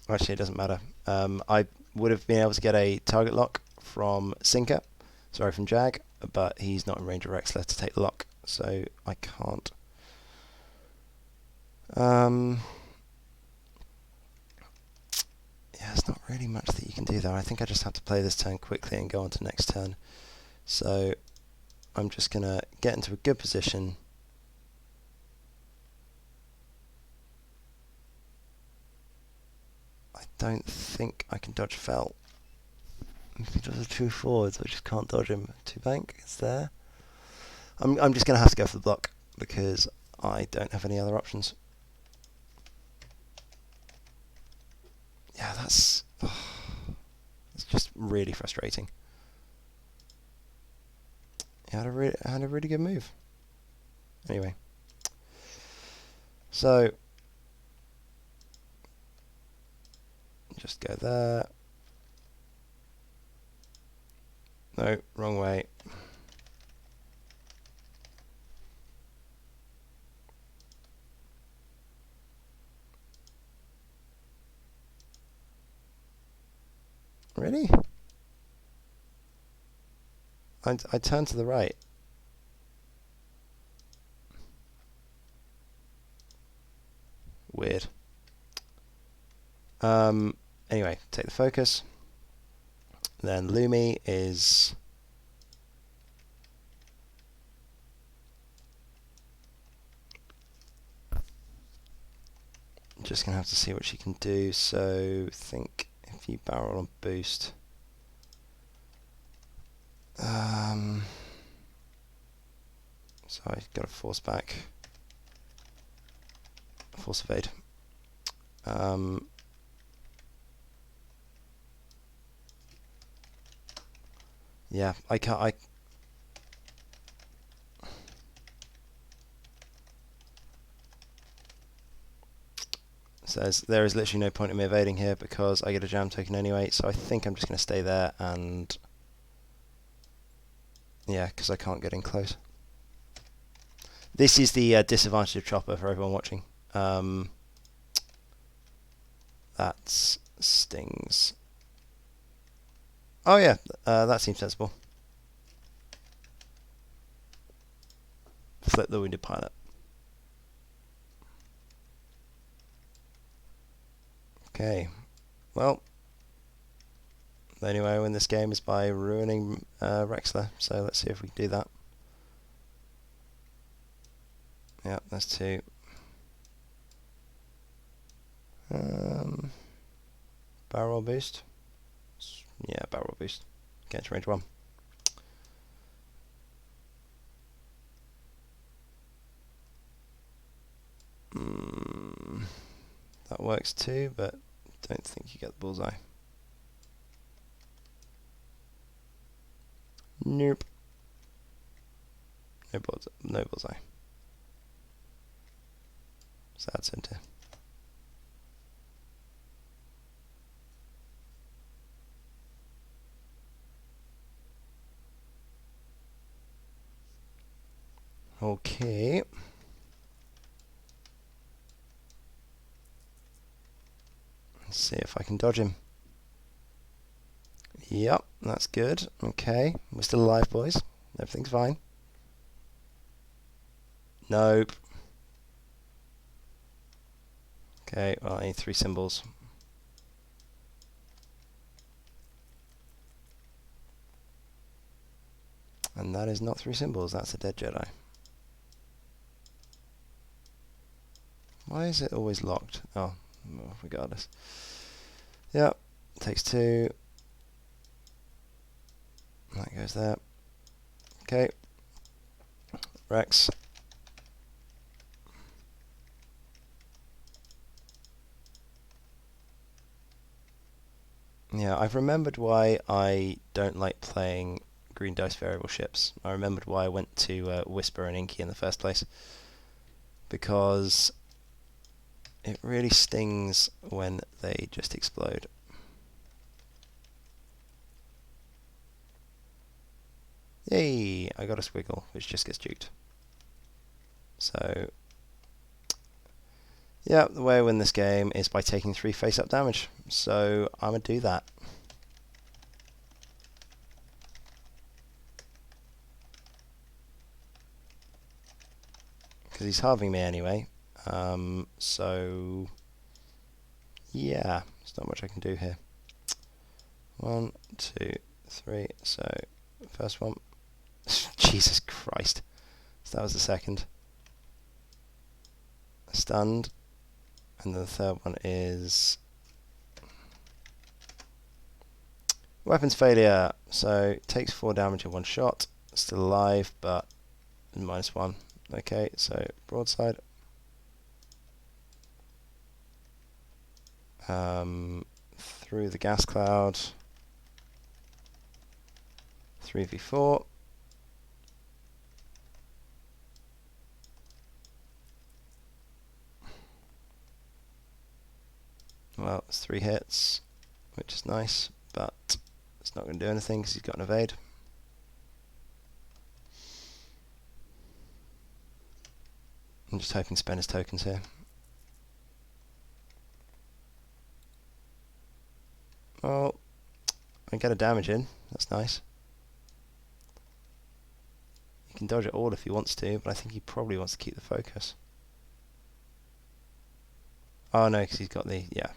Actually, it doesn't matter. I would have been able to get a target lock from Sinker, sorry, from Jag, but he's not in range of Rexler to take the lock, so I can't. Yeah, there's not really much that you can do there. I think I just have to play this turn quickly and go on to next turn. So I'm just going to get into a good position. I don't think I can dodge Fell. If he does a 2 forwards, I just can't dodge him. 2 bank, it's there. I'm just going to have to go for the block because I don't have any other options. Yeah, that's it's just really frustrating. He had a really good move. Anyway, so just go there. No, wrong way. Really? I turned to the right. Weird. Anyway, take the focus. Then Lumi is just going to have to see what she can do. So think if you barrel on boost. So I got to force back. Force evade. Yeah, I can't. Says there is literally no point in me evading here because I get a jam token anyway, so I think I'm just going to stay there and yeah, because I can't get in close. This is the disadvantage of Chopper for everyone watching. That's stings. Oh yeah, that seems sensible. Flip the wounded pilot. Okay, well, the only way I win this game is by ruining Rexler, so let's see if we can do that. Yeah, that's 2. Barrel boost. Yeah, barrel boost. Get to range 1. That works too, but don't think you get the bullseye. Nope. No bullseye. No bullseye. Sad center. Okay. Let's see if I can dodge him. Yep, that's good. Okay, we're still alive, boys. Everything's fine. Nope. Okay, well, I need 3 symbols. And that is not 3 symbols, that's a dead Jedi. Why is it always locked? Oh, well, regardless. Yep, takes 2. That goes there. Okay. Rex. Yeah, I've remembered why I don't like playing green dice variable ships. I remembered why I went to Whisper and Inky in the first place. Because it really stings when they just explode. Yay! I got a squiggle, which just gets juked. So, yeah, the way I win this game is by taking 3 face-up damage. So, I'm going to do that. Because he's halving me anyway. So, yeah, there's not much I can do here. 1, 2, 3, so, first one. Jesus Christ. So that was the second. Stunned. And then the third one is weapons failure. So takes 4 damage in 1 shot. Still alive, but -1. Okay, so broadside. Through the gas cloud. 3v4. Well, it's 3 hits, which is nice, but it's not going to do anything because he's got an evade. I'm just hoping to spend his tokens here. Well, I get a damage in, that's nice. He can dodge it all if he wants to, but I think he probably wants to keep the focus. Oh no, because he's got the, yeah.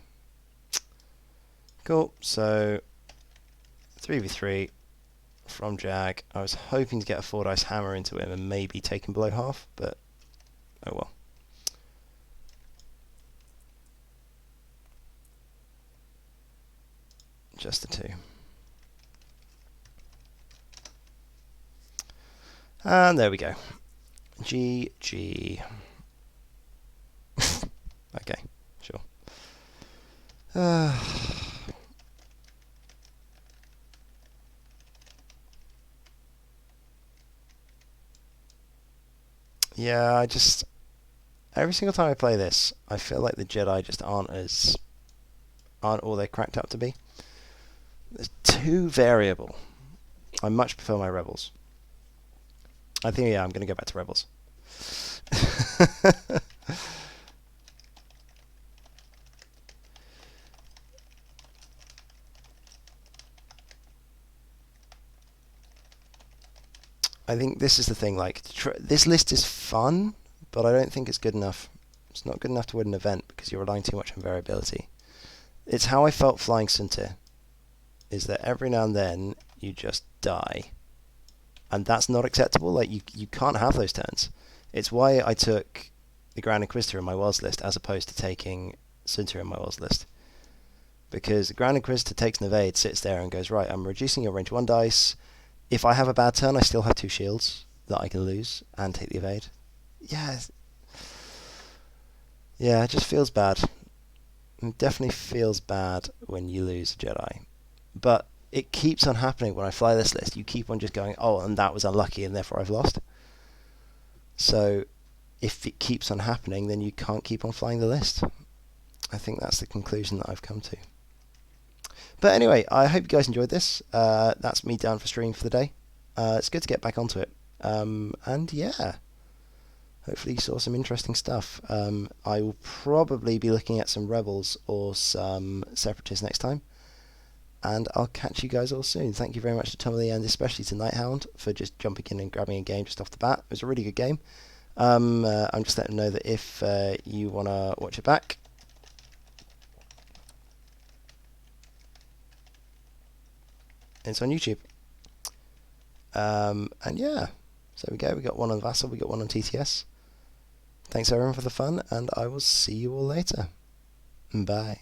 Cool, so 3v3 from Jag. I was hoping to get a 4 dice hammer into him and maybe take him below half, but oh well. Just the 2. And there we go. GG. Okay, sure. Yeah, every single time I play this, I feel like the Jedi just aren't all they're cracked up to be. It's too variable. I much prefer my Rebels. I think, yeah, I'm going to go back to Rebels. I think this is the thing, like, this list is fun, but I don't think it's good enough. It's not good enough to win an event because you're relying too much on variability. It's how I felt flying Suntir, is that every now and then you just die. And that's not acceptable, like, you can't have those turns. It's why I took the Grand Inquisitor in my Worlds list as opposed to taking Suntir in my Worlds list. Because the Grand Inquisitor takes an evade, sits there and goes, right, I'm reducing your range 1 dice. If I have a bad turn, I still have 2 shields that I can lose and take the evade. Yeah, it just feels bad. It definitely feels bad when you lose a Jedi, but it keeps on happening when I fly this list. You keep on just going, oh, and that was unlucky, and therefore I've lost. So if it keeps on happening, then you can't keep on flying the list. I think that's the conclusion that I've come to. But anyway, I hope you guys enjoyed this. That's me done for stream for the day. It's good to get back onto it. And yeah, hopefully you saw some interesting stuff. I will probably be looking at some rebels or some separatists next time. And I'll catch you guys all soon. Thank you very much to Tommy and especially to Nighthound for just jumping in and grabbing a game just off the bat. It was a really good game. I'm just letting them know that if you want to watch it back, it's on YouTube. And yeah, so we go. We got one on Vassal, we got one on TTS. Thanks everyone for the fun, and I will see you all later. Bye.